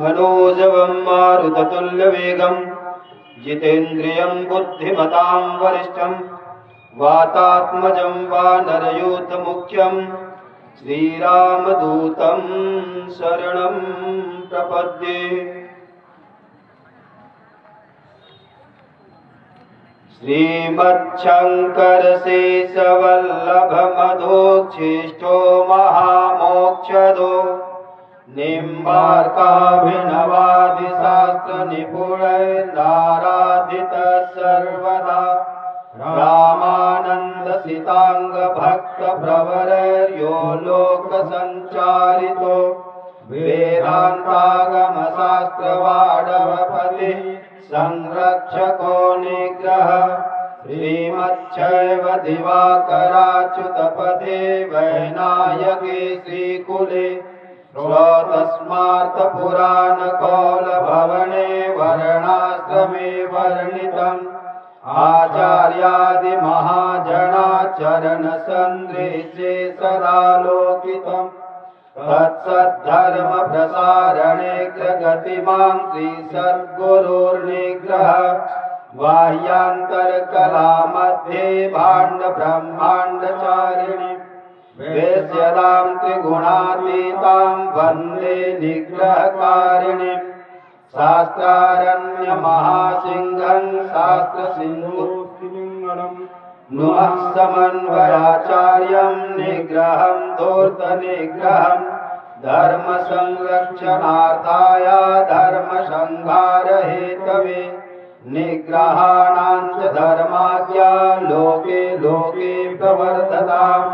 मनोजवं मारुततुल्यवेगं जितेन्द्रियं बुद्धिमतां वरिष्ठं वातात्मजं वानरयूथमुख्यं श्रीरामदूतं शरणं प्रपद्ये। श्रीमच्छङ्करशेषवल्लभमधोच्छिष्टो महामोक्षदो निम्बार्काभिनवादिशास्त्रनिपुणैर्नाराधितः सर्वदा रामानन्दसिताङ्गभक्तप्रवरयो लोकसञ्चारितो वेदान्तागमशास्त्रवाडवपतिः संरक्षको निग्रह श्रीमच्छैव दिवाकराच्युतपदे वैनायके श्रीकुले श्रोतस्मार्तपुराणकौलभवने वर्णाश्रमे वर्णितम् आचार्यादिमहाजनाचरणसन्देशे सदालोकितम् तत्सद्धर्मप्रसारणे ग्रगतिमां श्रीसद्गुरोर्निग्रह बाह्यान्तरकलामध्ये भाण्डब्रह्माण्डचारिणीं वेश्यदां त्रिगुणातीतां वन्दे निग्रहकारिणीं शास्त्रारण्यमहासिंहं शास्त्रसिन्धुमङ्गलम् नुमः समन्वयाचार्यं निग्रहं धूर्तनिग्रहं धर्मसंरक्षणार्थाय धर्मसंहारहेतवे निग्रहाणां च धर्माज्ञा लोके लोके प्रवर्धताम्।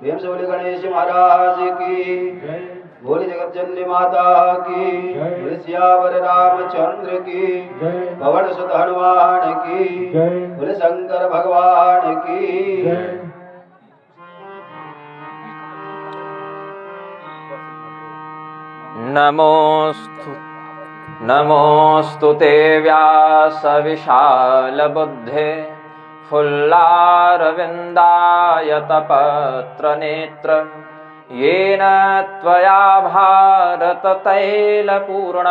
प्रेम से बोले गणेश महाराज की, बोले जगत जननी माता की, बोले सियावर रामचंद्र की, पवन सुत हनुमान की, बोले शंकर भगवान की। नमोस्तु ते व्यास विशाल बुद्धे फुल्लारविन्दायतपत्र नेत्र येन त्वया भारत तैलपूर्ण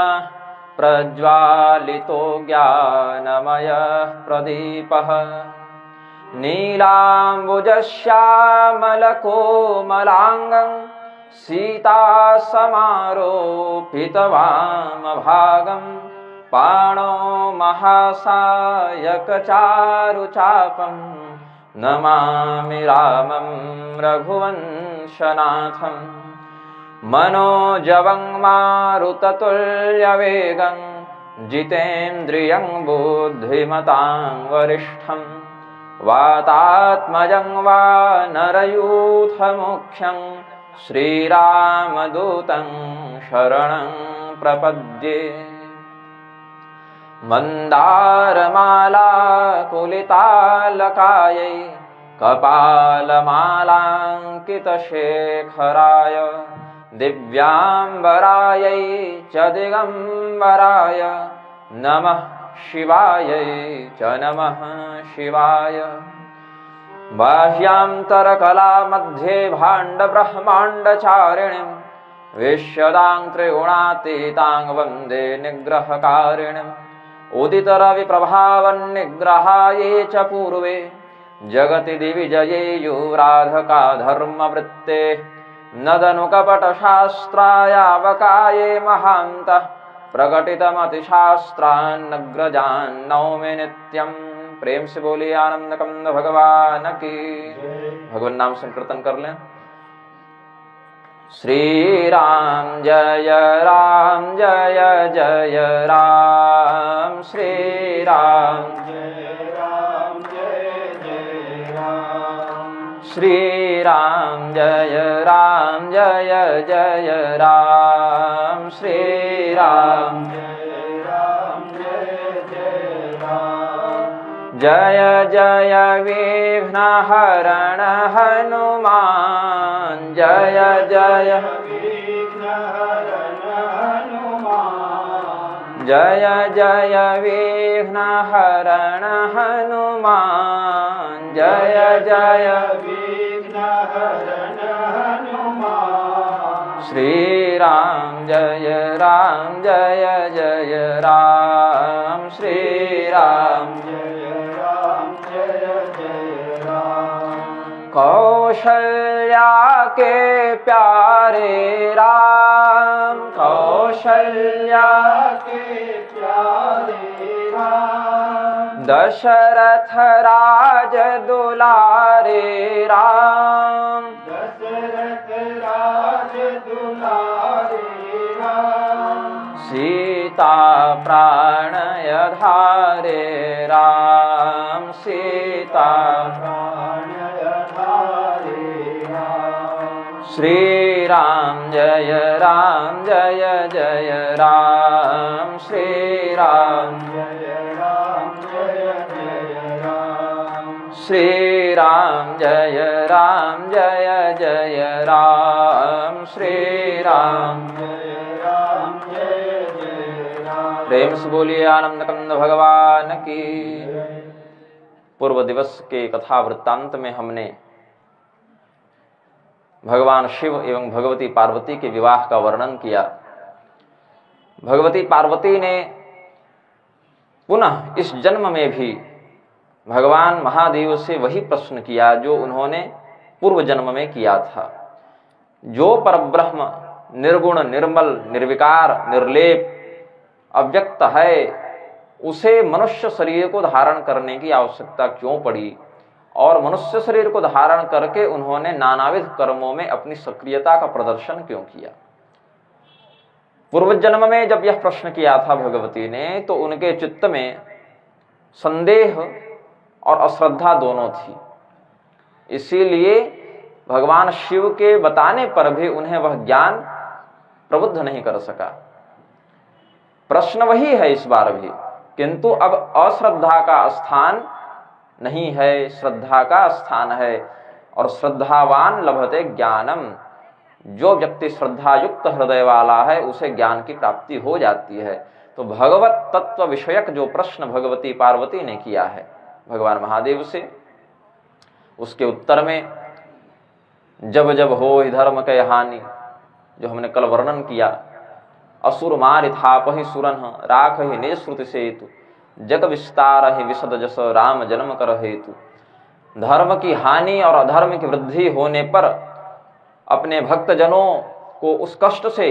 प्रज्वालितो ज्ञानमयः प्रदीपः नीलाम्बुजश्यामलकोमलाङ्गं सीतासमारोपितवामभागं पाणो महासायकचारुचापं नमामि रामं रघुवंशनाथं मनोजवं मारुततुल्यवेगं जितेन्द्रियं बुद्धिमतां वरिष्ठं वातात्मजं वानरयूथमुख्यं श्रीरामदूतं शरणं प्रपद्ये। मन्दारमालाकुलितालकायै कपालमालाङ्कितशेखराय दिव्याम्बरायै च दिगम्बराय नमः शिवायै च नमः शिवाय। बाह्यान्तरकलामध्ये भाण्डब्रह्माण्डचारिणीं विश्वदां त्रिगुणातीतां वन्दे निग्रहकारिणीम् उदितरविप्रभावन्निग्रहायै च पूर्वे जगति दिविजये युवराधका धर्मवृत्ते नदनुकपटशास्त्रायावकाये महान्तः प्रकटितमतिशास्त्रान्नग्रजान् नौमि नित्यम्। प्रेम से बोलिए आनंद कंद भगवान की। भगवान नाम संकीर्तन कर लें। श्री राम जय जय राम, श्री राम जय जय राम, श्री राम जय जय राम, श्री राम जय जय विघ्नहरण हनुमान, जय जय विघ्नहरण हनुमान, जय जय विघ्नहरण हनुमान, जय जय विघ्नहरण हनुमान। श्री राम जय राम जय जय राम श्री राम जय राम जय जय राम। कौशल्या के प्यारे राम, कौशल्या के प्यारे राम, दशरथ राज दुलारे राम, दशरथ राज दुलारे राम, सीता प्राणय धारे राम, सीता प्राणय धारे राम। श्री राम जय राम जय जय राम श्री राम जय राम जय जय राम, श्री राम जय राम जय जय राम श्री राम जय राम जय जय राम। प्रेम से बोलिए आनंद कंद भगवान की। पूर्व दिवस के कथा वृत्तांत में हमने भगवान शिव एवं भगवती पार्वती के विवाह का वर्णन किया। भगवती पार्वती ने पुनः इस जन्म में भी भगवान महादेव से वही प्रश्न किया जो उन्होंने पूर्व जन्म में किया था। जो परब्रह्म निर्गुण निर्मल निर्विकार निर्लेप अव्यक्त है, उसे मनुष्य शरीर को धारण करने की आवश्यकता क्यों पड़ी और मनुष्य शरीर को धारण करके उन्होंने नानाविध कर्मों में अपनी सक्रियता का प्रदर्शन क्यों किया। पूर्व जन्म में जब यह प्रश्न किया था भगवती ने, तो उनके चित्त में संदेह और अश्रद्धा दोनों थी। इसीलिए भगवान शिव के बताने पर भी उन्हें वह ज्ञान प्रबुद्ध नहीं कर सका। प्रश्न वही है इस बार भी, किंतु अब अश्रद्धा का स्थान नहीं है, श्रद्धा का स्थान है। और श्रद्धावान लभते ज्ञानम, जो व्यक्ति श्रद्धा युक्त हृदय वाला है उसे ज्ञान की प्राप्ति हो जाती है। तो भगवत तत्व विषयक जो प्रश्न भगवती पार्वती ने किया है भगवान महादेव से, उसके उत्तर में जब जब हो धर्म के हानि, जो हमने कल वर्णन किया, असुर मारि थापहि सुरन राखहि निज श्रुति सेतु, जग विस्तार ही विशद जस राम जन्म कर हेतु। धर्म की हानि और अधर्म की वृद्धि होने पर अपने भक्तजनों को उस कष्ट से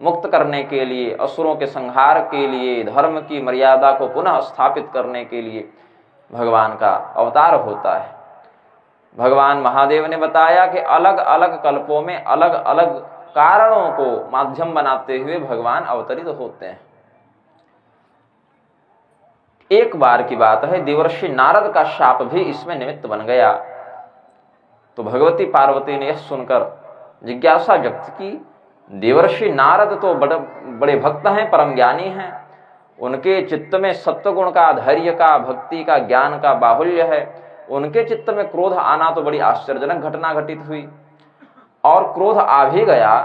मुक्त करने के लिए, असुरों के संहार के लिए, धर्म की मर्यादा को पुनः स्थापित करने के लिए भगवान का अवतार होता है। भगवान महादेव ने बताया कि अलग अलग कल्पों में अलग अलग कारणों को माध्यम बनाते हुए भगवान अवतरित होते हैं। एक बार की बात है, देवर्षि नारद का शाप भी इसमें निमित्त बन गया। तो भगवती पार्वती ने यह सुनकर जिज्ञासा व्यक्त की, देवर्षि नारद तो बड़े भक्त हैं, परम ज्ञानी हैं, उनके चित्त में सत्वगुण का, धैर्य का, भक्ति का, ज्ञान का बाहुल्य है। उनके चित्त में क्रोध आना तो बड़ी आश्चर्यजनक घटना घटित हुई, और क्रोध आ भी गया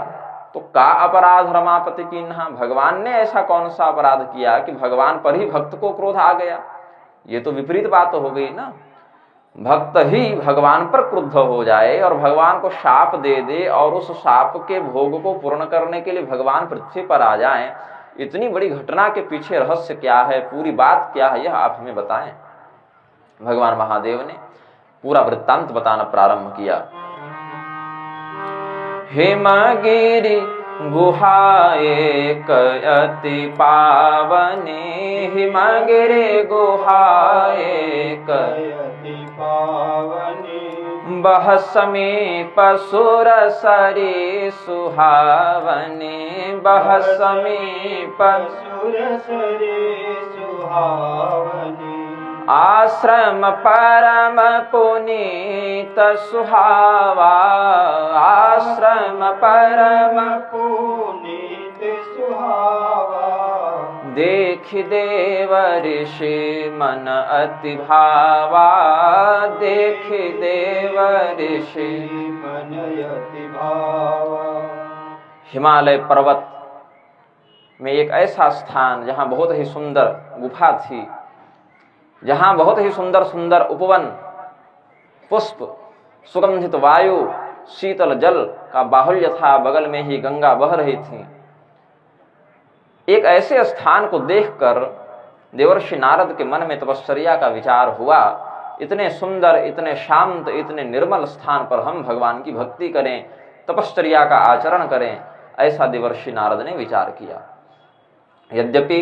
तो का अपराध रमापति कीन्हा, भगवान ने ऐसा कौन सा अपराध किया कि भगवान पर ही भक्त को क्रोध आ गया। ये तो विपरीत बात हो गई ना। भक्त ही भगवान पर क्रुद्ध हो जाए और भगवान को शाप दे दे और उस शाप के भोग को पूर्ण करने के लिए भगवान पृथ्वी पर आ जाएं, इतनी बड़ी घटना के पीछे रहस्य क्या है, पूरी बात क्या है, यह आप हमें बताएं। भगवान महादेव ने पूरा वृत्तांत बताना प्रारंभ किया। हिमगिरि गुहा एक अति पावनी, हिमगिरि गुहा एक अति पावनी, बह समीप सुर सरी सुहावनी, बह समीप सुर सरी सुहावनी, आश्रम परम पुनीत सुहावा, आश्रम परम पुनीत सुहावा, देख देव ऋषि मन अति भावा, देख देव ऋषि मन अति भावा। हिमालय पर्वत में एक ऐसा स्थान जहाँ बहुत ही सुंदर गुफा थी, जहाँ बहुत ही सुंदर सुंदर उपवन, पुष्प, सुगंधित वायु, शीतल जल का बाहुल्य था, बगल में ही गंगा बह रही थी। एक ऐसे स्थान को देखकर देवर्षि नारद के मन में तपश्चर्या का विचार हुआ। इतने सुंदर, इतने शांत, इतने निर्मल स्थान पर हम भगवान की भक्ति करें, तपश्चर्या का आचरण करें, ऐसा देवर्षि नारद ने विचार किया। यद्यपि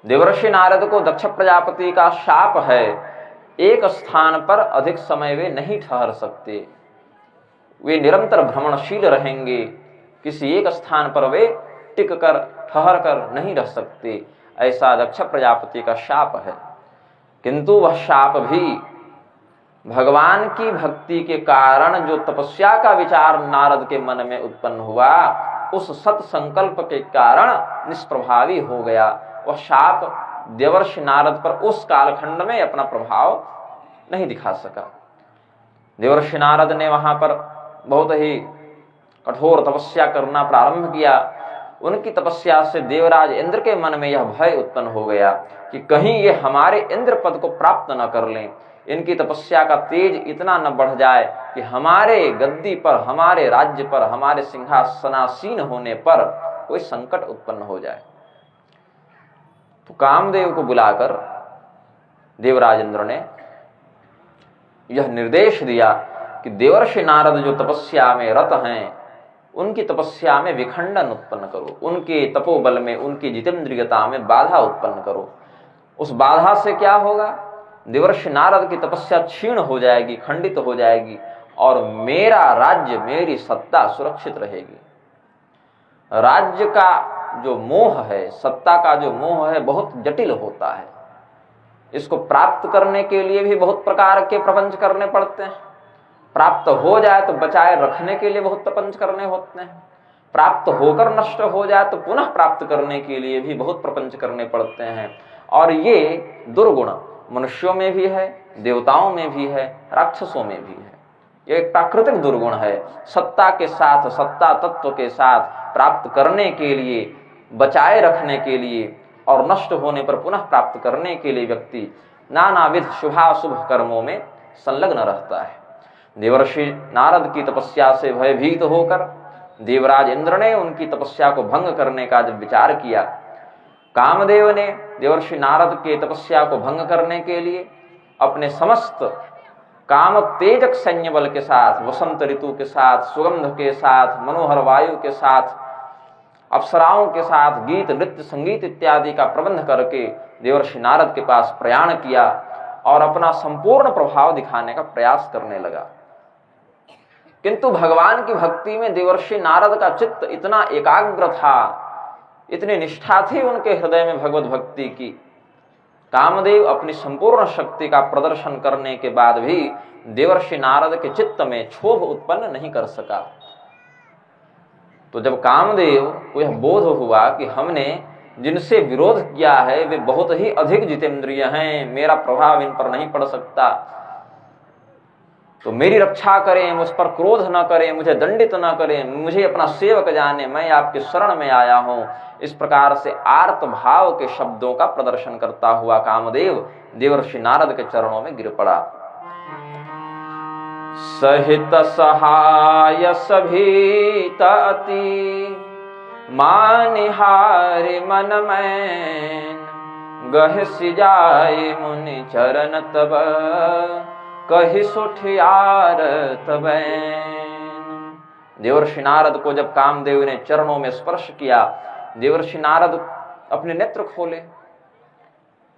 देवर्षि नारद को दक्ष प्रजापति का शाप है, एक स्थान पर अधिक समय वे नहीं ठहर सकते, वे निरंतर भ्रमणशील रहेंगे, किसी एक स्थान पर वे टिक कर ठहर कर नहीं रह सकते, ऐसा दक्ष प्रजापति का शाप है। किंतु वह शाप भी भगवान की भक्ति के कारण जो तपस्या का विचार नारद के मन में उत्पन्न हुआ, उस सत संकल्प के कारण निष्प्रभावी हो गया। वह शाप देवर्षि नारद पर उस कालखंड में अपना प्रभाव नहीं दिखा सका। देवर्षि नारद ने वहां पर बहुत ही कठोर तपस्या करना प्रारंभ किया। उनकी तपस्या से देवराज इंद्र के मन में यह भय उत्पन्न हो गया कि कहीं ये हमारे इंद्र पद को प्राप्त न कर लें, इनकी तपस्या का तेज इतना न बढ़ जाए कि हमारे गद्दी पर, हमारे राज्य पर, हमारे सिंहासनासीन होने पर कोई संकट उत्पन्न हो जाए। तो कामदेव को बुलाकर देवराज इंद्र ने यह निर्देश दिया कि देवर्षि नारद जो तपस्या में रत हैं, उनकी तपस्या में विखंडन उत्पन्न करो, उनके तपोबल में, उनकी जितेंद्रियता में बाधा उत्पन्न करो। उस बाधा से क्या होगा? देवर्षि नारद की तपस्या क्षीण हो जाएगी, खंडित हो जाएगी, और मेरा राज्य, मेरी सत्ता सुरक्षित रहेगी। राज्य का जो मोह है, सत्ता का जो मोह है, बहुत जटिल होता है। इसको प्राप्त करने के लिए भी बहुत प्रकार के प्रपंच करने पड़ते हैं। प्राप्त हो जाए तो बचाए रखने के लिए बहुत प्रपंच करने होते हैं। प्राप्त होकर नष्ट हो जाए तो पुनः प्राप्त करने के लिए भी बहुत प्रपंच करने पड़ते हैं। और ये दुर्गुण मनुष्यों में भी है, देवताओं में भी है, राक्षसों में भी है। ये एक प्राकृतिक दुर्गुण है। सत्ता के साथ, सत्ता तत्व के साथ प्राप्त करने के लिए, बचाए रखने के लिए और नष्ट होने पर पुनः प्राप्त करने के लिए व्यक्ति नानाविध शुभाशुभ कर्मों में संलग्न रहता है। देवर्षि नारद की तपस्या से भयभीत होकर देवराज इंद्र ने उनकी तपस्या को भंग करने का जब विचार किया, कामदेव ने देवर्षि नारद के तपस्या को भंग करने के लिए अपने समस्त काम तेजक सैन्य बल के साथ, वसंत ऋतु के साथ, सुगंध के साथ, मनोहर वायु के साथ, अप्सराओं के साथ गीत, नृत्य, संगीत इत्यादि का प्रबंध करके देवर्षि नारद के पास प्रयाण किया और अपना संपूर्ण प्रभाव दिखाने का प्रयास करने लगा। किंतु भगवान की भक्ति में देवर्षि नारद का चित्त इतना एकाग्र था, इतनी निष्ठा थी उनके हृदय में भगवत भक्ति की, कामदेव अपनी संपूर्ण शक्ति का प्रदर्शन करने के बाद भी देवर्षि नारद के चित्त में क्षोभ उत्पन्न नहीं कर सका। तो जब कामदेव को यह बोध हुआ कि हमने जिनसे विरोध किया है वे बहुत ही अधिक जितेंद्रिय हैं, मेरा प्रभाव इन पर नहीं पड़ सकता, तो मेरी रक्षा करें, मुझ पर क्रोध न करें, मुझे दंडित न करें, मुझे अपना सेवक जाने, मैं आपके शरण में आया हूं, इस प्रकार से आर्त भाव के शब्दों का प्रदर्शन करता हुआ कामदेव देवर्षि नारद के चरणों में गिर पड़ा। सहित सहाय सभीत अति मानिहारि मन में, गह सिजाए मुनि चरण तब कहि सुठियार तबैन। देवर्षि नारद को जब कामदेव ने चरणों में स्पर्श किया, देवर्षि नारद अपने नेत्र खोले,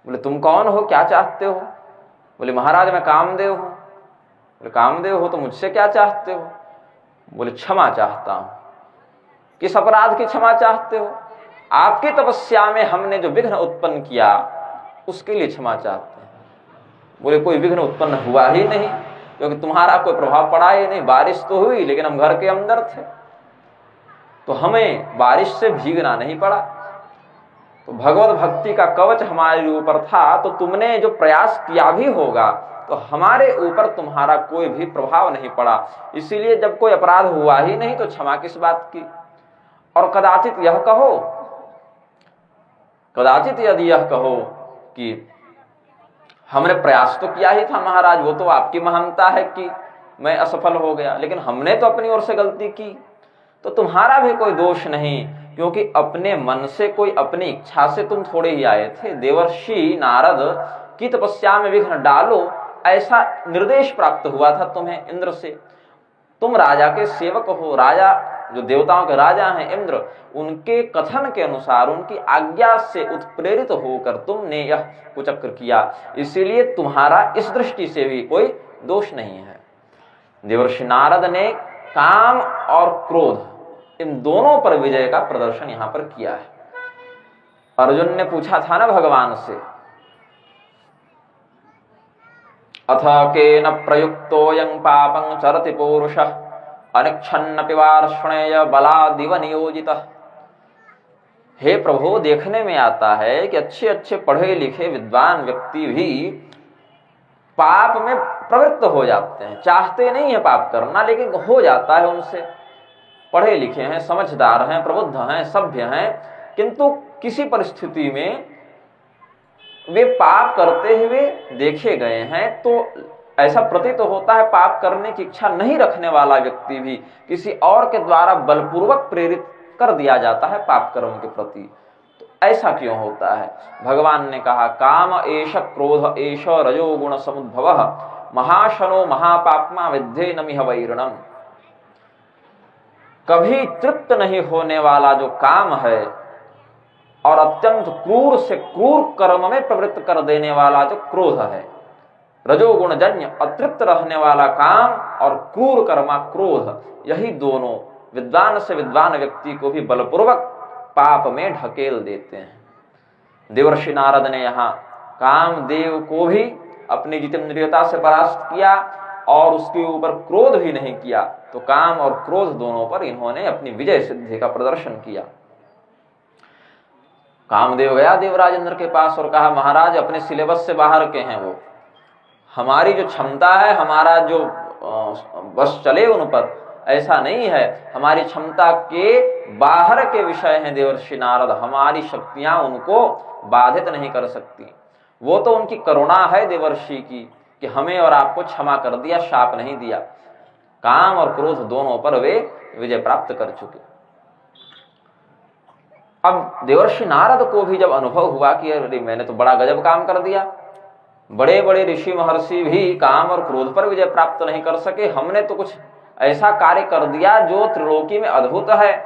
बोले तुम कौन हो, क्या चाहते हो? बोले महाराज मैं कामदेव हूं। बोले कामदेव हो तो मुझसे क्या चाहते हो? बोले क्षमा चाहता हूं। किस अपराध की क्षमा चाहते हो? आपकी तपस्या में हमने जो विघ्न उत्पन्न किया उसके लिए क्षमा चाहते हैं। बोले कोई विघ्न उत्पन्न हुआ ही नहीं, क्योंकि तुम्हारा कोई प्रभाव पड़ा ही नहीं। बारिश तो हुई लेकिन हम घर के अंदर थे, तो हमें बारिश से भीगना नहीं पड़ा। तो भगवत भक्ति का कवच हमारे ऊपर था, तो तुमने जो प्रयास किया भी होगा तो हमारे ऊपर तुम्हारा कोई भी प्रभाव नहीं पड़ा। इसीलिए जब कोई अपराध हुआ ही नहीं तो क्षमा किस बात की। और कदाचित यह कहो, कदाचित यदि यह कहो कि हमने प्रयास तो किया ही था महाराज, वो तो आपकी महानता है कि मैं असफल हो गया, लेकिन हमने तो अपनी ओर से गलती की, तो तुम्हारा भी कोई दोष नहीं, क्योंकि अपने मन से, कोई अपनी इच्छा से तुम थोड़े ही आए थे। देवर्षि नारद की तपस्या में विघ्न डालो, ऐसा निर्देश प्राप्त हुआ था तुम्हें इंद्र से। तुम राजा के सेवक हो, राजा जो देवताओं के राजा हैं इंद्र, उनके कथन के अनुसार, उनकी आज्ञा से उत्प्रेरित होकर तुमने यह कुचक्र किया, इसीलिए तुम्हारा इस दृष्टि से भी कोई दोष नहीं है। देवर्षि नारद ने काम और क्रोध इन दोनों पर विजय का प्रदर्शन यहां पर किया है। अर्जुन ने पूछा था ना भगवान से, अथ केन प्रयुक्तोऽयं पापं चरति पौरुषः अनिच्छन्नपि वार्ष्णेय बलादिव नियोजितः। हे प्रभु, देखने में आता है कि अच्छे अच्छे पढ़े लिखे विद्वान व्यक्ति भी पाप में प्रवृत्त हो जाते हैं, चाहते नहीं है पाप करना, लेकिन हो जाता है उनसे। पढ़े लिखे हैं, समझदार हैं, प्रबुद्ध हैं, सभ्य हैं, किंतु किसी परिस्थिति में वे पाप करते हुए देखे गए हैं, तो ऐसा प्रतीत होता है पाप करने की इच्छा नहीं रखने वाला व्यक्ति भी किसी और के द्वारा बलपूर्वक प्रेरित कर दिया जाता है पाप कर्म के प्रति। तो ऐसा क्यों होता है? भगवान ने कहा, काम एष क्रोध एष रजोगुण समुद्भवः महाशनो महापाप्मा विद्धे नमिह वैरणम। कभी तृप्त नहीं होने वाला जो काम है और अत्यंत क्रूर से क्रूर कर्म में प्रवृत्त कर देने वाला जो क्रोध है, रजोगुण जन्य अतृप्त रहने वाला काम और क्रूर कर्मा क्रोध, यही दोनों विद्वान से विद्वान व्यक्ति को भी बलपूर्वक पाप में ढकेल देते हैं। देवर्षि नारद ने यहाँ कामदेव को भी अपनी जितेंद्रियता से परास्त किया और उसके ऊपर क्रोध भी नहीं किया, तो काम और क्रोध दोनों पर इन्होंने अपनी विजय सिद्धि का प्रदर्शन किया। कामदेव गया देवराज इंद्र के पास और कहा, महाराज अपने सिलेबस से बाहर के हैं वो, हमारी जो क्षमता है, हमारा जो बस चले उन पर, ऐसा नहीं है, हमारी क्षमता के बाहर के विषय हैं देवर्षि नारद, हमारी शक्तियां उनको बाधित नहीं कर सकती। वो तो उनकी करुणा है देवर्षि की कि हमें और आपको क्षमा कर दिया, शाप नहीं दिया। काम और क्रोध दोनों पर वे विजय प्राप्त कर चुके। अब देवर्षि नारद को भी जब अनुभव हुआ कि अरे मैंने तो बड़ा गजब काम कर दिया, बड़े बड़े ऋषि महर्षि भी काम और क्रोध पर विजय प्राप्त नहीं कर सके, हमने तो कुछ ऐसा कार्य कर दिया जो त्रिलोकी में अद्भुत है।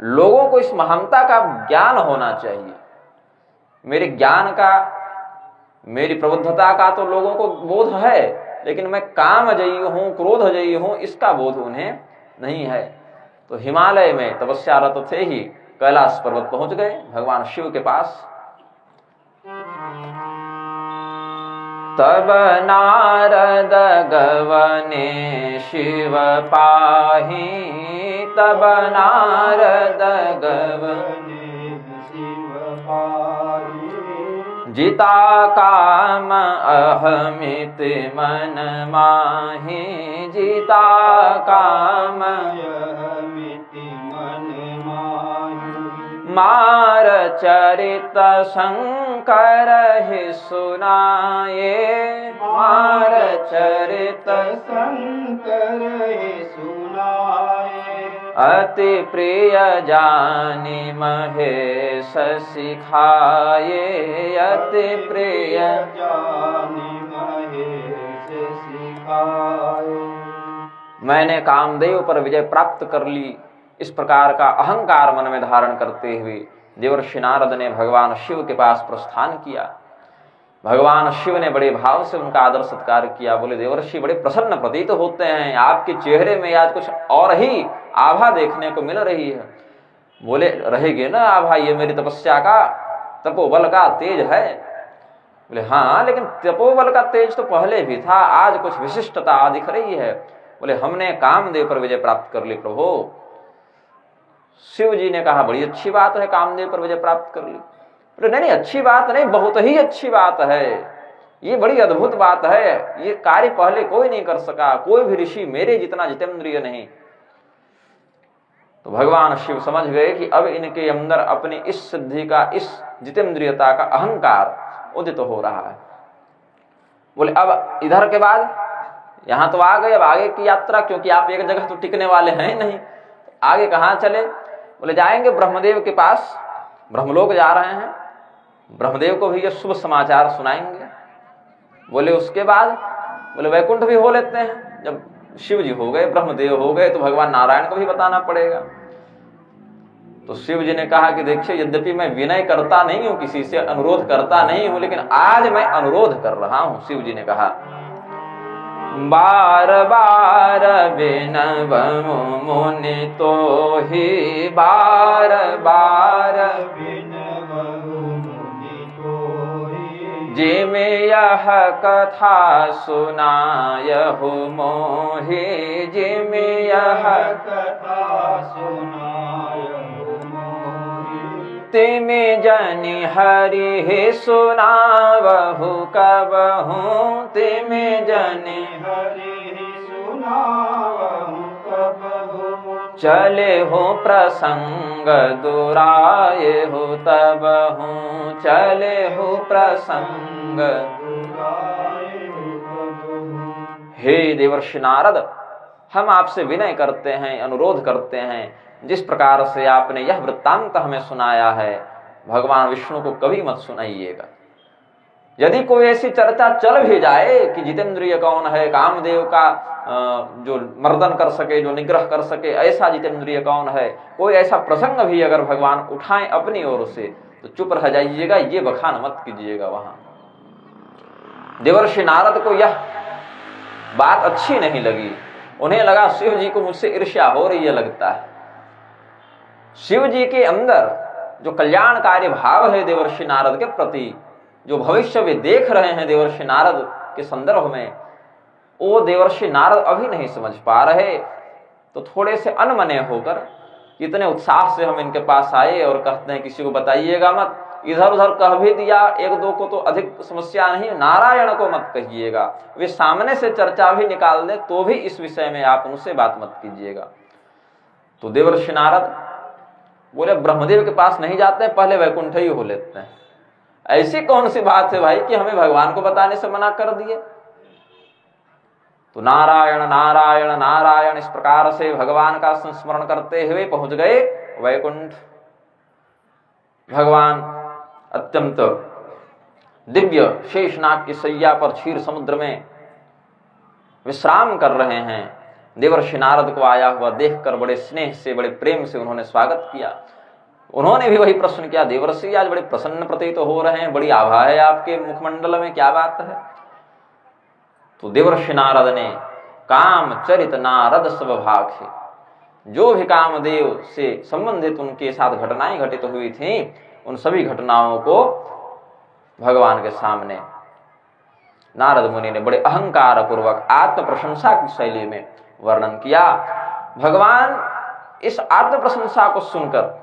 लोगों को इस महानता का ज्ञान होना चाहिए। मेरे ज्ञान का, मेरी प्रबुद्धता का तो लोगों को बोध है, लेकिन मैं कामजयी हूं, क्रोधजयी हूं, इसका बोध उन्हें नहीं है। तो हिमालय में तपस्यारत थे ही कैलाश पर्वत पहुंच गए भगवान शिव के पास। तब नारद गवने शिव पाहि, तब नारद गवने शिव पाहि, जिता काम अहमित मन माहि, जिता काम अहमित मन माहि, मार चरित शंकर ही सुनाए, मार चरित शंकर ही सुनाए, अति प्रिय जानि महेश सिखाए, अति प्रिय जानि महेश सिखाए। मैंने कामदेव पर विजय प्राप्त कर ली, इस प्रकार का अहंकार मन में धारण करते हुए देवर्षि नारद ने भगवान शिव के पास प्रस्थान किया। भगवान शिव ने बड़े भाव से उनका आदर सत्कार किया। बोले, देवर्षि बड़े प्रसन्न प्रतीत होते हैं, आपके चेहरे में आज कुछ और ही आभा देखने को मिल रही है। बोले, रहेगी ना आभा, ये मेरी तपस्या का, तपोबल का तेज है। बोले, हाँ, लेकिन तपोबल का तेज तो पहले भी था, आज कुछ विशिष्टता दिख रही है। बोले, हमने कामदेव पर विजय प्राप्त कर ली प्रभु। शिव जी ने कहा, बड़ी अच्छी बात है, कामदेव पर विजय प्राप्त कर ली। बोले, नहीं, अच्छी बात नहीं, बहुत ही अच्छी बात है, ये बड़ी अद्भुत बात है, ये कार्य पहले कोई नहीं कर सका, कोई भी ऋषि मेरे जितना जितेंद्रिय नहीं। तो भगवान शिव समझ गए कि अब इनके अंदर अपनी इस सिद्धि का, इस जितेंद्रियता का अहंकार उदित हो रहा है। बोले, अब इधर के बाद यहाँ तो आ गए, अब आगे की यात्रा, क्योंकि आप एक जगह तो टिकने वाले हैं नहीं, आगे कहाँ चले? बोले जाएंगे ब्रह्मदेव के पास, ब्रह्मलोक जा रहे हैं, ब्रह्मदेव को भी ये शुभ समाचार सुनाएंगे। बोले उसके बाद? बोले वैकुंठ भी हो लेते हैं। जब शिव जी हो गए, ब्रह्मदेव हो गए, तो भगवान नारायण को भी बताना पड़ेगा। तो शिव जी ने कहा कि देखिए, यद्यपि मैं विनय करता नहीं हूं, किसी से अनुरोध करता नहीं हूं, लेकिन आज मैं अनुरोध कर रहा हूं। शिव जी ने कहा, बार बार विनवमु मुनि तो ही, बार बार जिम यह कथा सुनायहु मोहि, जिम यह कथा सुनायहु मोहि, तिम जनि हरि सुनावहु कबहु, तिम जनि हरि सुनावहु कबहु, चले हो प्रसंग दुराए हो तबहु, चले हो प्रसंग दुराए हो तबहु। हे देवर्षि नारद, हम आपसे विनय करते हैं, अनुरोध करते हैं, जिस प्रकार से आपने यह वृत्तांत हमें सुनाया है, भगवान विष्णु को कभी मत सुनाइएगा। यदि कोई ऐसी चर्चा चल भी जाए कि जितेंद्रिय कौन है, कामदेव का जो मर्दन कर सके, जो निग्रह कर सके, ऐसा जितेंद्रिय कौन है, कोई ऐसा प्रसंग भी अगर भगवान उठाएं अपनी ओर से, तो चुप रह जाइएगा, ये बखान मत कीजिएगा। वहां देवर्षि नारद को यह बात अच्छी नहीं लगी। उन्हें लगा शिव जी को मुझसे ईर्ष्या हो रही है लगता है। शिव जी के अंदर जो कल्याणकारी भाव है देवर्षि नारद के प्रति, जो भविष्य वे देख रहे हैं देवर्षि नारद के संदर्भ में, वो देवर्षि नारद अभी नहीं समझ पा रहे। तो थोड़े से अनमने होकर, इतने उत्साह से हम इनके पास आए और कहते हैं किसी को बताइएगा मत, इधर उधर कह भी दिया एक दो को तो अधिक समस्या नहीं, नारायण को मत कहिएगा, वे सामने से चर्चा भी निकाल दे तो भी इस विषय में आप उनसे बात मत कीजिएगा। तो देवर्षि नारद बोले ब्रह्मदेव के पास नहीं जाते, पहले वैकुंठ ही हो लेते हैं। ऐसी कौन सी बात है भाई कि हमें भगवान को बताने से मना कर दिए? तो नारायण नारायण नारायण इस प्रकार से भगवान का संस्मरण करते हुए पहुंच गए वैकुंठ। भगवान अत्यंत दिव्य शेषनाग की सैया पर क्षीर समुद्र में विश्राम कर रहे हैं। देवर्षि नारद को आया हुआ देखकर बड़े स्नेह से, बड़े प्रेम से उन्होंने स्वागत किया। उन्होंने भी वही प्रश्न किया, देवर्षि आज बड़े प्रसन्न प्रतीत हो रहे हैं, बड़ी आभा है आपके मुखमंडल में, क्या बात है? तो देवर्षि नारद ने काम चरित नारद सब भाखे, जो भी कामदेव से संबंधित उनके साथ घटनाएं घटित हुई थी, उन सभी घटनाओं को भगवान के सामने नारद मुनि ने बड़े अहंकार पूर्वक आत्म प्रशंसा की शैली में वर्णन किया। भगवान इस आत्म प्रशंसा को सुनकर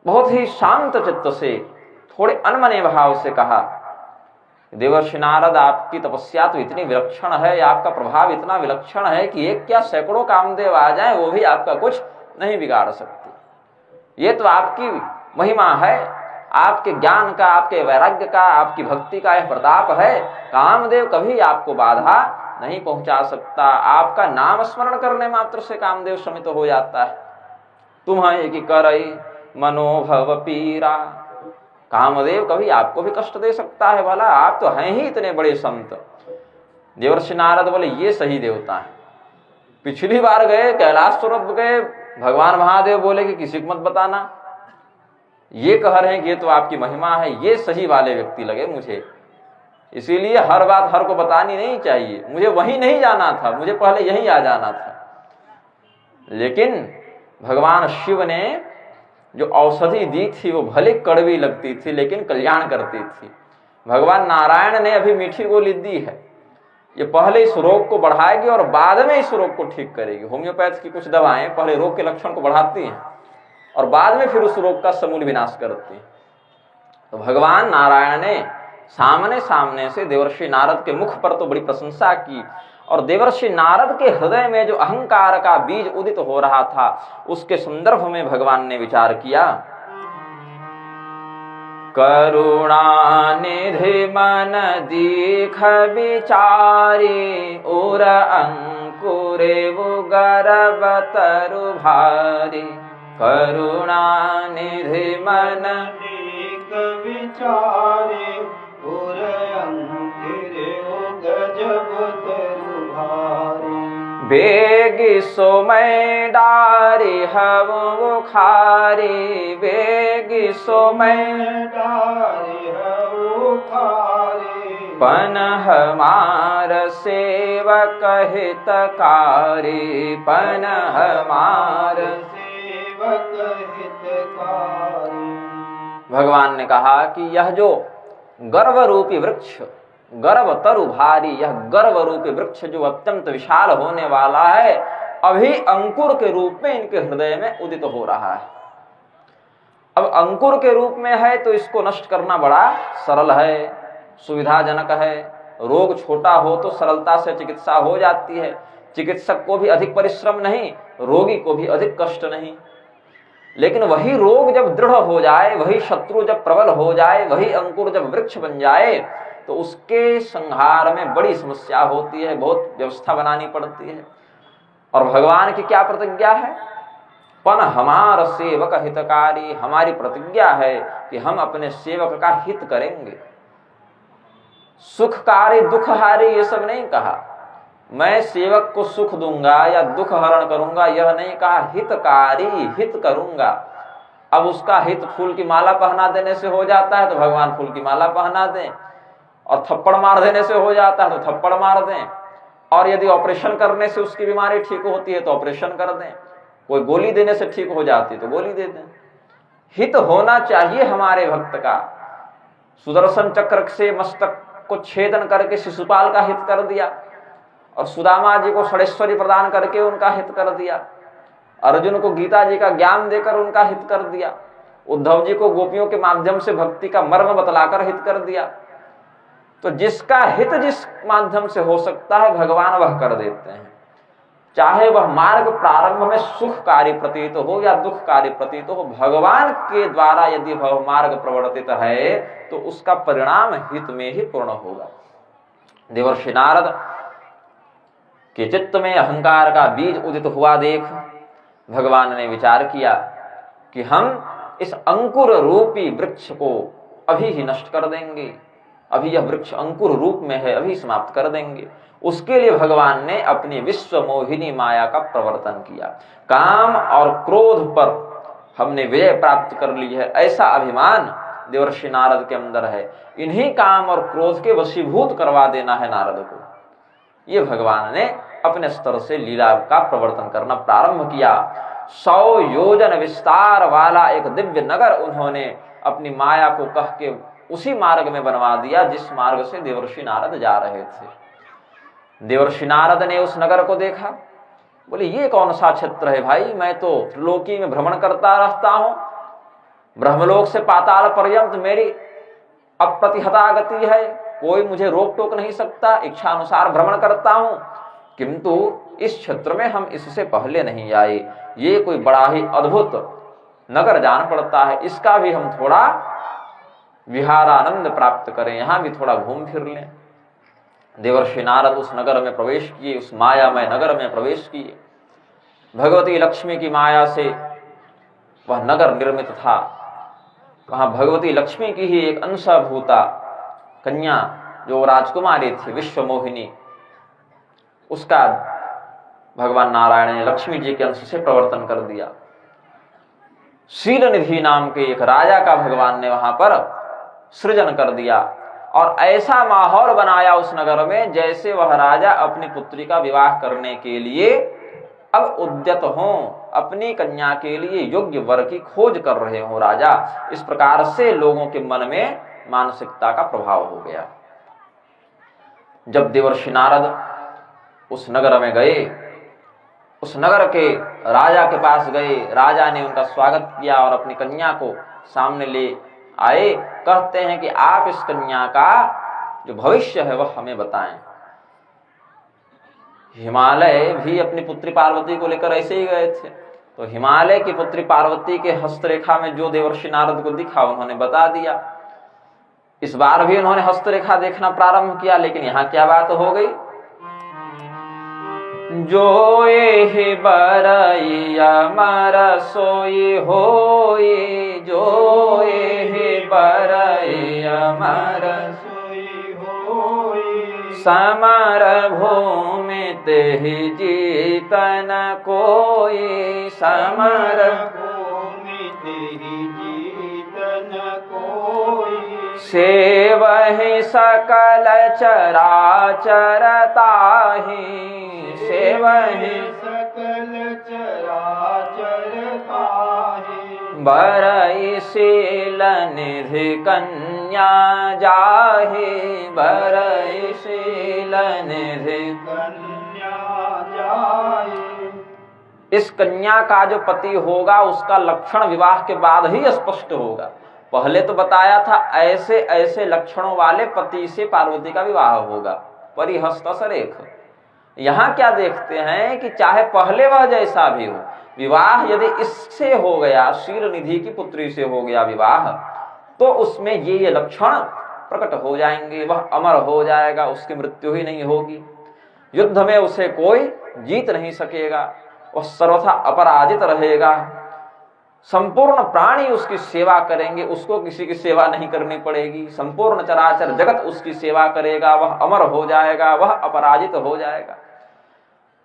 बहुत ही शांत चित्त से, थोड़े अनमने भाव से कहा, देवर्षि नारद आपकी तपस्या तो इतनी विलक्षण है, आपका प्रभाव इतना विलक्षण है कि एक क्या सैकड़ों कामदेव आ जाएं वो भी आपका कुछ नहीं बिगाड़ सकते। ये तो आपकी महिमा है, आपके ज्ञान का, आपके वैराग्य का, आपकी भक्ति का यह प्रताप है। कामदेव कभी आपको बाधा नहीं पहुंचा सकता। आपका नाम स्मरण करने मात्र से कामदेव शमित हो जाता है। तुम्हें कि करई मनोभव पीरा, कामदेव कभी आपको भी कष्ट दे सकता है भला? आप तो हैं ही इतने बड़े संत। देवर्षि नारद बोले ये सही देवता है। पिछली बार गए कैलाश स्वरूप गए, भगवान महादेव बोले कि किसी को मत बताना, ये कह रहे हैं कि ये तो आपकी महिमा है, ये सही वाले व्यक्ति लगे मुझे। इसीलिए हर बात हर को बतानी नहीं चाहिए। मुझे वहीं नहीं जाना था, मुझे पहले यहीं आ जाना था। लेकिन भगवान शिव ने जो औषधि दी थी वो भले कड़वी लगती थी लेकिन कल्याण करती थी। भगवान नारायण ने अभी मीठी गोली दी है, ये पहले इस रोग को बढ़ाएगी और बाद में इस रोग को ठीक करेगी। होम्योपैथ की कुछ दवाएं पहले रोग के लक्षण को बढ़ाती हैं और बाद में फिर उस रोग का समूल विनाश करती हैं। तो भगवान नारायण ने सामने सामने से देवर्षि नारद के मुख पर तो बड़ी प्रशंसा की, और देवर्षि नारद के हृदय में जो अहंकार का बीज उदित हो रहा था उसके संदर्भ में भगवान ने विचार किया। करुणा निधि मन दीख विचारी उर अंकुरे वो गर्भ तरु भारी करुणा निधि मन दीख विचारे उर अंकुरे वो गजब तरु भारी बेगी सोमय डारी हव बुखारी बेगी सोमय डारे हवो खारे पन हमार सेवक हितकारी पन हमार सेवक हितकारी। भगवान ने कहा कि यह जो गर्व रूपी वृक्ष गर्भ तरु भारी यह गर्भ रूपी वृक्ष जो अत्यंत विशाल होने वाला है अभी अंकुर के रूप में इनके हृदय में उदित हो रहा है। अब अंकुर के रूप में है तो इसको नष्ट करना बड़ा सरल है, सुविधाजनक है। रोग छोटा हो तो सरलता से चिकित्सा हो जाती है। चिकित्सक को भी अधिक परिश्रम नहीं, रोगी को भी अधिक कष्ट नहीं। लेकिन वही रोग जब दृढ़ हो जाए, वही शत्रु जब प्रबल हो जाए, वही अंकुर जब वृक्ष बन जाए तो उसके संहार में बड़ी समस्या होती है, बहुत व्यवस्था बनानी पड़ती है। और भगवान की क्या प्रतिज्ञा है? पन हमार सेवक हितकारी, हमारी प्रतिज्ञा है कि हम अपने सेवक का हित करेंगे। सुखकारी दुखहारी ये सब नहीं कहा, मैं सेवक को सुख दूंगा या दुख हरण करूंगा यह नहीं कहा, हितकारी हित करूंगा। अब उसका हित फूल की माला पहना देने से हो जाता है तो भगवान फूल की माला पहना दें, और थप्पड़ मार देने से हो जाता है तो थप्पड़ मार दें, और यदि ऑपरेशन करने से उसकी बीमारी ठीक होती है तो ऑपरेशन कर दें, कोई गोली देने से ठीक हो जाती है तो गोली दे दें। हित होना चाहिए हमारे भक्त का। सुदर्शन चक्र से मस्तक को छेदन करके शिशुपाल का हित कर दिया, और सुदामा जी को षडेश्वरी प्रदान करके उनका हित कर दिया, अर्जुन को गीता जी का ज्ञान देकर उनका हित कर दिया, उद्धव जी को गोपियों के माध्यम से भक्ति का मर्म बतलाकर हित कर दिया। तो जिसका हित जिस माध्यम से हो सकता है भगवान वह कर देते हैं, चाहे वह मार्ग प्रारंभ में सुखकारी प्रतीत हो या दुखकारी प्रतीत हो। भगवान के द्वारा यदि वह मार्ग प्रवर्तित है तो उसका परिणाम हित में ही पूर्ण होगा। देवर्षि नारद के चित्त में अहंकार का बीज उदित हुआ देख भगवान ने विचार किया कि हम इस अंकुर रूपी वृक्ष को अभी ही नष्ट कर देंगे, अभी यह वृक्ष अंकुर रूप में है, अभी समाप्त कर देंगे। उसके लिए भगवान ने अपनी विश्व मोहिनी माया का प्रवर्तन किया। काम और क्रोध पर हमने विजय प्राप्त कर ली है, ऐसा अभिमान देवर्षि नारद के अंदर है। इन्हीं काम और क्रोध के वशीभूत करवा देना है नारद को। ये भगवान ने अपने स्तर से लीला का प्रवर्तन करना प्रारंभ किया। 100 योजन विस्तार वाला एक दिव्य नगर उन्होंने अपनी माया को कह के उसी मार्ग में बनवा दिया जिस मार्ग से देवर्षि नारद जा रहे थे। देवर्षि नारद ने उस नगर को देखा, बोले ये कौन सा क्षेत्र है भाई, मैं तो त्रिलोकी में भ्रमण करता रहता हूं, ब्रह्मलोक से पाताल पर्यंत मेरी अप्रतिहता गति है, कोई मुझे रोक टोक नहीं सकता, इच्छा अनुसार भ्रमण करता हूं, किंतु इस क्षेत्र में हम इससे पहले नहीं आए। ये कोई बड़ा ही अद्भुत नगर जान पड़ता है, इसका भी हम थोड़ा विहारानंद प्राप्त करें, यहां भी थोड़ा घूम फिर लें। देवर्षि नारद उस नगर में प्रवेश किए, उस मायामय नगर में प्रवेश किए। भगवती लक्ष्मी की माया से वह नगर निर्मित था। वहां भगवती लक्ष्मी की ही एक अंशभूता कन्या जो राजकुमारी थी विश्व मोहिनी, उसका भगवान नारायण ने लक्ष्मी जी के अंश से प्रवर्तन कर दिया। शील निधि नाम के एक राजा का भगवान ने वहां पर सृजन कर दिया और ऐसा माहौल बनाया उस नगर में जैसे वह राजा अपनी पुत्री का विवाह करने के लिए अब उद्यत हों, अपनी कन्या के लिए योग्य वर की खोज कर रहे हों राजा। इस प्रकार से लोगों के मन में मानसिकता का प्रभाव हो गया। जब देवर्षि नारद उस नगर में गए, उस नगर के राजा के पास गए, राजा ने उनका स्वागत किया और अपनी कन्या को सामने ले आए। कहते हैं कि आप इस कन्या का जो भविष्य है वह हमें बताएं। हिमालय भी अपनी पुत्री पार्वती को लेकर ऐसे ही गए थे, तो हिमालय की पुत्री पार्वती के हस्तरेखा में जो देवर्षि नारद को दिखा उन्होंने बता दिया। इस बार भी उन्होंने हस्तरेखा देखना प्रारंभ किया, लेकिन यहाँ क्या बात हो गई, जो ये बरई अमर सोई होई, जो ये बरई अमर सोई होई, समर भूमि तेहि जीतन कोई, समर भूमि तेरी जीतन कोई, सेवहि सकल चराचर ताहि, सेवहि सकल चराचर ताहि, बरई शील निधि कन्या जाहि, बरई शील निधि। कन्या जाहि, इस कन्या का जो पति होगा उसका लक्षण विवाह के बाद ही स्पष्ट होगा। पहले तो बताया था ऐसे ऐसे लक्षणों वाले पति से पार्वती का विवाह होगा, परिहस्त सरेख। यहाँ क्या देखते हैं कि चाहे पहले वह जैसा भी हो, विवाह यदि इससे हो गया, शील निधि की पुत्री से हो गया विवाह, तो उसमें ये लक्षण प्रकट हो जाएंगे। वह अमर हो जाएगा, उसकी मृत्यु ही नहीं होगी, युद्ध में उसे कोई जीत नहीं सकेगा, वह सर्वथा अपराजित रहेगा, संपूर्ण प्राणी उसकी सेवा करेंगे, उसको किसी की सेवा नहीं करनी पड़ेगी, संपूर्ण चराचर जगत उसकी सेवा करेगा, वह अमर हो जाएगा, वह अपराजित हो जाएगा।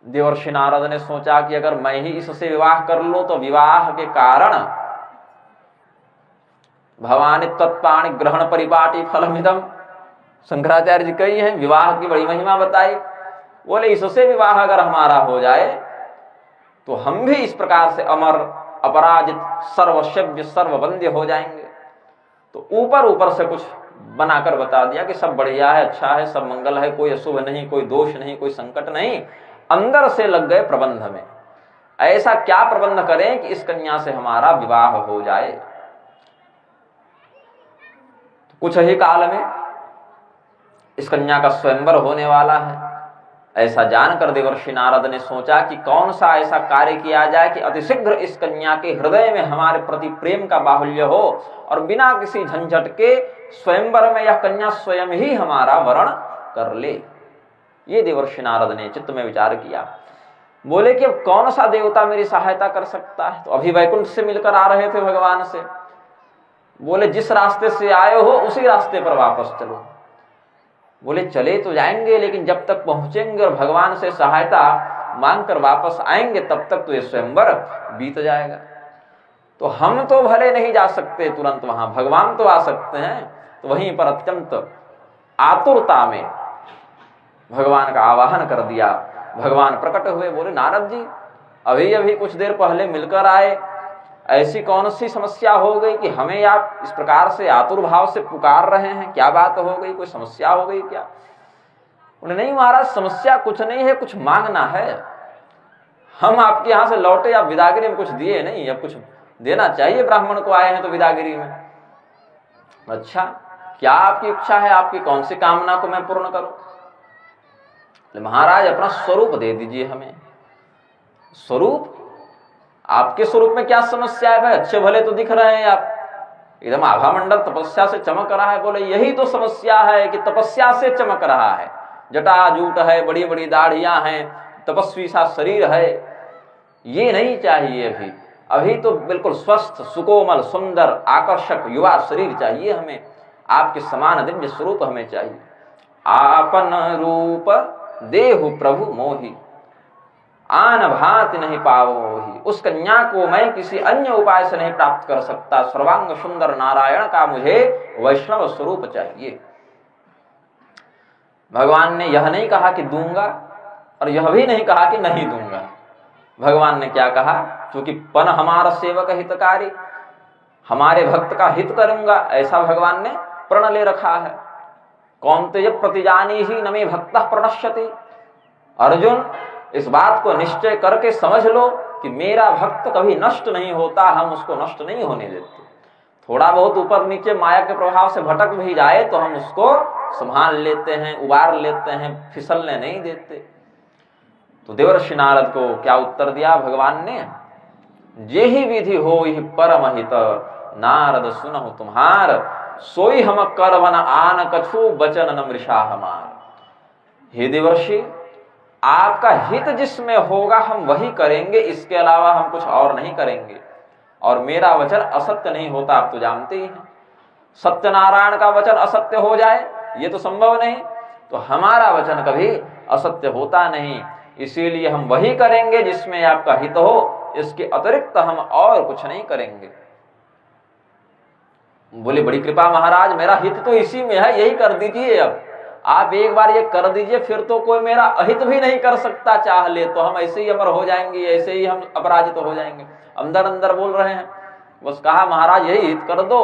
देवर्षि नारद ने सोचा कि अगर मैं ही इससे विवाह कर लूं तो विवाह के कारण भवानी तत्पाणि ग्रहण परिपाटी फलमिदम, शंकराचार्य जी कही हैं, विवाह की बड़ी महिमा बताई। बोले इससे विवाह अगर हमारा हो जाए तो हम भी इस प्रकार से अमर, अपराजित, सर्वशव्य, सर्ववंद्य हो जाएंगे। तो ऊपर ऊपर से कुछ बनाकर बता दिया कि सब बढ़िया है, अच्छा है, सब मंगल है, कोई अशुभ नहीं, कोई दोष नहीं, कोई संकट नहीं। अंदर से लग गए प्रबंध में, ऐसा क्या प्रबंध करें कि इस कन्या से हमारा विवाह हो जाए। तो कुछ ही काल में इस कन्या का स्वयंवर होने वाला है। ऐसा जानकर देवर्षि नारद ने सोचा कि कौन सा ऐसा कार्य किया जाए कि अतिशीघ्र इस कन्या के हृदय में हमारे प्रति प्रेम का बाहुल्य हो और बिना किसी झंझट के स्वयंवर में यह कन्या स्वयं ही हमारा वरण कर ले। ये देवर्षि नारद ने चित्त में विचार किया। बोले कि अब कौन सा देवता मेरी सहायता कर सकता है। तो अभी वैकुंठ से मिलकर आ रहे थे भगवान से। बोले जिस रास्ते से आए हो उसी रास्ते पर वापस चलो। बोले चले तो जाएंगे, लेकिन जब तक पहुंचेंगे और भगवान से सहायता मांगकर वापस आएंगे तब तक तो ये स्वयंवर बीत जाएगा। तो हम तो भले नहीं जा सकते तुरंत वहां, भगवान तो आ सकते हैं। तो वहीं पर अत्यंत आतुरता में भगवान का आवाहन कर दिया। भगवान प्रकट हुए। बोले नारद जी अभी अभी कुछ देर पहले मिलकर आए, ऐसी कौन सी समस्या हो गई कि हमें आप इस प्रकार से आतुर भाव से पुकार रहे हैं? क्या बात हो गई, कोई समस्या हो गई क्या? बोले नहीं महाराज, समस्या कुछ नहीं है, कुछ मांगना है। हम आपके यहां से लौटे, आप विदागिरी में कुछ दिए नहीं, अब कुछ देना चाहिए, ब्राह्मण को आए हैं तो विदागिरी में। अच्छा क्या आपकी इच्छा है, आपकी कौन सी कामना को मैं पूर्ण करूं? महाराज अपना स्वरूप दे दीजिए हमें। स्वरूप? आपके स्वरूप में क्या समस्या है भाई? अच्छे भले तो दिख रहे हैं आप, एकदम आभा मंडल तपस्या से चमक रहा है। बोले यही तो समस्या है कि तपस्या से चमक रहा है, जटा जूट है, बड़ी बड़ी दाढ़ियां हैं, तपस्वी सा शरीर है। ये नहीं चाहिए अभी। अभी तो बिल्कुल स्वस्थ, सुकोमल, सुंदर, आकर्षक युवा शरीर चाहिए हमें। आपके समान दिव्य स्वरूप हमें चाहिए। आपन रूप देहु प्रभु मोहि, आन भांति नहीं पावोहि। उस कन्या को मैं किसी अन्य उपाय से नहीं प्राप्त कर सकता। सर्वांग सुंदर नारायण का मुझे वैष्णव स्वरूप चाहिए। भगवान ने यह नहीं कहा कि दूंगा, और यह भी नहीं कहा कि नहीं दूंगा। भगवान ने क्या कहा? क्योंकि पन हमारा सेवक हितकारी, हमारे भक्त का हित करूंगा, ऐसा भगवान ने प्रण ले रखा है। कौन्तेय प्रतिजानी ही न मे भक्तः प्रणश्यति। अर्जुन इस बात को निश्चय करके समझ लो कि मेरा भक्त कभी नष्ट नहीं होता, हम उसको नष्ट नहीं होने देते। थोड़ा बहुत ऊपर नीचे माया के प्रभाव से भटक भी जाए तो हम उसको संभाल लेते हैं, उबार लेते हैं, फिसलने नहीं देते। तो देवर्षि नारद को क्या उत्तर दिया भगवान ने? जे ही विधि हो ही परम हित, नारद सुनहु तुम्हार। सोई हम करवन आन कछु बचन न मृषा हमार। हे देवर्षि, आपका हित जिसमें होगा हम वही करेंगे, इसके अलावा हम कुछ और नहीं करेंगे। और मेरा वचन असत्य नहीं होता, आप तो जानते ही हैं। सत्यनारायण का वचन असत्य हो जाए ये तो संभव नहीं, तो हमारा वचन कभी असत्य होता नहीं। इसीलिए हम वही करेंगे जिसमें आपका हित हो, इसके अतिरिक्त हम और कुछ नहीं करेंगे। बोले बड़ी कृपा महाराज, मेरा हित तो इसी में है, यही कर दीजिए। अब आप एक बार ये कर दीजिए, फिर तो कोई मेरा अहित भी नहीं कर सकता, चाह ले तो हम ऐसे ही अमर हो जाएंगे, ऐसे ही हम अपराजित हो जाएंगे। अंदर अंदर बोल रहे हैं। बस कहा महाराज यही हित कर दो,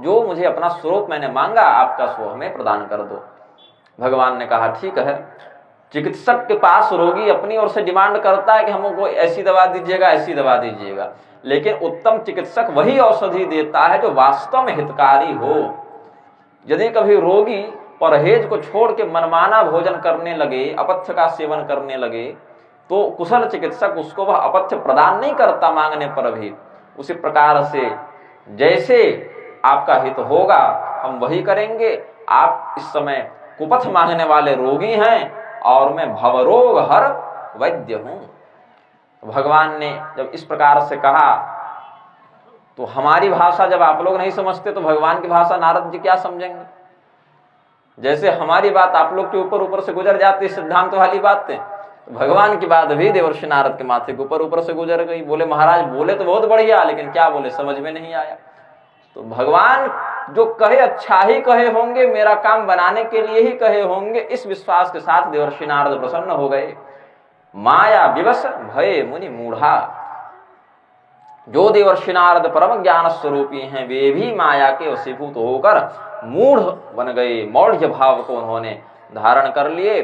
जो मुझे अपना स्वरूप मैंने मांगा आपका सो हमें प्रदान कर दो। भगवान ने कहा ठीक है। चिकित्सक के पास रोगी अपनी ओर से डिमांड करता है कि हमको ऐसी दवा दीजिएगा, ऐसी दवा दीजिएगा, लेकिन उत्तम चिकित्सक वही औषधि देता है जो वास्तव में हितकारी हो। यदि कभी रोगी परहेज को छोड़ के मनमाना भोजन करने लगे, अपथ्य का सेवन करने लगे, तो कुशल चिकित्सक उसको वह अपथ्य प्रदान नहीं करता मांगने पर भी। उसी प्रकार से जैसे आपका हित होगा हम वही करेंगे। आप इस समय कुपथ मांगने वाले रोगी हैं और मैं भवरोग हर वैद्य हूं। भगवान ने जब इस प्रकार से कहा तो हमारी भाषा जब आप लोग नहीं समझते तो भगवान की भाषा नारद जी क्या समझेंगे। जैसे हमारी बात आप लोग के ऊपर ऊपर से गुजर जाती सिद्धांत वाली बातें, तो भगवान की बात भी देवर्षि नारद के माथे के ऊपर ऊपर से गुजर गई। बोले महाराज बोले तो बहुत बढ़िया, लेकिन क्या बोले समझ में नहीं आया। तो भगवान जो कहे अच्छा ही कहे होंगे, मेरा काम बनाने के लिए ही कहे होंगे, इस विश्वास के साथ देवर्षि नारद प्रसन्न हो गए। माया विवश भय मुनि मूढ़ा। जो देवर्षि नारद परम ज्ञान स्वरूपी हैं वे भी माया के वशीभूत होकर मूढ़ बन गए। मौढ़्य भाव को उन्होंने धारण कर लिए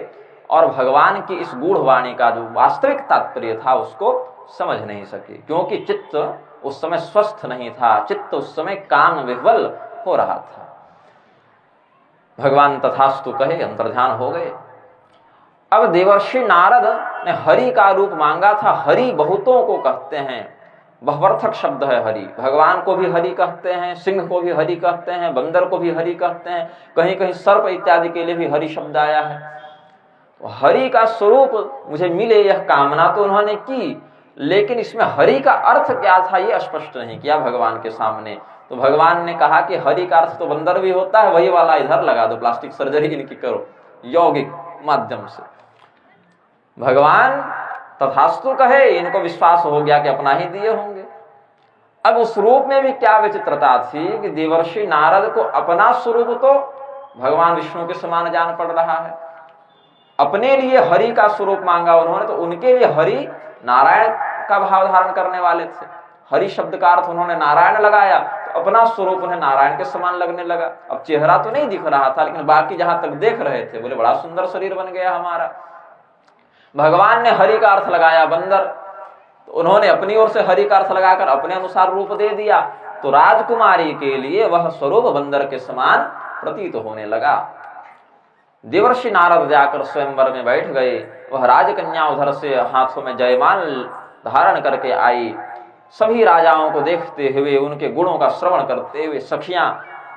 और भगवान की इस गूढ़ वाणी का जो वास्तविक तात्पर्य था उसको समझ नहीं सके, क्योंकि चित्त उस समय स्वस्थ नहीं था, चित्त उस समय काम विह्वल हो रहा था। भगवान तथास्तु कहे अंतर्ध्यान हो गए। अब देवर्षि नारद ने हरि का रूप मांगा था। हरि बहुतों को कहते हैं, बहुवर्थक शब्द है हरि। भगवान को भी हरि कहते हैं, सिंह को भी हरि कहते हैं, बंदर को भी हरि कहते हैं, कहीं कहीं सर्प इत्यादि के लिए भी हरि शब्द आया है। तो हरि का स्वरूप मुझे मिले यह कामना तो उन्होंने की, लेकिन इसमें हरि का अर्थ क्या था ये स्पष्ट नहीं किया भगवान के सामने। तो भगवान ने कहा कि हरि का अर्थ तो बंदर भी होता है, वही वाला इधर लगा दो, प्लास्टिक सर्जरी इनकी करो यौगिक माध्यम से। भगवान तथास्तु कहे, इनको विश्वास हो गया कि अपना ही दिए होंगे। अब उस रूप में भी क्या विचित्रता थी कि देवर्षि नारद को अपना स्वरूप तो भगवान विष्णु के समान जान पड़ रहा है, अपने लिए हरि का स्वरूप मांगा उन्होंने तो उनके लिए हरि नारायण का भाव धारण करने वाले थे। हरि शब्द का अर्थ उन्होंने नारायण लगाया तो अपना स्वरूप उन्हें नारायण के समान लगने लगा। अब चेहरा तो नहीं दिख रहा था, लेकिन बाकी जहां तक देख रहे थे बोले बड़ा सुंदर शरीर बन गया हमारा। भगवान ने हरि का अर्थ लगाया बंदर, तो उन्होंने अपनी ओर से हरि का अर्थ लगाकर अपने अनुसार रूप दे दिया, तो राजकुमारी के लिए वह स्वरूप बंदर के समान प्रतीत होने लगा। देवर्षि नारद जाकर स्वयंवर में बैठ गए। वह राजकन्या उधर से हाथों में जयमाल धारण करके आई। सभी राजाओं को देखते हुए, उनके गुणों का श्रवण करते हुए सखियां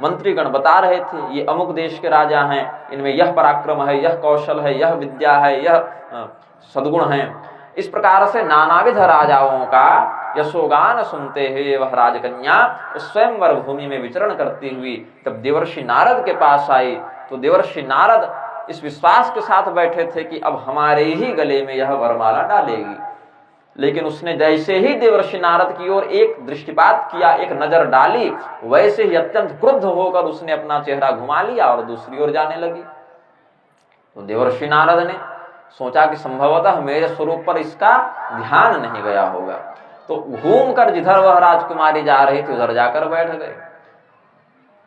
मंत्रीगण बता रहे थे ये अमुक देश के राजा हैं, इनमें यह पराक्रम है, यह कौशल है, यह विद्या है, यह सद्गुण है। इस प्रकार से नानाविध राजाओं का यशोगान सुनते हुए वह राजकन्या उस स्वयंवर भूमि में विचरण करती हुई तब देवर्षि नारद के पास आई। तो देवर्षि नारद इस विश्वास के साथ बैठे थे कि अब हमारे ही गले में यह वरमाला डालेगी, लेकिन उसने जैसे ही देवर्षि नारद की ओर एक दृष्टिपात किया, एक नजर डाली, वैसे ही अत्यंत क्रुद्ध होकर उसने अपना चेहरा घुमा लिया और दूसरी ओर जाने लगी। तो देवर्षि नारद ने सोचा कि संभवतः मेरे स्वरूप पर इसका ध्यान नहीं गया होगा, तो घूमकर जिधर वह राजकुमारी जा रही थी उधर जाकर बैठ गए।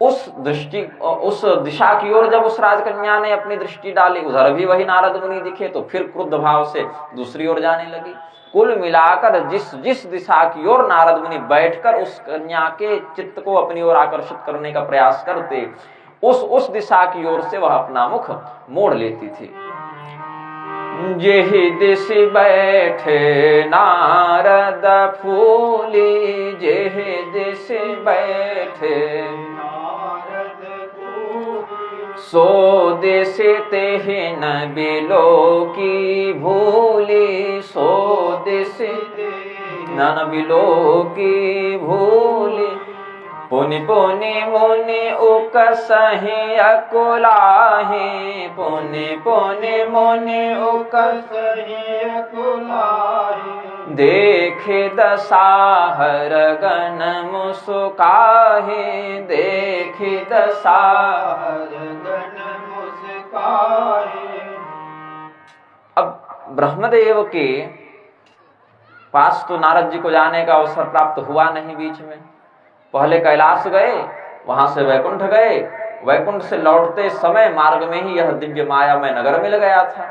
उस दिशा की ओर जब उस राजकन्या ने अपनी दृष्टि डाली, उधर भी वही नारद मुनि दिखे, तो फिर क्रुद्ध भाव से दूसरी ओर जाने लगी। कुल मिलाकर जिस दिशा की ओर नारद मुनि बैठकर उस कन्या के चित्त को अपनी ओर आकर्षित करने का प्रयास करते, उस दिशा की ओर से वह अपना मुख मोड़ लेती थी। जेहि दिश बैठे नारद फूली, जेहि दिश बैठे नारद सो देश ते न बिलो की भूली, सो देश न बिलो की भूली। पुनि पुनि मुनि उकसहि अकुलाहि, पुनि पुनि मुनि उकसहि अकुलाहि। देखे दसाहर गण मुस्काहि, देखे दसाहर गण मुस्काहि। अब ब्रह्मदेव के पास तो नारद जी को जाने का अवसर प्राप्त हुआ नहीं। बीच में पहले कैलाश गए, वहां से वैकुंठ गए, वैकुंठ से लौटते समय मार्ग में ही यह दिव्य मायामय नगर मिल गया था।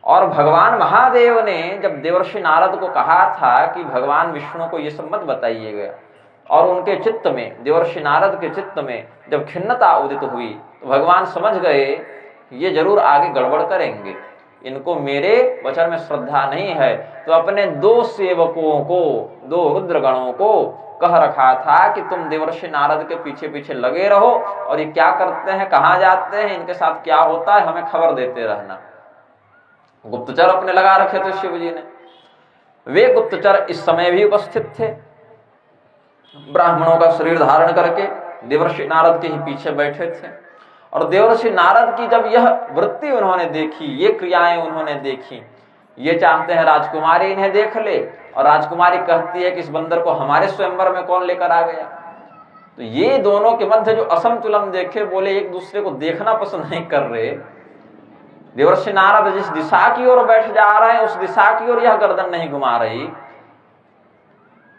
और भगवान महादेव ने जब देवर्षि नारद को कहा था कि भगवान विष्णु को ये सब मत बताइएगा, और उनके चित्त में, देवर्षि नारद के चित्त में जब खिन्नता उदित हुई तो भगवान समझ गए ये जरूर आगे गड़बड़ करेंगे, इनको मेरे वचन में श्रद्धा नहीं है। तो अपने 2 सेवकों को, 2 रुद्रगणों को कह रखा था कि तुम देवर्षि नारद के पीछे पीछे लगे रहो, और ये क्या करते हैं, कहाँ जाते हैं, इनके साथ क्या होता है, हमें खबर देते रहना। गुप्तचर अपने लगा रखे थे शिव जी ने। वे गुप्तचर इस समय भी उपस्थित थे, ब्राह्मणों का शरीर धारण करके देवर्षि नारद के ही पीछे बैठे थे। और देवर्षि नारद की जब यह वृत्ति उन्होंने देखी, ये क्रियाएं उन्होंने देखी, ये चाहते हैं राजकुमारी इन्हें देख ले, और राजकुमारी कहती है कि इस बंदर को हमारे स्वयंवर में कौन लेकर आ गया। तो ये दोनों के मध्य जो असंतुलन देखे, बोले एक दूसरे को देखना पसंद नहीं कर रहे। देवर्षि नारद जिस दिशा की ओर बैठ जा रहे हैं, उस दिशा की ओर यह गर्दन नहीं घुमा रही।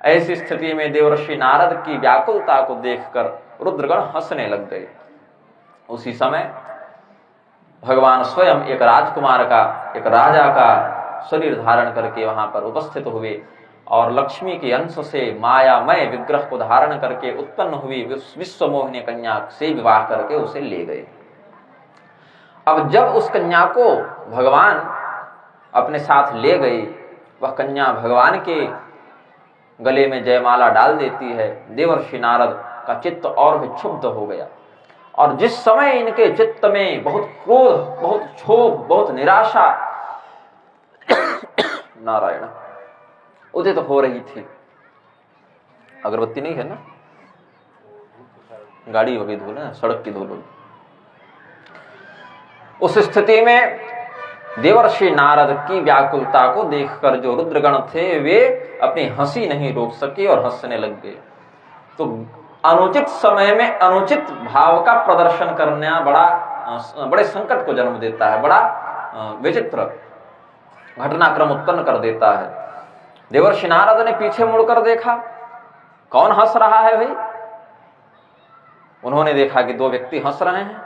ऐसी स्थिति में देवर्षि नारद की व्याकुलता को देखकर रुद्रगण हंसने लग गए। उसी समय भगवान स्वयं एक राजकुमार का, एक राजा का शरीर धारण करके वहां पर उपस्थित हुए, और लक्ष्मी के अंश से मायामय विग्रह को धारण करके उत्पन्न हुई विश्वमोहिनी कन्या से विवाह करके उसे ले गए। अब जब उस कन्या को भगवान अपने साथ ले गई, वह कन्या भगवान के गले में जयमाला डाल देती है। देवर्षि नारद का चित्त और भी क्षुब्ध हो गया, और जिस समय इनके चित्त में बहुत क्रोध, बहुत क्षोभ, बहुत निराशा नारायण उदित हो रही थी। अगरबत्ती नहीं है ना, गाड़ी अभी धो लें, सड़क की धो लो। उस स्थिति में देवर्षि नारद की व्याकुलता को देखकर जो रुद्रगण थे वे अपनी हंसी नहीं रोक सके और हंसने लग गए। तो अनुचित समय में अनुचित भाव का प्रदर्शन करना बड़े संकट को जन्म देता है, बड़ा विचित्र घटनाक्रम उत्पन्न कर देता है। देवर्षि नारद ने पीछे मुड़कर देखा, कौन हंस रहा है भाई। उन्होंने देखा कि 2 व्यक्ति हंस रहे हैं।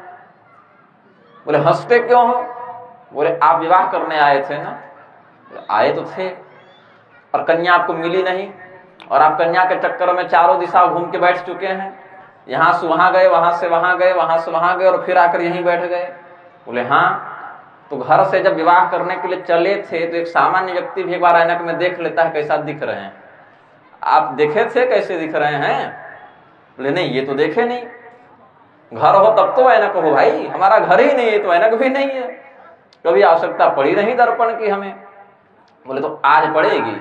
बोले हंसते क्यों हो? बोले आप विवाह करने आए थे ना। आए तो थे, और कन्या आपको मिली नहीं, और आप कन्या के चक्कर में चारों दिशा घूम के बैठ चुके हैं। यहां से वहां गए, वहां से वहां गए, वहां से वहां गए, और फिर आकर यहीं बैठ गए। बोले हाँ, तो घर से जब विवाह करने के लिए चले थे तो एक सामान्य व्यक्ति भी एक बार ऐनक में देख लेता है कैसा दिख रहे हैं। आप देखे थे कैसे दिख रहे हैं? बोले नहीं, ये तो देखे नहीं। घर हो तब तो ऐनक हो भाई, हमारा घर ही नहीं है तो ऐनक भी नहीं है, कभी आवश्यकता पड़ी नहीं दर्पण की हमें। बोले तो आज पड़ेगी,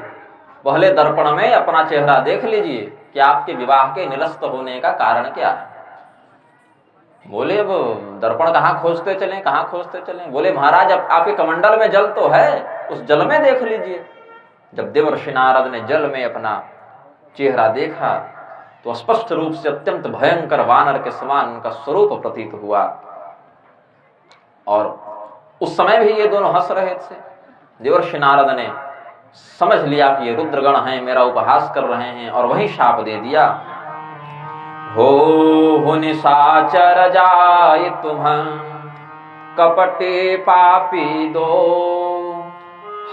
पहले दर्पण में अपना चेहरा देख लीजिए कि आपके विवाह के निरस्त होने का कारण क्या है। बोले अब दर्पण कहाँ खोजते चलें, कहाँ खोजते चलें? बोले महाराज अब आपके कमंडल में जल तो है, उस जल में देख लीजिए। जब देवर्षि नारद ने जल में अपना चेहरा देखा तो स्पष्ट रूप से अत्यंत भयंकर वानर के समान उनका स्वरूप प्रतीत हुआ। और उस समय भी ये दोनों हंस रहे थे। देवर्षि नारद ने समझ लिया कि ये रुद्रगण हैं, मेरा उपहास कर रहे हैं, और वही शाप दे दिया। हो निशाचर जाय तुम कपटे पापी दो,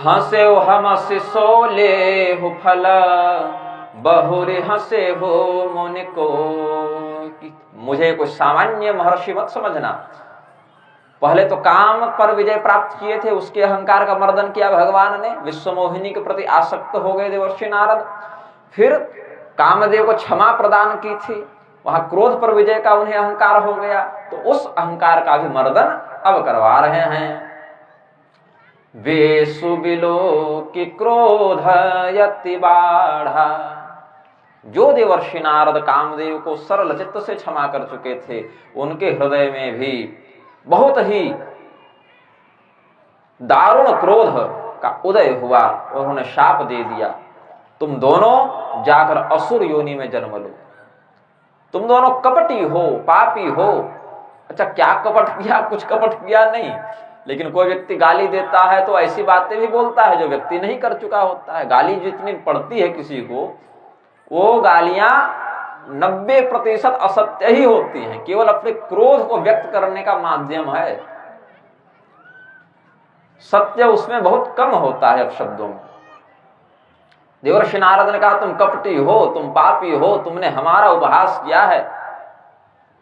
हंसे हमस सोले हो फल बहुरे हंसे हो मुनि को। मुझे कोई सामान्य महर्षि मत समझना। पहले तो काम पर विजय प्राप्त किए थे, उसके अहंकार का मर्दन किया भगवान ने, विश्वमोहिनी के प्रति आसक्त हो गए देवर्षि नारद। फिर कामदेव को क्षमा प्रदान की थी, वहां क्रोध पर विजय का उन्हें अहंकार हो गया, तो उस अहंकार का भी मर्दन अब करवा रहे हैं। वे सुबिलो कि क्रोध यति बाढ़ा। जो देवर्षि नारद कामदेव को सरल चित्त से क्षमा कर चुके थे, उनके हृदय में भी बहुत ही दारुण क्रोध का उदय हुआ। उन्होंने शाप दे दिया, तुम दोनों जाकर असुर योनि में जन्म लो, तुम दोनों कपटी हो, पापी हो। अच्छा, क्या कपट किया? कुछ कपट किया नहीं, लेकिन कोई व्यक्ति गाली देता है तो ऐसी बातें भी बोलता है जो व्यक्ति नहीं कर चुका होता है। गाली जितनी पड़ती है किसी को, वो गालियां 90% असत्य ही होती हैं, केवल अपने क्रोध को व्यक्त करने का माध्यम है। सत्य उसमें बहुत कम होता है अपशब्दों में। देवर्षि नारद ने कहा, तुम कपटी हो, तुम पापी हो, तुमने हमारा उपहास किया है,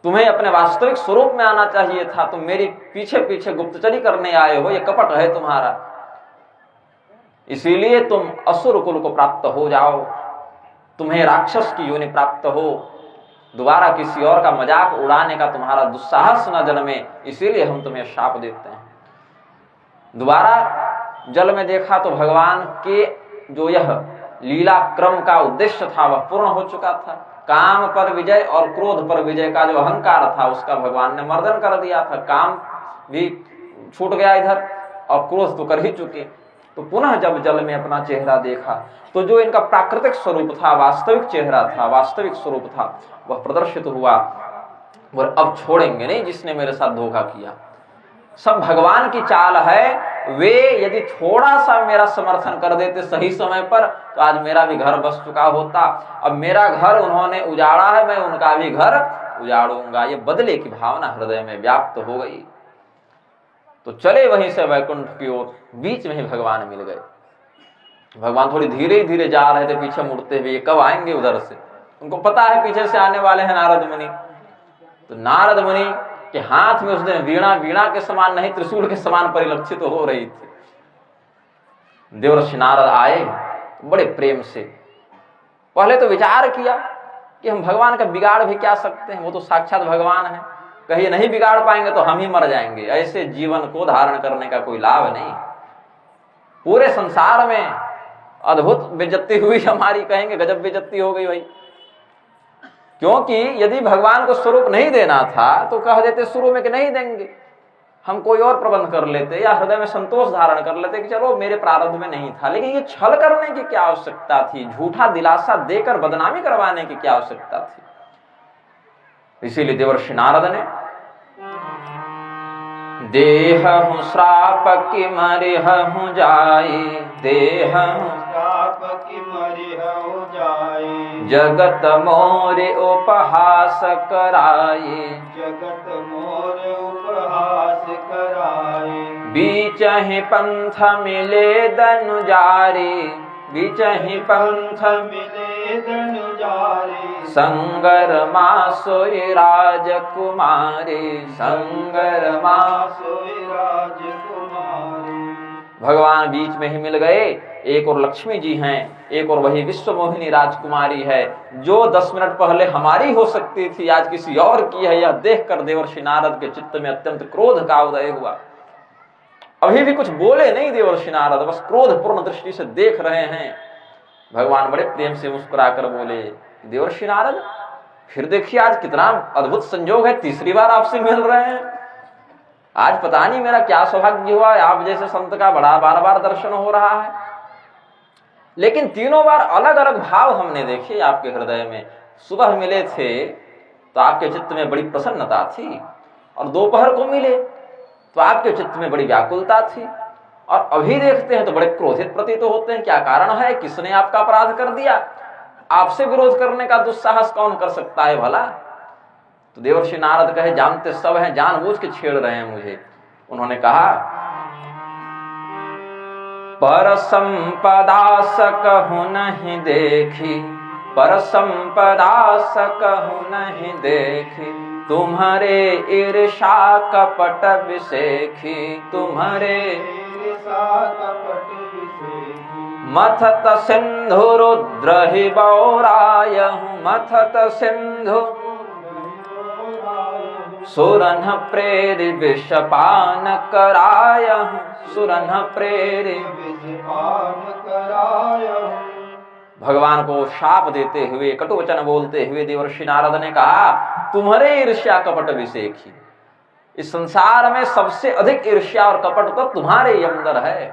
तुम्हें अपने वास्तविक स्वरूप में आना चाहिए था, तुम मेरी पीछे पीछे गुप्तचरी करने आए हो, ये कपट है तुम्हारा, इसीलिए तुम असुर कुल को प्राप्त हो जाओ, तुम्हें राक्षस की योनि प्राप्त हो, दोबारा किसी और का मजाक उड़ाने का तुम्हारा दुस्साहस न जन्मे, इसीलिए हम तुम्हें शाप देते हैं। दोबारा जल में देखा तो भगवान के जो यह लीला क्रम का उद्देश्य था वह पूर्ण हो चुका था। काम पर विजय और क्रोध पर विजय का जो अहंकार था उसका भगवान ने मर्दन कर दिया था। काम भी छूट गया इधर और क्रोध तो कर ही चुके। तो पुनः जब जल में अपना चेहरा देखा तो जो इनका प्राकृतिक स्वरूप था, वास्तविक चेहरा था, वास्तविक स्वरूप था, वह प्रदर्शित हुआ। और अब छोड़ेंगे नहीं जिसने मेरे साथ धोखा किया। सब भगवान की चाल है। वे यदि थोड़ा सा मेरा समर्थन कर देते सही समय पर तो आज मेरा भी घर बस चुका होता। अब मेरा घर उन्होंने उजाड़ा है, मैं उनका भी घर उजाड़ूंगा। ये बदले की भावना हृदय में व्याप्त हो गई। तो चले वहीं से वैकुंठ की ओर। बीच में ही भगवान मिल गए। भगवान थोड़ी धीरे धीरे जा रहे थे पीछे मुड़ते हुए, कब आएंगे उधर से। उनको पता है पीछे से आने वाले हैं नारद मुनि। तो नारद मुनि के हाथ में उस दिन वीणा के समान नहीं, त्रिशूल के समान परिलक्षित हो रही थी। देवर्षि नारद आए बड़े प्रेम से। पहले तो विचार किया कि हम भगवान का बिगाड़ भी क्या सकते हैं, वो तो साक्षात भगवान है, कहीं नहीं बिगाड़ पाएंगे तो हम ही मर जाएंगे। ऐसे जीवन को धारण करने का कोई लाभ नहीं। पूरे संसार में अद्भुत बेइज्जती हुई हमारी, कहेंगे गजब बेइज्जती हो गई भाई। क्योंकि यदि भगवान को स्वरूप नहीं देना था तो कह देते शुरू में कि नहीं देंगे, हम कोई और प्रबंध कर लेते या हृदय में संतोष धारण कर लेते कि चलो मेरे प्रारब्ध में नहीं था। लेकिन ये छल करने की क्या आवश्यकता थी, झूठा दिलासा देकर बदनामी करवाने की क्या आवश्यकता थी। इसीलिए देवर्षि नारद ने देह हूँ श्राप की मरिह हूँ जाई, देह श्राप की मरिह हूँ जाई, जगत मोरे उपहास कराई, जगत मोर उपहास कराई। बीचहि पंथ मिले दनुजारी, बीचहि पंथ मिले दनुजारी, संगर मासोई राजकुमारी, संगर सोई राजकुमारी। भगवान बीच में ही मिल गए। एक और लक्ष्मी जी हैं, एक और वही विश्व मोहिनी राजकुमारी है जो 10 मिनट पहले हमारी हो सकती थी, आज किसी और की है। यह देखकर देवर्षि नारद के चित्त में अत्यंत क्रोध का उदय हुआ। अभी भी कुछ बोले नहीं देवर्षि नारद, बस क्रोध पूर्ण दृष्टि से देख रहे हैं। भगवान बड़े प्रेम से मुस्कुराकर बोले, देवर्षि नारद फिर देखिए आज कितना अद्भुत संयोग है, तीसरी बार आपसे मिल रहे हैं। आज पता नहीं मेरा क्या सौभाग्य हुआ, आप जैसे संत का बड़ा बार बार दर्शन हो रहा है। लेकिन तीनों बार अलग अलग भाव हमने देखे आपके हृदय में। सुबह मिले थे तो आपके चित्त में बड़ी प्रसन्नता थी, और दोपहर को मिले तो आपके चित्त में बड़ी व्याकुलता थी, और अभी देखते हैं तो बड़े क्रोधित प्रतीत होते हैं। क्या कारण है? किसने आपका अपराध कर दिया? आपसे विरोध करने का दुस्साहस कौन कर सकता है भला? तो देवर्षि नारद कहे, जानते सब हैं, जानबूझ के छेड़ रहे हैं मुझे। उन्होंने कहा, पर संपदा सकहु नहीं देखी, पर संपदा सकहु नहीं देखी, तुम्हारे ईर्षा कपट विसेखी, तुम्हारे ईर्षा कपट विसेखी। मथत सिंधु रुद्र ही बौरायहु, मथत सिंधु सुरन प्रेरि विषपान करायहूँ, सुरन प्रेरि विषपान करायहूँ। भगवान को शाप देते हुए, कटु वचन बोलते हुए देवर्षि नारद ने कहा, तुम्हारे ईर्ष्या कपट विषेखी, इस संसार में सबसे अधिक ईर्ष्या और कपट तो तुम्हारे ही अंदर है।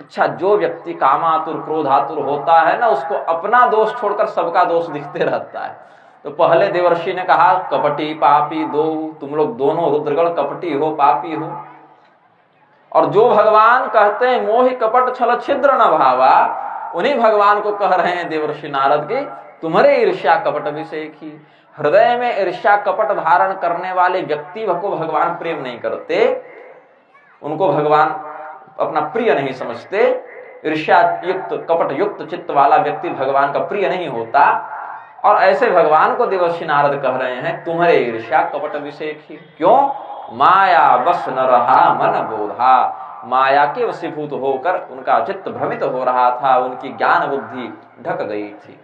अच्छा, जो व्यक्ति कामातुर क्रोधातुर होता है ना, उसको अपना दोष छोड़कर सबका दोष दिखते रहता है। तो पहले देवर्षि ने कहा, कपटी पापी दो, तुम लोग दोनों रुद्रगण कपटी हो, पापी हो। और जो भगवान कहते हैं मोहि कपट छल छिद्र न भावा, उन्हीं भगवान को कह रहे हैं देवर्षि नारद की, तुम्हारे ईर्ष्या कपट विषेखी। हृदय में ईर्ष्या कपट धारण करने वाले व्यक्ति को भगवान प्रेम नहीं करते, उनको भगवान अपना प्रिय नहीं समझते। ईर्ष्या युक्त कपट युक्त चित्त वाला व्यक्ति भगवान का प्रिय नहीं होता। और ऐसे भगवान को देवर्षि नारद कह रहे हैं, तुम्हारे ईर्ष्या कपट विषेखी। क्यों? माया बस न रहा मन बोधा, माया के वशीभूत होकर उनका चित्त भ्रमित हो रहा था, उनकी ज्ञान बुद्धि ढक गई थी।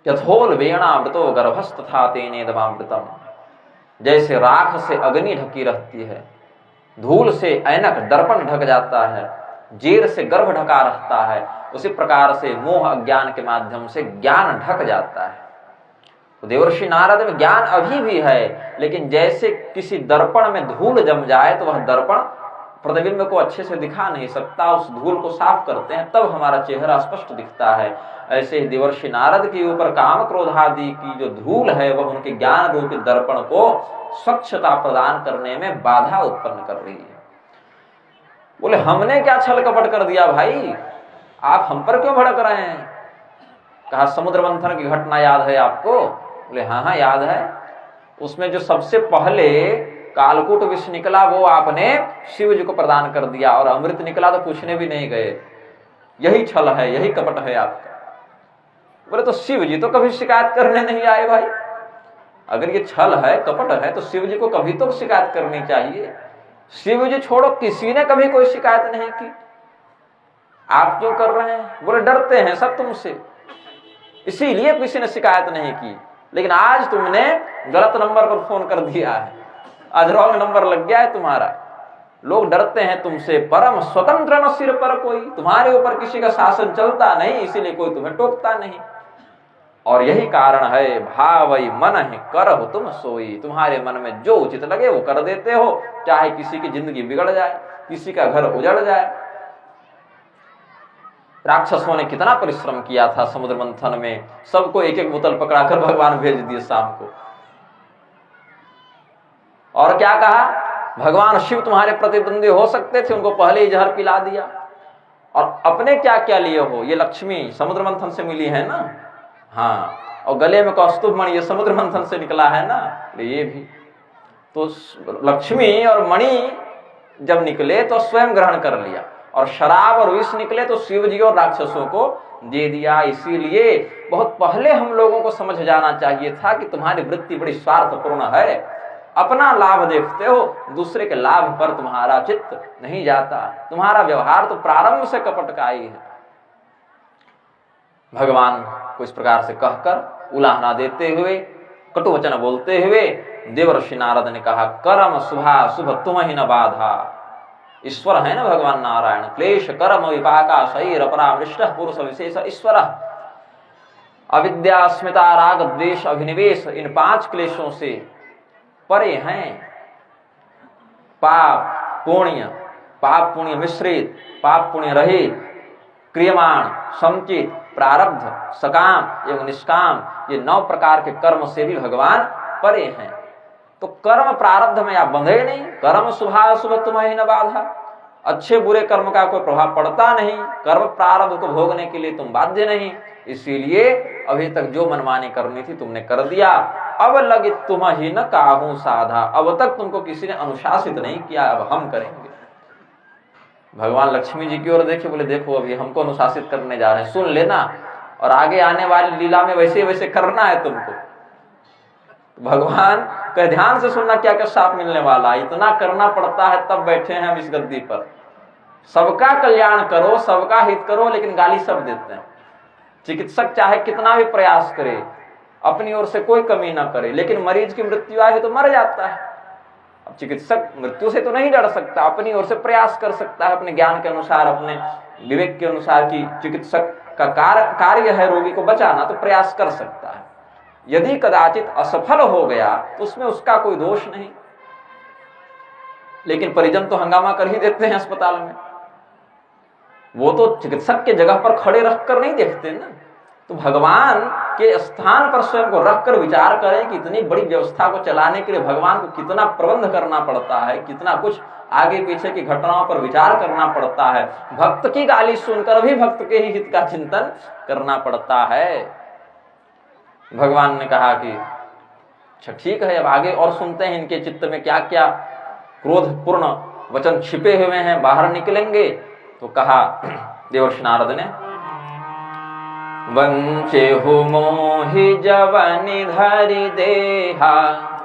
यथोल वेणामृतो गर्भस्तथा तेनेदमामृतम, जैसे राख से अग्नि ढकी रहती है, धूल से ऐनक दर्पण ढक जाता है, जेर से गर्भ ढका रहता है, उसी प्रकार से मोह अज्ञान के माध्यम से ज्ञान ढक जाता है। तो देवर्षि नारद में ज्ञान अभी भी है, लेकिन जैसे किसी दर्पण में धूल जम जाए तो वह दर्पण प्रतिबिंब को अच्छे से दिखा नहीं सकता, उस धूल को साफ करते हैं तब हमारा चेहरा स्पष्ट दिखता है। ऐसे ही देवर्षि नारद के ऊपर काम क्रोधादि की जो धूल है वह उनके ज्ञान रूपी दर्पण को स्वच्छता प्रदान करने में बाधा उत्पन्न कर रही है। बोले, हमने क्या छल कपट कर दिया भाई, आप हम पर क्यों भड़क रहे हैं? कहा, समुद्र मंथन की घटना याद है आपको? बोले, हाँ हाँ याद है। उसमें जो सबसे पहले कालकूट विष निकला वो आपने शिव जी को प्रदान कर दिया, और अमृत निकला तो पूछने भी नहीं गए। यही छल है, यही कपट है आपका। बोले, तो शिव जी तो कभी शिकायत करने नहीं आए भाई। अगर ये छल है, कपट है, तो शिव जी को कभी तो शिकायत करनी चाहिए। शिव जी छोड़ो, किसी ने कभी कोई शिकायत नहीं की, आप क्यों कर रहे हैं? बोले, डरते हैं सब तुमसे, इसीलिए किसी ने शिकायत नहीं की। लेकिन आज तुमने गलत नंबर पर फोन कर दिया है, आज रॉन्ग नंबर लग गया है तुम्हारा। लोग डरते हैं तुमसे, परम स्वतंत्र न सिर पर कोई, तुम्हारे ऊपर किसी का शासन चलता नहीं, इसीलिए कोई तुम्हें टोकता नहीं। और यही कारण है, भावई मन है करहु तुम सोई, तुम्हारे मन में जो उचित लगे वो कर देते हो, चाहे किसी की जिंदगी बिगड़ जाए, किसी का घर उजड़ जाए। राक्षसों ने कितना परिश्रम किया था समुद्र मंथन में, सबको एक एक बोतल पकड़ाकर भगवान भेज दिए शाम को। और क्या कहा, भगवान शिव तुम्हारे प्रतिद्वंदी हो सकते थे, उनको पहले ही जहर पिला दिया। और अपने क्या क्या लिए हो, ये लक्ष्मी समुद्र मंथन से मिली है ना, हाँ, और गले में कौस्तुभ मणि ये समुद्र मंथन से निकला है ना, ये भी तो लक्ष्मी और मणि जब निकले तो स्वयं ग्रहण कर लिया, और शराब और विष निकले तो शिव जी और राक्षसों को दे दिया। इसीलिए बहुत पहले हम लोगों को समझ जाना चाहिए था कि तुम्हारी वृत्ति बड़ी स्वार्थपूर्ण है, अपना लाभ देखते हो, दूसरे के लाभ पर तुम्हारा चित्त नहीं जाता। तुम्हारा व्यवहार तो प्रारंभ से कपट का ही है। भगवान को इस प्रकार से कहकर उलाहना देते हुए, कटु वचन बोलते हुए देवर्षि नारद ने कहा, कर्म शुभा शुभ तुम ही न बाधा। ईश्वर है ना भगवान नारायण, क्लेश कर्म विपाका शरीर परामृष्ट पुरुष विशेष ईश्वर। अविद्या अस्मिता राग द्वेष अभिनिवेश, इन 5 क्लेशों से परे हैं। पाप पुण्य मिश्रित, पाप पुण्य रहित, क्रियमाण संचित प्रारब्ध सकाम एवं निष्काम, ये 9 प्रकार के कर्म से भी भगवान परे हैं। तो कर्म प्रारब्ध में आप बंधे नहीं, कर्म शुभा शुभ तुम्हें न बाधा, अच्छे बुरे कर्म का कोई प्रभाव पड़ता नहीं, कर्म प्रारब्ध को भोगने के लिए तुम बाध्य नहीं। इसीलिए अभी तक जो मनमानी करनी थी तुमने कर दिया, अब लगे तुम ही न काहू साधा, अब तक तुमको किसी ने अनुशासित नहीं किया, अब हम करेंगे। भगवान लक्ष्मी जी की ओर देखे, बोले देखो अभी हमको अनुशासित करने जा रहे हैं, सुन लेना, और आगे आने वाली लीला में वैसे वैसे करना है तुमको। भगवान कह ध्यान से सुनना क्या क्या साथ मिलने वाला, इतना करना पड़ता है तब बैठे हैं हम इस गद्दी पर। सबका कल्याण करो, सबका हित करो, लेकिन गाली सब देते हैं। चिकित्सक चाहे कितना भी प्रयास करे, अपनी ओर से कोई कमी ना करे। लेकिन मरीज की मृत्यु आए तो मर जाता है। अब चिकित्सक मृत्यु से तो नहीं डर सकता, अपनी ओर से प्रयास कर सकता है अपने ज्ञान के अनुसार, अपने विवेक के अनुसार कि चिकित्सक का कार्य है रोगी को बचाना, तो प्रयास कर सकता है। यदि कदाचित असफल हो गया तो उसमें उसका कोई दोष नहीं। लेकिन परिजन तो हंगामा कर ही देते हैं अस्पताल में, वो तो चिकित्सक के जगह पर खड़े रखकर नहीं देखते ना। तो भगवान के स्थान पर स्वयं को रखकर विचार करें कि इतनी बड़ी व्यवस्था को चलाने के लिए भगवान को कितना प्रबंध करना पड़ता है, कितना कुछ आगे पीछे की घटनाओं पर विचार करना पड़ता है। भक्त की गाली सुनकर भी भक्त के ही हित का चिंतन करना पड़ता है। भगवान ने कहा कि अच्छा ठीक है, अब आगे और सुनते हैं इनके चित्त में क्या क्या क्रोधपूर्ण वचन छिपे हुए हैं, बाहर निकलेंगे। तो कहा देवर्षि नारद ने, वंचेहु मोहि जवनि धरि देहा,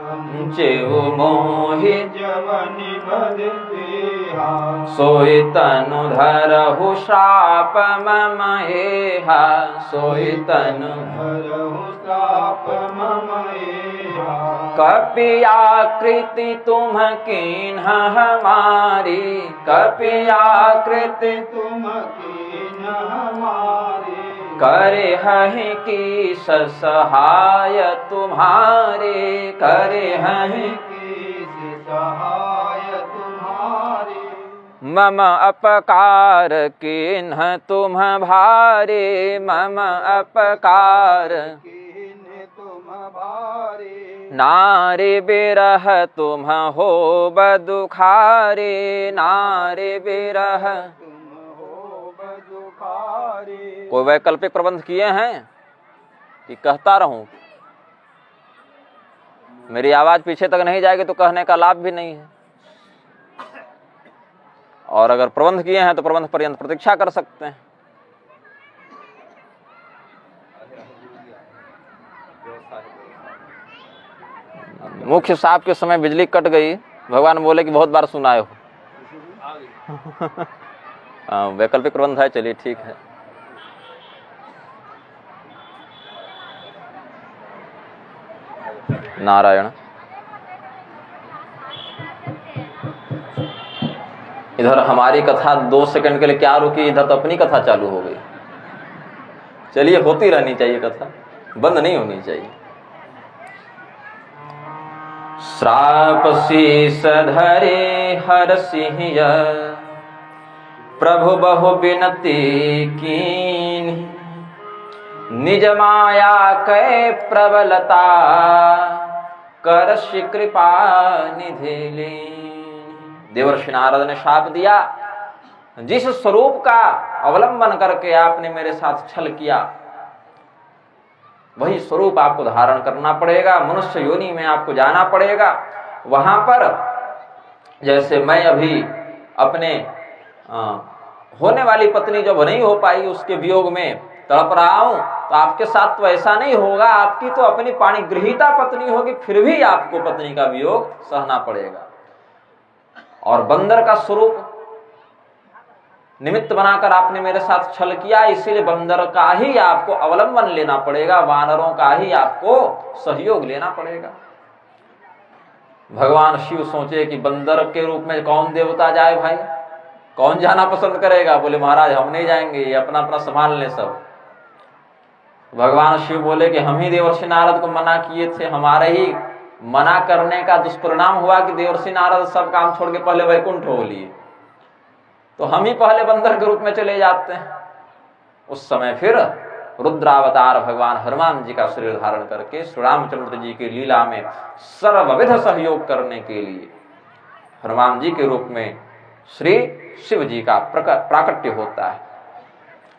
वंचेहु मोहि जवनि धरि देहा, सोई तनु धरहु श्राप मम एहा, सोई तनु धरहु श्राप मम एहा। कपि आकृति तुम कीन्ह हमारी, कपि आकृति तुम कीन्ह हमारी, करे हहि की सहाय तुम्हारे, करे हहि की सहाय तुम्हारी। मम अपकार किन्ह तुम भारे, मम अपकार कीन्ह तुम भारी, नारी बिरह तुम हो बदुखारे, नारी बिरह। कोई वैकल्पिक प्रबंध किए हैं कि कहता रहूं? मेरी आवाज पीछे तक नहीं जाएगी तो कहने का लाभ भी नहीं है। और अगर प्रबंध किए हैं तो प्रबंध पर्यंत प्रतीक्षा कर सकते हैं। मुख्य साहब के समय बिजली कट गई, भगवान बोले कि बहुत बार सुनाए हो। वैकल्पिक प्रबंध है, चलिए ठीक है। नारायण। इधर हमारी कथा 2 सेकंड के लिए क्या रुकी, इधर तो अपनी कथा चालू हो गई। चलिए, होती रहनी चाहिए कथा, बंद नहीं होनी चाहिए। श्राप शीस धरे हर सिंह, प्रभु बहु बिनती कीन्ही, निज माया कै प्रबलता, करषि कृपा निधि लीन्ही। देवर्षि नारद ने शाप दिया, जिस स्वरूप का अवलंबन करके आपने मेरे साथ छल किया, वही स्वरूप आपको धारण करना पड़ेगा। मनुष्य योनि में आपको जाना पड़ेगा। वहां पर जैसे मैं अभी अपने होने वाली पत्नी जब नहीं हो पाई, उसके वियोग में तड़प रहा हूं, तो आपके साथ तो ऐसा नहीं होगा। आपकी तो अपनी पाणिगृहीता पत्नी होगी, फिर भी आपको पत्नी का वियोग सहना पड़ेगा। और बंदर का स्वरूप निमित्त बनाकर आपने मेरे साथ छल किया, इसीलिए बंदर का ही आपको अवलंबन लेना पड़ेगा, वानरों का ही आपको सहयोग लेना पड़ेगा। भगवान शिव सोचे कि बंदर के रूप में कौन देवता जाए भाई, कौन जाना पसंद करेगा? बोले महाराज हम नहीं जाएंगे, ये अपना अपना संभाल ले सब। भगवान शिव बोले कि हम ही देवर्षि नारद को मना किए थे, हमारे ही मना करने का दुष्परिणाम हुआ कि देवर्षि नारद सब काम छोड़ के पहले वैकुंठ हो लिए, तो हम ही पहले बंदर के रूप में चले जाते हैं। उस समय फिर रुद्रावतार भगवान हनुमान जी का शरीर धारण करके श्री रामचंद्र जी की लीला में सर्वविध सहयोग करने के लिए हनुमान जी के रूप में श्री शिव जी का प्राकट्य होता है।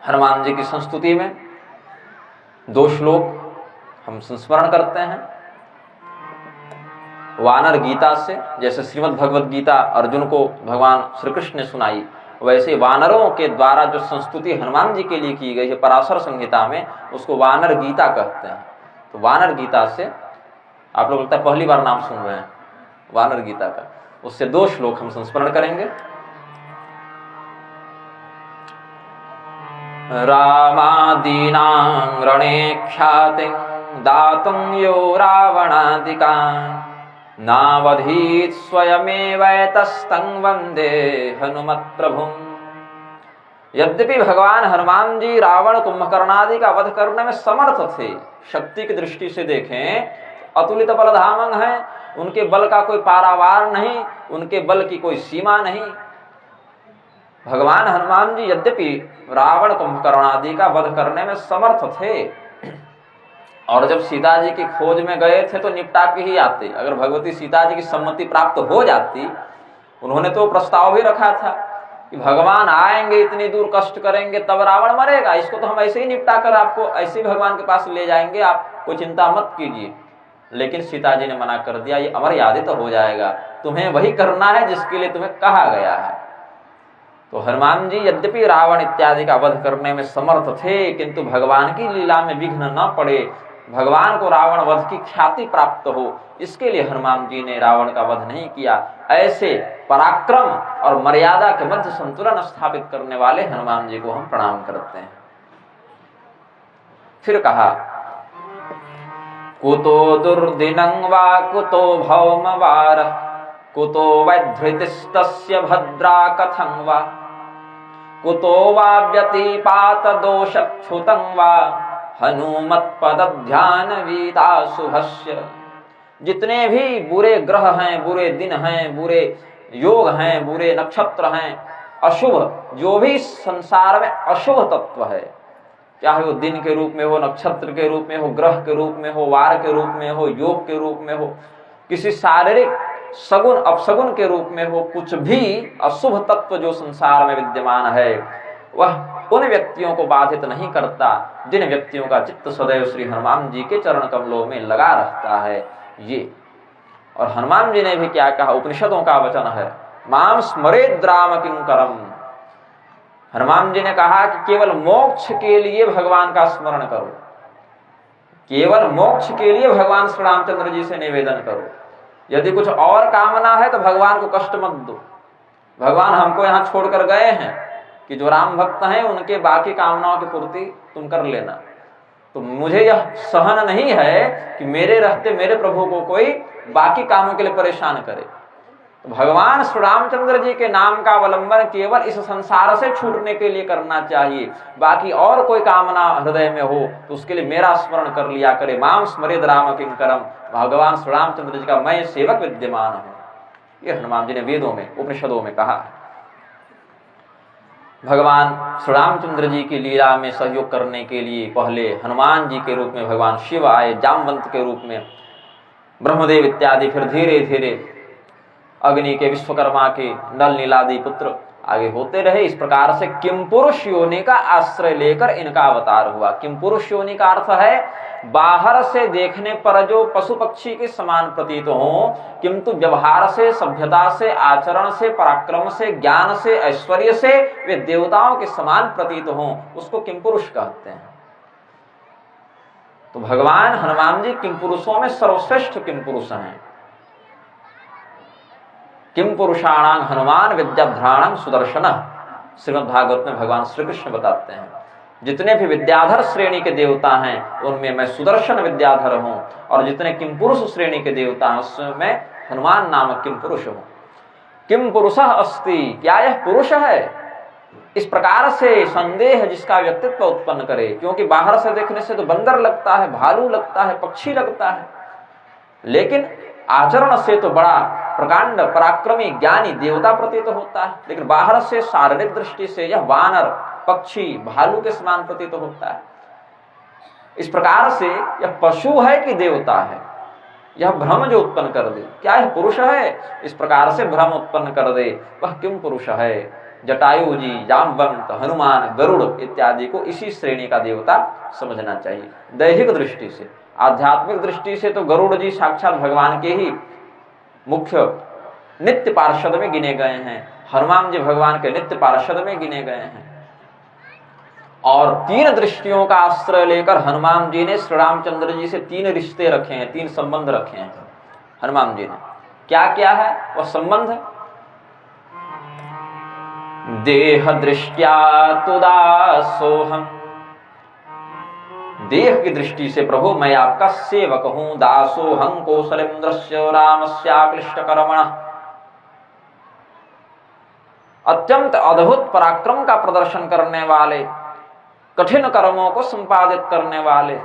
हनुमान जी की संस्तुति में 2 श्लोक हम संस्मरण करते हैं वानर गीता से। जैसे श्रीमद् भगवद गीता अर्जुन को भगवान श्री कृष्ण ने सुनाई, वैसे वानरों के द्वारा जो संस्तुति हनुमान जी के लिए की गई है पराशर संहिता में, उसको वानर गीता कहते हैं। तो वानर गीता से आप लोग लगता है पहली बार नाम सुन रहे हैं वानर गीता का, उससे 2 श्लोक हम संस्मरण करेंगे। रामादीनां रणे ख्यातिं दातुं यो रावणादिकान् नावधीत् स्वयमेवैतस्तं वन्दे हनुमत्प्रभुम्। यद्यपि भगवान हनुमान जी रावण कुंभकर्ण आदि का वध करने में समर्थ थे, शक्ति की दृष्टि से देखें अतुलित बलधामंग है, उनके बल का कोई पारावार नहीं, उनके बल की कोई सीमा नहीं। भगवान हनुमान जी यद्यपि रावण कुंभकर्ण आदि का वध करने में समर्थ थे, और जब सीता जी की खोज में गए थे तो निपटा के ही आते। अगर भगवती सीता जी की सम्मति प्राप्त हो जाती, उन्होंने तो प्रस्ताव भी रखा था कि भगवान आएंगे, इतनी दूर कष्ट करेंगे, तब रावण मरेगा, इसको तो हम ऐसे ही निपटा कर आपको ऐसे ही भगवान के पास ले जाएंगे, आप कोई चिंता मत कीजिए। लेकिन सीता जी ने मना कर दिया, ये अमर्यादित हो जाएगा, तुम्हें वही करना है जिसके लिए तुम्हें कहा गया है। तो हनुमान जी यद्यपि रावण इत्यादि का वध करने में समर्थ थे, किंतु भगवान की लीला में विघ्न न पड़े, भगवान को रावण वध की ख्याति प्राप्त हो, इसके लिए हनुमान जी ने रावण का वध नहीं किया। ऐसे पराक्रम और मर्यादा के मध्य संतुलन स्थापित करने वाले हनुमान जी को हम प्रणाम करते हैं। फिर कहा, कुतो दुर्दिनं वा कुतो भौमवार कुतो वैधृतिस्तस्य भद्रा कथं वा कुतो वा व्यतिपात दोषक्षुतं वा हनुमत्पदध्यान वीताशुभस्य। जितने भी बुरे ग्रह हैं, बुरे दिन हैं, बुरे योग हैं, बुरे नक्षत्र हैं, अशुभ जो भी संसार में अशुभ तत्व है, चाहे वो दिन के रूप में हो, नक्षत्र के रूप में हो, ग्रह के रूप में हो, वार के रूप में हो, योग के रूप में हो, किसी शारीरिक सगुन अपसगुन के रूप में हो, कुछ भी अशुभ तत्व जो संसार में विद्यमान है, वह उन व्यक्तियों को बाधित नहीं करता जिन व्यक्तियों का चित्त सदैव श्री हनुमान जी के चरण कमलों में लगा रहता है। ये और हनुमान जी ने भी क्या कहा, उपनिषदों का वचन है, माम स्मरेद् राम किंकरम। हनुमान जी ने कहा कि केवल मोक्ष के लिए भगवान का स्मरण करो, केवल मोक्ष के लिए भगवान श्री रामचंद्र जी से निवेदन करो। यदि कुछ और कामना है तो भगवान को कष्ट मत दो। भगवान हमको यहाँ छोड़कर गए हैं कि जो राम भक्त हैं उनके बाकी कामनाओं की पूर्ति तुम कर लेना। तो मुझे यह सहन नहीं है कि मेरे रहते मेरे प्रभु को कोई बाकी कामों के लिए परेशान करे। तो भगवान श्री रामचंद्र जी के नाम का अवलंबन केवल इस संसार से छूटने के लिए करना चाहिए। बाकी और कोई कामना हृदय में हो तो उसके लिए मेरा स्मरण कर लिया करे। माम स्मरेद् राम किंकरम, भगवान श्री रामचंद्र जी का मैं सेवक विद्यमान हूँ। ये हनुमान जी ने वेदों में उपनिषदों में कहा। भगवान श्री रामचंद्र जी की लीला में सहयोग करने के लिए पहले हनुमान जी के रूप में भगवान शिव आए, जामवंत के रूप में ब्रह्मदेव इत्यादि, फिर धीरे धीरे अग्नि के, विश्वकर्मा के, नल नीलादि पुत्र आगे होते रहे। इस प्रकार से किम पुरुष योनि का आश्रय लेकर इनका अवतार हुआ। किम पुरुष योनि का अर्थ है बाहर से देखने पर जो पशु पक्षी के समान प्रतीत हो, किंतु व्यवहार से, सभ्यता से, आचरण से, पराक्रम से, ज्ञान से, ऐश्वर्य से वे देवताओं के समान प्रतीत हो, उसको किम पुरुष कहते हैं। तो भगवान हनुमान जी किम पुरुषों में सर्वश्रेष्ठ किम पुरुष हैं। किम पुरुषाणां हनुमान विद्याधराणां सुदर्शन, श्रीमद् भागवत में भगवान श्री कृष्ण बताते हैं जितने भी विद्याधर श्रेणी के देवता हैं उनमें मैं सुदर्शन विद्याधर हूं, और जितने किम पुरुष श्रेणी के देवता हैं उसमें मैं हनुमान नामक किम पुरुष हूं। किम पुरुषः अस्ति, क्या यह पुरुष है? इस प्रकार से संदेह जिसका व्यक्तित्व उत्पन्न करे, क्योंकि बाहर से देखने से तो बंदर लगता है, भालू लगता है, पक्षी लगता है, लेकिन आचरण से तो बड़ा प्रकांड, पराक्रमी, ज्ञानी देवता प्रतीत होता है। लेकिन बाहर से शारीरिक दृष्टि से यह वानर, पक्षी, भालू के समान प्रतीत होता है। इस प्रकार से यह पशु है कि देवता है, यह भ्रम जो उत्पन्न कर दे, क्या यह पुरुष है, इस प्रकार से भ्रम उत्पन्न कर दे, वह किम पुरुष है। जटायु जी, जामवंत, हनुमान, गरुड़ इत्यादि को इसी श्रेणी का देवता समझना चाहिए। दैहिक दृष्टि से, आध्यात्मिक दृष्टि से तो गरुड़ जी साक्षात भगवान के ही मुख्य नित्य पार्षद में गिने गए हैं। हनुमान जी भगवान के नित्य पार्षद में गिने गए हैं। और तीन दृष्टियों का आश्रय लेकर हनुमान जी ने श्री रामचंद्र जी से तीन रिश्ते रखे हैं, तीन संबंध रखे हैं। हनुमान जी ने क्या क्या है वह संबंध? देह दृष्ट्या तुदासोहम देह की दृष्टि से प्रभु मैं आपका सेवक हूं, दासो हं कौशलेन्द्रस्य रामस्याक्लिष्ट कर्मण। अत्यंत अद्भुत पराक्रम का प्रदर्शन करने वाले, कठिन कर्मों को संपादित करने वाले,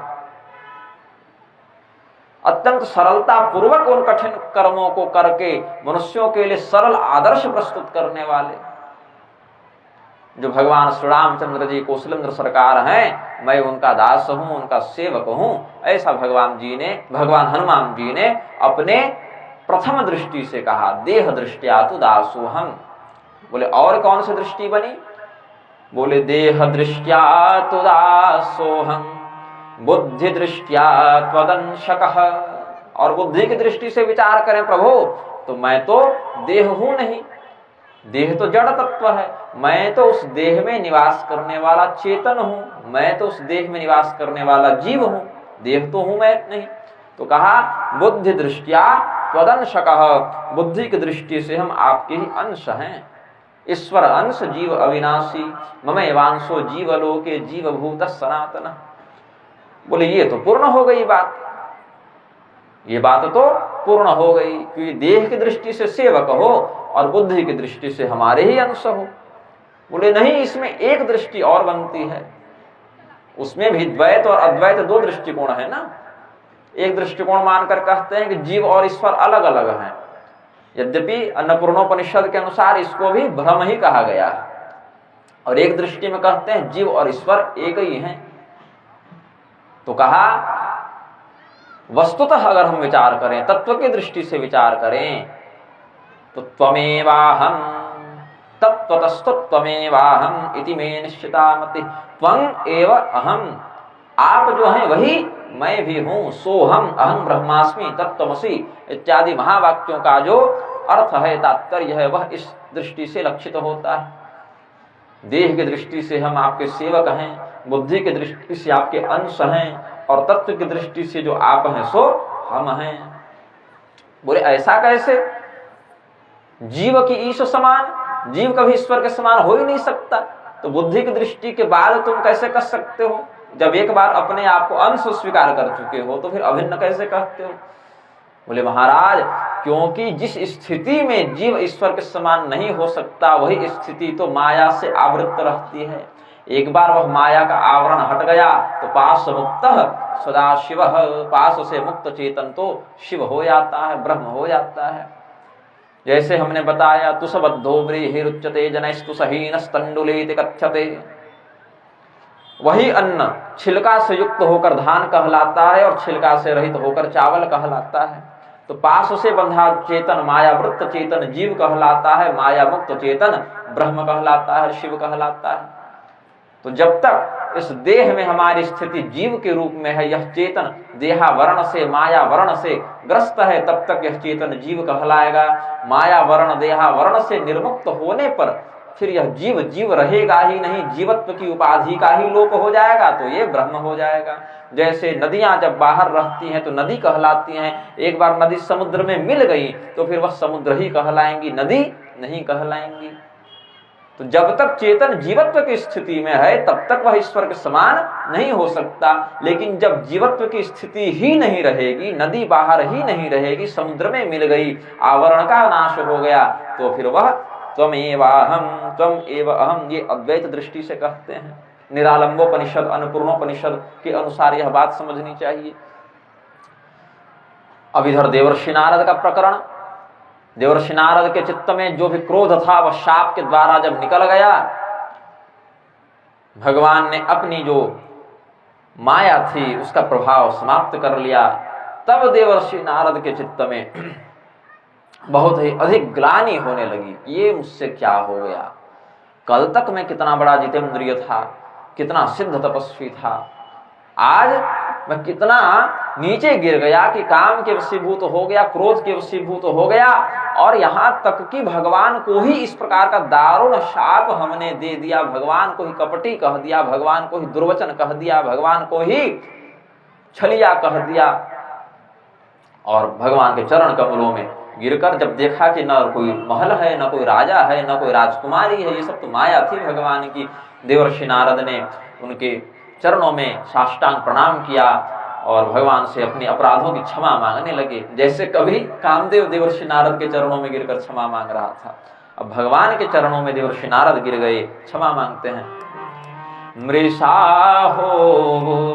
अत्यंत सरलता पूर्वक उन कठिन कर्मों को करके मनुष्यों के लिए सरल आदर्श प्रस्तुत करने वाले जो भगवान श्री रामचंद्र जी कौशलेंद्र सरकार हैं, मैं उनका दास हूं, उनका सेवक हूं। ऐसा भगवान हनुमान जी ने अपने प्रथम दृष्टि से कहा, देह दृष्टिया तु दासो हम। बोले और कौन सी दृष्टि बनी? बोले देह दृष्टिया तु दासो हम, बुद्धि दृष्टिया त्वदंशकः। और बुद्धि की दृष्टि से विचार करें प्रभु, तो मैं तो देह हूं नहीं, देह तो जड़ तत्व है, मैं तो उस देह में निवास करने वाला चेतन हूं, मैं तो उस देह में निवास करने वाला जीव हूं, देह तो हूं मैं नहीं। तो कहा बुद्धि दृष्टिया त्वदंशकः, बुद्धि की दृष्टि से हम आपके ही अंश हैं। ईश्वर अंश जीव अविनाशी, ममैवांशो जीवलोके जीवभूत सनातन। बोले ये तो पूर्ण हो गई बात, ये बात तो पूर्ण हो गई, क्योंकि देह की दृष्टि से सेवक हो और बुद्धि की दृष्टि से हमारे ही अंश हो। बोले नहीं, इसमें एक दृष्टि और बनती है, उसमें भी द्वैत और अद्वैत दो दृष्टिकोण है ना। एक दृष्टिकोण मानकर कहते हैं कि जीव और ईश्वर अलग अलग हैं, यद्यपि अन्नपूर्णोपनिषद के अनुसार इसको भी भ्रम ही कहा गया है। और एक दृष्टि में कहते हैं जीव और ईश्वर एक ही हैं। तो कहा वस्तुतः अगर हम विचार करें, तत्व की दृष्टि से विचार करें, तो त्वमेवाहं तत्त्वतस्तु त्वमेवाहं इति मे निश्चिता मति। त्वं एव अहम, आप जो हैं वही मैं भी हूं। सोहम अहं ब्रह्मास्मि तत्त्वमसि इत्यादि महावाक्यों का जो अर्थ है, तात्पर्य है, वह इस दृष्टि से लक्षित होता है। देह की दृष्टि से हम आपके सेवक हैं, बुद्धि की दृष्टि से आपके अंश हैं, और तत्व की दृष्टि से जो आप हैं सो हम हैं। बोले ऐसा कैसे? जीव की ईश समान, जीव कभी ईश्वर के समान हो ही नहीं सकता। तो बुद्धि की दृष्टि के बाद तुम कैसे कर सकते हो? जब एक बार अपने आप को अंश स्वीकार कर चुके हो तो फिर अभिन्न कैसे कहते हो? बोले महाराज, क्योंकि जिस स्थिति में जीव ईश्वर के समान नहीं हो सकता, वही स्थिति तो माया से आवृत रहती है। एक बार वह माया का आवरण हट गया तो पाश मुक्त सदा शिव, पाश से मुक्त चेतन तो शिव हो जाता है, ब्रह्म हो जाता है। जैसे हमने बताया, तुषबद्धो व्रीहिरुच्यते जनैस्तु सहीनस्तण्डुलेति कथ्यते। वही अन्न छिलका से युक्त होकर धान कहलाता है और छिलका से रहित होकर चावल कहलाता है। तो पाश से बंधा चेतन मायावृत्त चेतन जीव कहलाता है, माया मुक्त चेतन ब्रह्म कहलाता है, शिव कहलाता है। तो जब तक इस देह में हमारी स्थिति जीव के रूप में है, यह चेतन देहावरण से माया वर्ण से ग्रस्त है, तब तक यह चेतन जीव कहलाएगा। माया वर्ण देहावरण से निर्मुक्त होने पर फिर यह जीव जीव रहेगा ही नहीं, जीवत्व की उपाधि का ही लोप हो जाएगा, तो ये ब्रह्म हो जाएगा। जैसे नदियां जब बाहर रहती हैं तो नदी कहलाती हैं, एक बार नदी समुद्र में मिल गई तो फिर वह समुद्र ही कहलाएंगी, नदी नहीं कहलाएंगी। तो जब तक चेतन जीवत्व की स्थिति में है तब तक वह ईश्वर के समान नहीं हो सकता। लेकिन जब जीवत्व की स्थिति ही नहीं रहेगी, नदी बाहर ही नहीं रहेगी, समुद्र में मिल गई, आवरण का नाश हो गया, तो फिर वह त्वमेवाहम त्वम एव अहम, ये अद्वैत दृष्टि से कहते हैं। निरालंबोपनिषद अन्नपूर्णोपनिषद के अनुसार यह बात समझनी चाहिए। अब इधर देवर्षि नारद का प्रकरण, देवर्षि नारद के चित्त में जो भी क्रोध था वह शाप के द्वारा जब निकल गया, भगवान ने अपनी जो माया थी उसका प्रभाव समाप्त कर लिया। तब देवर्षि नारद के चित्त में बहुत ही अधिक ग्लानि होने लगी, ये मुझसे क्या हो गया। कल तक मैं कितना बड़ा जितेंद्रिय था, कितना सिद्ध तपस्वी था, आज मैं कितना नीचे गिर गया कि काम के वशीभूत हो गया, क्रोध के वशीभूत हो गया, और यहाँ तक कि भगवान को ही इस प्रकार का दारुण शाप हमने दे दिया, भगवान को ही कपटी कह दिया, भगवान को ही दुर्वचन कह दिया, भगवान को ही छलिया कह दिया। और भगवान के चरण कमलों में गिरकर जब देखा कि न कोई महल है, न कोई राजा है, न कोई राजकुमारी है, ये सब तो माया थी भगवान की, देवर्षि नारद ने उनके चरणों में साष्टांग प्रणाम किया और भगवान से अपने अपराधों की क्षमा मांगने लगे, जैसे कभी कामदेव देवर्षि नारद के चरणों में गिरकर क्षमा मांग रहा था। अब भगवान के चरणों में देवर्षि नारद गिर गए, क्षमा मांगते हैं। मृषा हो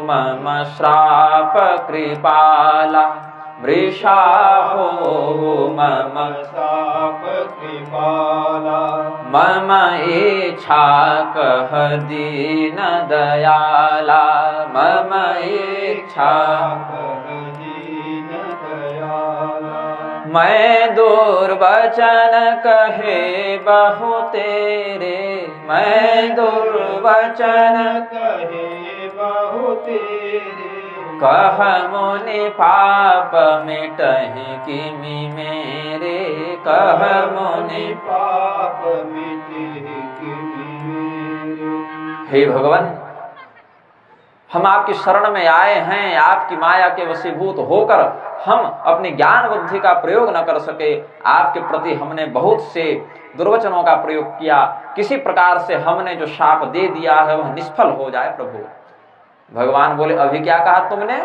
मम श्राप कृपाला, मृषा हो मम श्राप कृपाला, मम इच्छा कह दीन दयाला, मम इच्छा कह दीन दयाला। मैं दुर्वचन कहे बहु तेरे, मैं दुर्वचन कहे बहु तेरे, कह मुनि पाप मिटहि किमि मेरे, कह मुनि पाप मिटे किमि मेरे। हे भगवान, हम आपकी शरण में आए हैं, आपकी माया के वशीभूत होकर हम अपनी ज्ञान बुद्धि का प्रयोग न कर सके। आपके प्रति हमने बहुत से दुर्वचनों का प्रयोग किया, किसी प्रकार से हमने जो शाप दे दिया है वह निष्फल हो जाए प्रभु। भगवान बोले, अभी क्या कहा तुमने?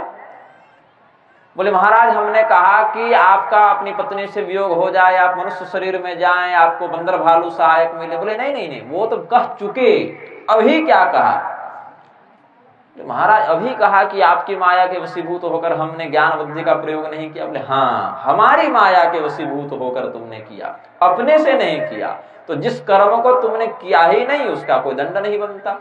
बोले, महाराज हमने कहा कि आपका अपनी पत्नी से वियोग हो जाए, आप मनुष्य शरीर में जाएं, आपको बंदर भालू सहायक मिले। बोले नहीं नहीं नहीं, वो तो कह चुके, अभी क्या कहा? महाराज अभी कहा कि आपकी माया के वशीभूत होकर हमने ज्ञान बुद्धि का प्रयोग नहीं किया। बोले हाँ, हमारी माया के वशीभूत होकर तुमने किया, अपने से नहीं किया। तो जिस कर्म को तुमने किया ही नहीं उसका कोई दंड नहीं बनता,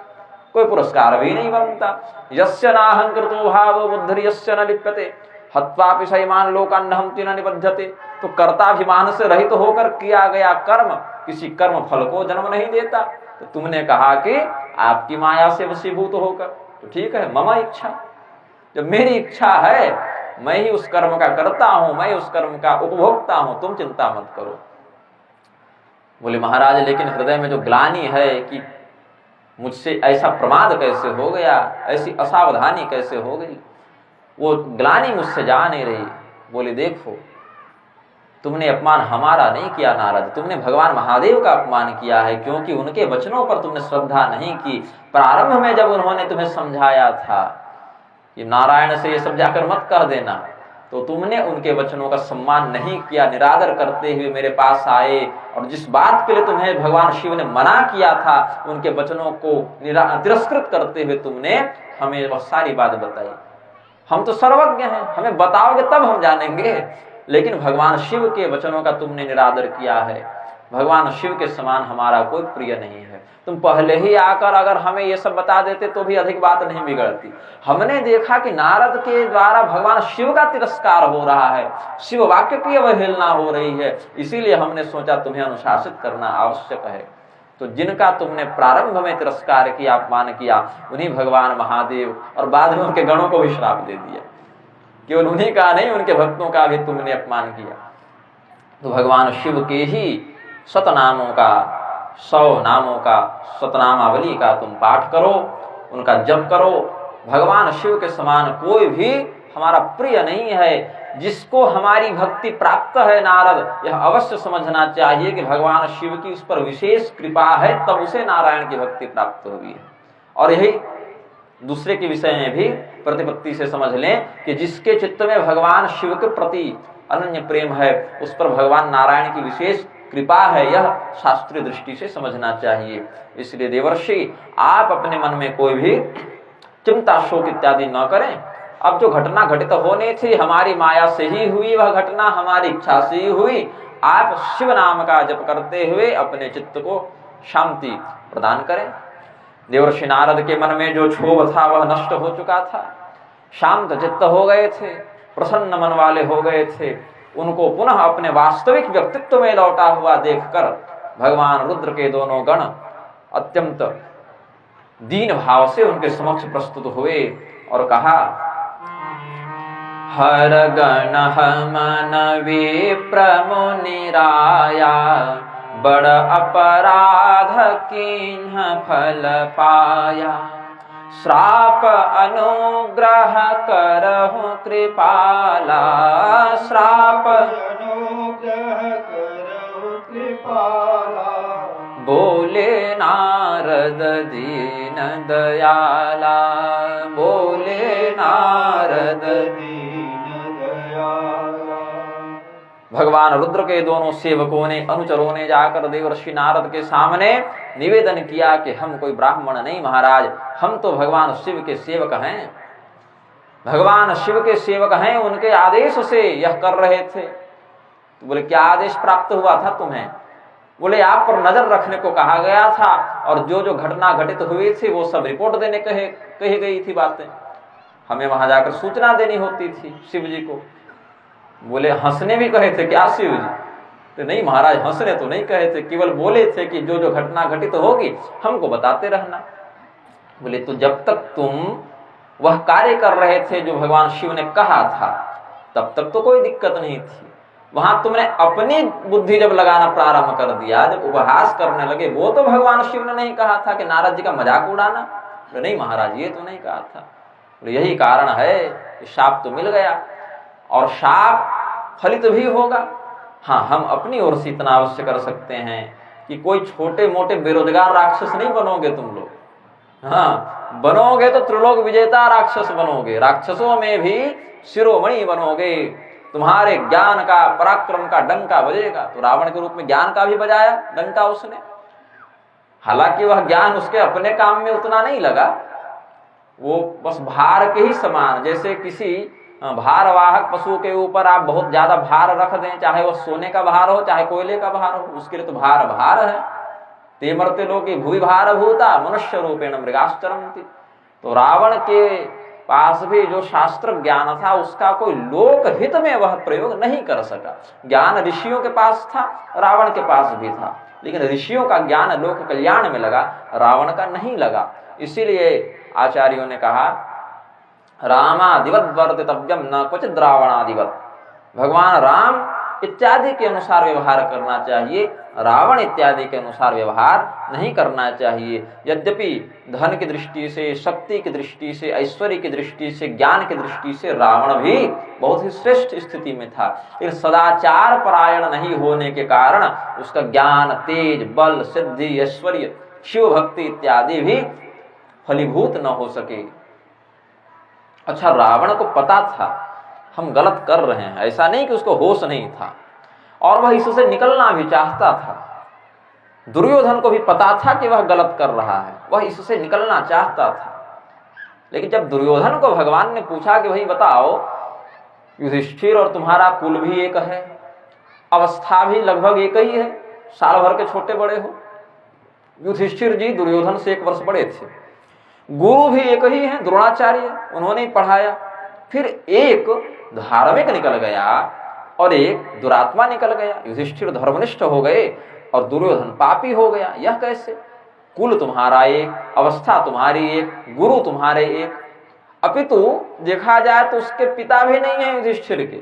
कोई पुरस्कार भी नहीं बनता। यस्य नाहंकृतो भावो बुद्धिर्यस्य न लिप्यते हत्वापि सैमान लोकान् हन्ति न निबध्यते। तो कर्ताभिमान से रहित तो होकर किया गया कर्म किसी कर्म फल को जन्म नहीं देता। तो तुमने कहा कि आपकी माया से वशीभूत होकर, तो ठीक है, मम इच्छा, जब मेरी इच्छा है मैं ही उस कर्म का करता हूं, मैं उस कर्म का उपभोक्ता हूं, तुम चिंता मत करो। बोले महाराज लेकिन हृदय में जो ग्लानि है कि मुझसे ऐसा प्रमाद कैसे हो गया, ऐसी असावधानी कैसे हो गई, वो ग्लानि मुझसे जा नहीं रही। बोले देखो, तुमने अपमान हमारा नहीं किया नारद, तुमने भगवान महादेव का अपमान किया है, क्योंकि उनके वचनों पर तुमने श्रद्धा नहीं की। प्रारंभ में जब उन्होंने तुम्हें समझाया था कि नारायण से ये सब जाकर मत कह देना, तो तुमने उनके वचनों का सम्मान नहीं किया, निरादर करते हुए मेरे पास आए, और जिस बात के लिए तुम्हें भगवान शिव ने मना किया था उनके वचनों को तिरस्कृत करते हुए तुमने हमें वह सारी बात बताई। हम तो सर्वज्ञ हैं, हमें बताओगे तब हम जानेंगे, लेकिन भगवान शिव के वचनों का तुमने निरादर किया है। भगवान शिव के समान हमारा कोई प्रिय नहीं है। तुम पहले ही आकर अगर हमें ये सब बता देते तो भी अधिक बात नहीं बिगड़ती। हमने देखा कि नारद के द्वारा भगवान शिव का तिरस्कार हो रहा है, शिव वाक्य की अवहेलना हो रही है, इसीलिए हमने सोचा तुम्हें अनुशासित करना आवश्यक है। तो जिनका तुमने प्रारंभ में तिरस्कार किया, अपमान किया, उन्हीं भगवान महादेव और बाद में उनके गणों को भी श्राप दे दिया। केवल उन्हीं का नहीं, उनके भक्तों का भी तुमने अपमान किया। तो भगवान शिव के ही शतनामों का, 100 नामों का, शतनामावली का तुम पाठ करो, उनका जप करो। भगवान शिव के समान कोई भी हमारा प्रिय नहीं है। जिसको हमारी भक्ति प्राप्त है नारद, यह अवश्य समझना चाहिए कि भगवान शिव की उस पर विशेष कृपा है, तब उसे नारायण की भक्ति प्राप्त हुई है। और यही दूसरे के विषय में भी प्रतिपत्ति से समझ लें कि जिसके चित्त में भगवान शिव के प्रति अनन्य प्रेम है, उस पर भगवान नारायण की विशेष कृपा है, यह शास्त्रीय दृष्टि से समझना चाहिए। इसलिए देवर्षि, आप अपने मन में कोई भी चिंता, शोक इत्यादि न करें। अब जो घटना घटित होनी थी हमारी माया से ही हुई, वह घटना हमारी इच्छा से ही हुई। आप शिव नाम का जप करते हुए अपने चित्त को शांति प्रदान करें। देवर्षि नारद के मन में जो क्षोभ था वह नष्ट हो चुका था, शांत चित्त हो गए थे, प्रसन्न मन वाले हो गए थे। उनको पुनः अपने वास्तविक व्यक्तित्व में लौटा हुआ देखकर भगवान रुद्र के दोनों गण अत्यंत दीन भाव से उनके समक्ष प्रस्तुत हुए और कहा, हर गण हमन विप्र मुनिराया, बड़ अपराध किन्ह फल पाया। श्राप अनुग्रह करहु कृपाला, श्राप अनुग्रह करहु कृपाला। बोले नारद नारद दीन दयाला, बोले नारद दीन दयाला। भगवान रुद्र के दोनों सेवकों ने, अनुचरों ने जाकर देवर्षि नारद के सामने निवेदन किया कि हम कोई ब्राह्मण नहीं महाराज, हम तो भगवान शिव के सेवक हैं, भगवान शिव के सेवक हैं, उनके आदेश से यह कर रहे थे। तो बोले क्या आदेश प्राप्त हुआ था तुम्हें? बोले आप पर नजर रखने को कहा गया था और जो जो घटना घटित हुई थी वो सब रिपोर्ट देने कही गई थी बातें, हमें वहां जाकर सूचना देनी होती थी शिव जी को। बोले हंसने भी कहे थे क्या शिव जी? तो नहीं महाराज, हंसने तो नहीं कहे थे, केवल बोले थे कि जो जो घटना घटित होगी हमको बताते रहना। बोले तो जब तक तुम वह कार्य कर रहे थे जो भगवान शिव ने कहा था तब तक तो कोई दिक्कत नहीं थी, वहां तुमने अपनी बुद्धि जब लगाना प्रारंभ कर दिया, जब उपहास करने लगे, वो तो भगवान शिव ने नहीं कहा था कि नारद जी का मजाक उड़ाना? तो नहीं महाराज ये तो नहीं कहा था। तो यही कारण है कि शाप तो मिल गया और शाप फलित भी होगा। हाँ, हम अपनी ओर से इतना अवश्य कर सकते हैं कि कोई छोटे मोटे बेरोजगार राक्षस नहीं बनोगे तुम लोग। हाँ, बनोगे तो त्रिलोक विजेता राक्षस बनोगे, राक्षसों में भी शिरोमणि बनोगे, तुम्हारे ज्ञान का पराक्रम का डंका बजेगा। तो रावण के रूप में ज्ञान का भी बजाया डंका उसने, हालांकि वह ज्ञान उसके अपने काम में उतना नहीं लगा, वो बस भार के ही समान, जैसे किसी भारवाहक पशु के ऊपर आप बहुत ज्यादा भार रख दें, चाहे वह सोने का भार हो चाहे कोयले का भार हो, उसके लिए तो भार भार है। ते मर्ते लोके भूमि भार भूता मनुष्य रूपेण मृगाश्चरन्ति। तो रावण के पास भी जो शास्त्र ज्ञान था उसका कोई लोक हित में वह प्रयोग नहीं कर सका। ज्ञान ऋषियों के पास था, रावण के पास भी था, लेकिन ऋषियों का ज्ञान लोक कल्याण में लगा, रावण का नहीं लगा। इसीलिए आचार्यों ने कहा रामादिवत वर्तितव्यम न क्वचित् रावणादिवत। भगवान राम इत्यादि के अनुसार व्यवहार करना चाहिए, रावण इत्यादि के अनुसार व्यवहार नहीं करना चाहिए। यद्यपि धन की दृष्टि से, शक्ति की दृष्टि से, ऐश्वर्य की दृष्टि से, ज्ञान की दृष्टि से रावण भी बहुत ही श्रेष्ठ स्थिति में था, लेकिन सदाचार परायण नहीं होने के कारण उसका ज्ञान, तेज, बल, सिद्धि, ऐश्वर्य, शिव भक्ति इत्यादि भी फलीभूत न हो सके। अच्छा, रावण को पता था हम गलत कर रहे हैं, ऐसा नहीं कि उसको होश नहीं था, और वह इससे निकलना भी चाहता था। दुर्योधन को भी पता था कि वह गलत कर रहा है, वह इससे निकलना चाहता था। लेकिन जब दुर्योधन को भगवान ने पूछा कि भाई बताओ, युधिष्ठिर और तुम्हारा कुल भी एक है, अवस्था भी लगभग एक ही है, साल भर के छोटे बड़े हो। युधिष्ठिर जी दुर्योधन से 1 वर्ष बड़े थे, गुरु भी एक ही हैं, द्रोणाचार्य, उन्होंने ही पढ़ाया। फिर एक धार्मिक निकल गया और एक दुरात्मा निकल गया। युधिष्ठिर धर्मनिष्ठ हो गए और दुर्योधन पापी हो गया। यह कैसे? कुल तुम्हारा एक, अवस्था तुम्हारी एक, गुरु तुम्हारे एक, अपितु देखा जाए तो उसके पिता भी नहीं है युधिष्ठिर के।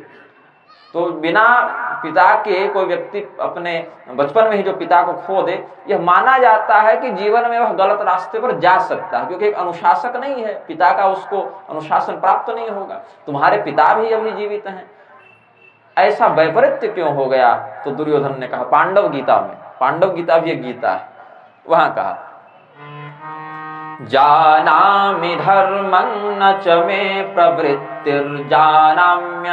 तो बिना पिता के कोई व्यक्ति अपने बचपन में ही जो पिता को खो दे, यह माना जाता है कि जीवन में वह गलत रास्ते पर जा सकता है, क्योंकि एक अनुशासक नहीं है, पिता का उसको अनुशासन प्राप्त नहीं होगा। तुम्हारे पिता भी अभी जीवित हैं, ऐसा वैपरीत्य क्यों हो गया? तो दुर्योधन ने कहा, पांडव गीता में, पांडव गीता भी एक गीता है, वहां कहा जानामि धर्मं न च मे प्रवृत्तिर्जानाम्य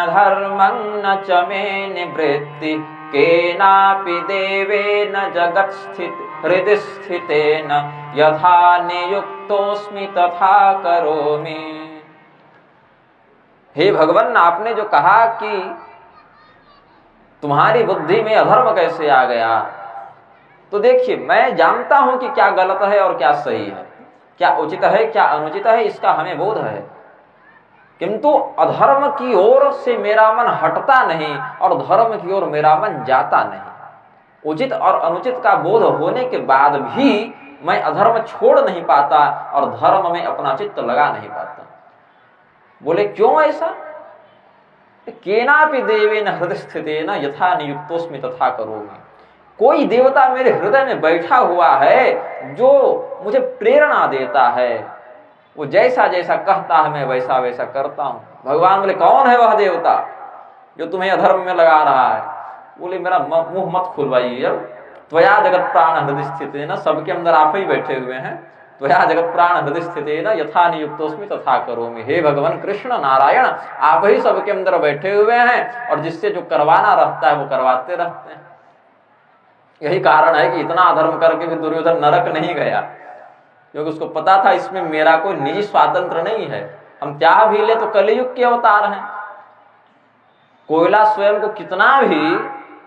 धर्मं न च मे निवृत्ति केनापि देवेन जगत्स्थित हृदि स्थितेन यथा नियुक्तोऽस्मि तथा करोमि। हे भगवान, आपने जो कहा कि तुम्हारी बुद्धि में अधर्म कैसे आ गया, तो देखिए मैं जानता हूं कि क्या गलत है और क्या सही है, क्या उचित है क्या अनुचित है, इसका हमें बोध है, किंतु अधर्म की ओर से मेरा मन हटता नहीं और धर्म की ओर मेरा मन जाता नहीं। उचित और अनुचित का बोध होने के बाद भी मैं अधर्म छोड़ नहीं पाता और धर्म में अपना चित्त लगा नहीं पाता। बोले क्यों ऐसा? केनापि देवेन हृदय स्थितेन यथा नियुक्तोऽस्मि तथा करोमि। कोई देवता मेरे हृदय में बैठा हुआ है जो मुझे प्रेरणा देता है, वो जैसा जैसा कहता है मैं वैसा वैसा करता हूं। भगवान बोले कौन है वह देवता जो तुम्हें अधर्म में लगा रहा है? बोले मेरा मुंह मत खुलवाइए, त्वया जगत प्राण हृदय स्थित है ना, सबके अंदर आप ही बैठे हुए हैं। त्वया जगत प्राण हृदय स्थित है ना, यथा नियुक्तोस्मि तथा करोमि। हे भगवान कृष्ण नारायण, आप ही सबके अंदर बैठे हुए हैं और जिससे जो करवाना रहता है वो करवाते रहते हैं। यही कारण है कि इतना अधर्म करके भी दुर्योधन नरक नहीं गया, क्योंकि उसको पता था इसमें मेरा कोई निजी स्वातंत्र नहीं है। हम चाह भी ले तो कलयुग के अवतार हैं। कोयला स्वयं को कितना भी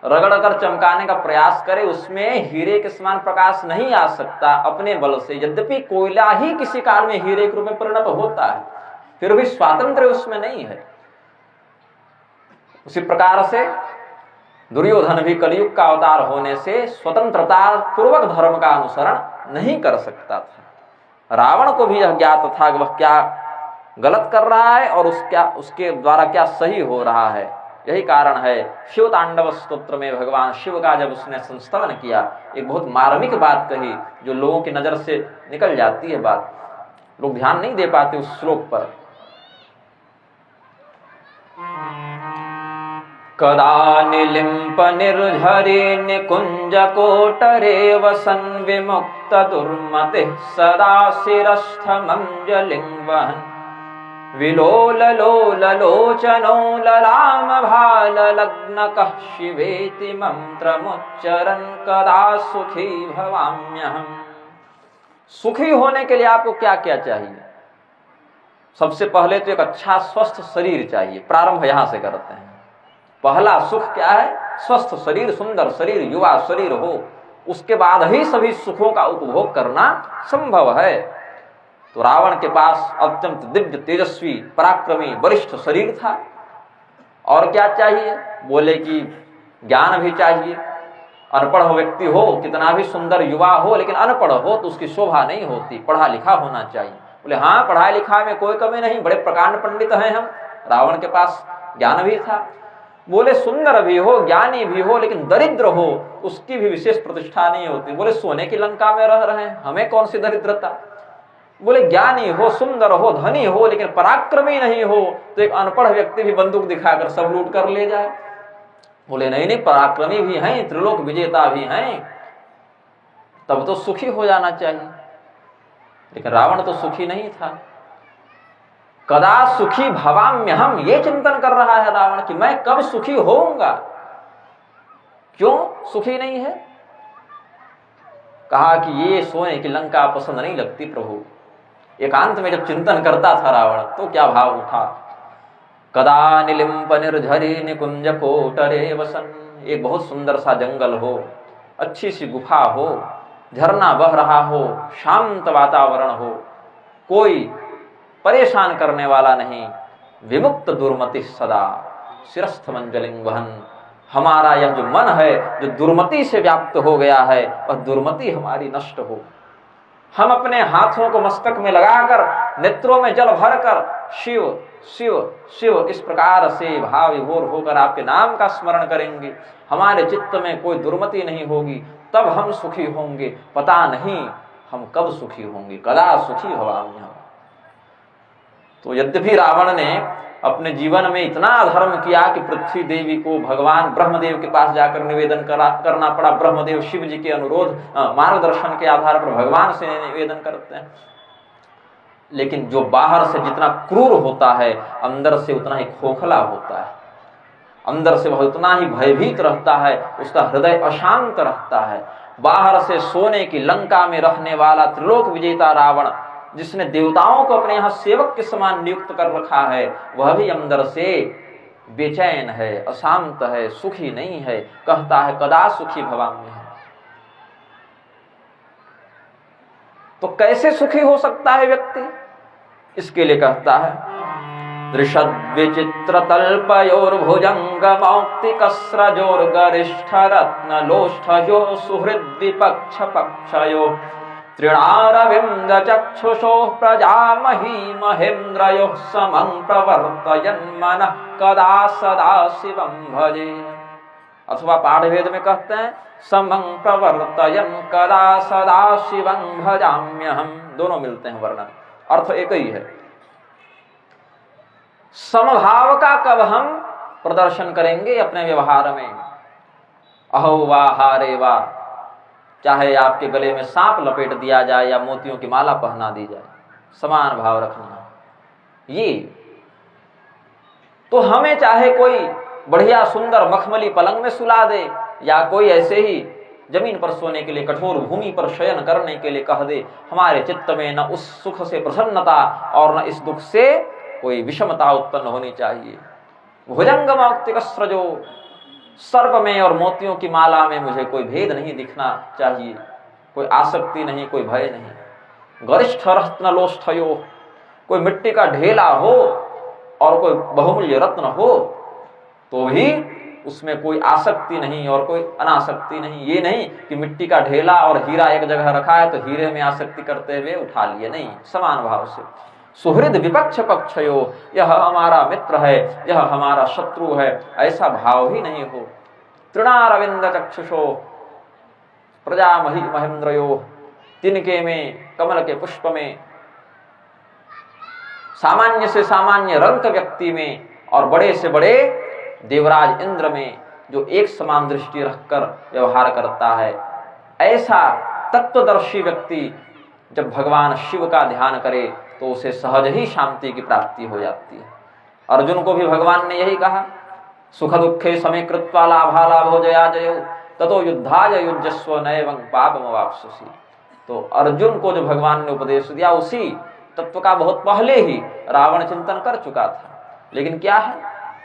रगड़ कर चमकाने का प्रयास करे, उसमें हीरे के समान प्रकाश नहीं आ सकता अपने बल से। यद्यपि कोयला ही किसी काल में हीरे के रूप में परिणत होता है, फिर भी स्वातंत्र उसमें नहीं है। उसी प्रकार से दुर्योधन भी कलयुग का अवतार होने से स्वतंत्रता पूर्वक धर्म का अनुसरण नहीं कर सकता था। रावण को भी यह ज्ञात था कि वह क्या गलत कर रहा है और उसके द्वारा क्या सही हो रहा है। यही कारण है शिव तांडव स्तोत्र में भगवान शिव का जब उसने संस्तवन किया, एक बहुत मार्मिक बात कही जो लोगों की नजर से निकल जाती है बात, लोग ध्यान नहीं दे पाते उस श्लोक पर। कदा निलिम्प निर्झरे निकुंज कोटरे वसन विमुक्त दुर्मते सदा शिरस्थ मंजलिं वहन् विलोल लोल लोचनो ललाम भाल लग्नकः शिवेति मंत्रमुच्चरन् कदा सुखी भवाम्यहम्। सुखी होने के लिए आपको क्या क्या चाहिए? सबसे पहले तो एक अच्छा स्वस्थ शरीर चाहिए। प्रारंभ यहां से करते हैं। पहला सुख क्या है? स्वस्थ शरीर, सुंदर शरीर, युवा शरीर हो, उसके बाद ही सभी सुखों का उपभोग करना संभव है। तो रावण के पास अत्यंत दिव्य तेजस्वी पराक्रमी वरिष्ठ शरीर था। और क्या चाहिए? बोले कि ज्ञान भी चाहिए। अनपढ़ व्यक्ति हो, कितना भी सुंदर युवा हो, लेकिन अनपढ़ हो तो उसकी शोभा नहीं होती, पढ़ा लिखा होना चाहिए। बोले हाँ, पढ़ाई लिखा में कोई कमी नहीं, बड़े प्रकांड पंडित हैं हम। रावण के पास ज्ञान भी था। बोले सुंदर भी हो, ज्ञानी भी हो, लेकिन दरिद्र हो, उसकी भी विशेष प्रतिष्ठा नहीं होती। बोले सोने की लंका में रह रहे हैं, हमें कौन सी दरिद्रता। बोले ज्ञानी हो, सुंदर हो, धनी हो, लेकिन पराक्रमी नहीं हो तो एक अनपढ़ व्यक्ति भी बंदूक दिखाकर सब लूट कर ले जाए। बोले नहीं नहीं, पराक्रमी भी हैं, त्रिलोक विजेता भी हैं, तब तो सुखी हो जाना चाहिए। लेकिन रावण तो सुखी नहीं था। कदा सुखी भवाम्यहम्, ये चिंतन कर रहा है रावण कि मैं कब सुखी होऊंगा। क्यों सुखी नहीं है? कहा कि ये सोने की लंका पसंद नहीं लगती प्रभु। एकांत में जब चिंतन करता था रावण तो क्या भाव उठा। कदा निलिम्प निर्झरी निकुंज कोटरे वसन, एक बहुत सुंदर सा जंगल हो, अच्छी सी गुफा हो, झरना बह रहा हो, शांत वातावरण हो, कोई परेशान करने वाला नहीं, विमुक्त दुर्मति सदा शिरस्थ मंजलिं वहन्। हमारा यह जो मन है जो दुर्मति से व्याप्त हो गया है, वह दुर्मति हमारी नष्ट हो। हम अपने हाथों को मस्तक में लगाकर, नेत्रों में जल भरकर शिव शिव शिव इस प्रकार से भाव विभोर होकर आपके नाम का स्मरण करेंगे, हमारे चित्त में कोई दुर्मति नहीं होगी, तब हम सुखी होंगे। पता नहीं हम कब सुखी होंगे। कदा सुखी भवाम्यहम्। तो यद्यपि रावण ने अपने जीवन में इतना अधर्म किया कि पृथ्वी देवी को भगवान ब्रह्मदेव के पास जाकर निवेदन करना पड़ा। ब्रह्मदेव शिव जी के अनुरोध मार्गदर्शन के आधार पर भगवान से निवेदन करते हैं। लेकिन जो बाहर से जितना क्रूर होता है, अंदर से उतना ही खोखला होता है। अंदर से वह उतना ही भयभीत रहता है, उसका हृदय अशांत रहता है। बाहर से सोने की लंका में रहने वाला त्रिलोक विजेता रावण, जिसने देवताओं को अपने यहाँ सेवक के समान नियुक्त कर रखा है, वह भी अंदर से बेचैन है, अशांत है, सुखी नहीं है। कहता है कदा सुखी भवाम्यहम्। तो कैसे सुखी हो सकता है व्यक्ति? इसके लिए कहता है दृशद विचित्र तल्पयोर्भुजंग मौक्तिकस्रजोर्गरिष्ठ रत्न लोष्ठयो सुहृद् पक्ष पक्षयो तृणारविंद चक्षुषो प्रजामही महेन्द्रयो समं प्रवर्तयन् मनः कदा सदा शिवं भजे। अथवा पाठभेद में कहते हैं समं प्रवर्तयन् कदा सदा शिवं भजाम्यहम्। दोनों मिलते हैं वर्णन, अर्थ एक ही है। समभाव का कब हम प्रदर्शन करेंगे अपने व्यवहार में? अहो वा हारे वा, चाहे आपके गले में सांप लपेट दिया जाए या मोतियों की माला पहना दी जाए, समान भाव रखना। ये तो हमें चाहे कोई बढ़िया सुंदर मखमली पलंग में सुला दे या कोई ऐसे ही जमीन पर सोने के लिए, कठोर भूमि पर शयन करने के लिए कह दे, हमारे चित्त में न उस सुख से प्रसन्नता और न इस दुख से कोई विषमता उत्पन्न होनी चाहिए। भुजंग मौक्तिकस्रजो, सर्प में और मोतियों की माला में मुझे कोई भेद नहीं दिखना चाहिए, कोई आसक्ति नहीं, कोई भय नहीं। गरिष्ठ रत्नलोष्ठयो, कोई मिट्टी का ढेला हो और कोई बहुमूल्य रत्न हो तो भी उसमें कोई आसक्ति नहीं और कोई अनासक्ति नहीं। ये नहीं कि मिट्टी का ढेला और हीरा एक जगह रखा है तो हीरे में आसक्ति करते हुए उठा लिए, नहीं, समान भाव से। सुहृद विपक्ष पक्षयो, यह हमारा मित्र है, यह हमारा शत्रु है, ऐसा भाव भी नहीं हो। तृणारविंद चक्षुषो प्रजा महेंद्रयो, तिनके में, कमल के पुष्प में, सामान्य से सामान्य रंग व्यक्ति में और बड़े से बड़े देवराज इंद्र में जो एक समान दृष्टि रखकर व्यवहार करता है, ऐसा तत्वदर्शी व्यक्ति जब भगवान शिव का ध्यान करे तो उसे सहज ही शांति की प्राप्ति हो जाती है। अर्जुन को भी भगवान ने यही कहा, सुख दुखे समय कृत्वा लाभा लाभो जया जयो ततो युद्धाय युज्यस्व नैवं पापमवाप्स्यसि। तो अर्जुन को जो भगवान ने उपदेश दिया उसी तत्व का बहुत पहले ही रावण चिंतन कर चुका था। लेकिन क्या है,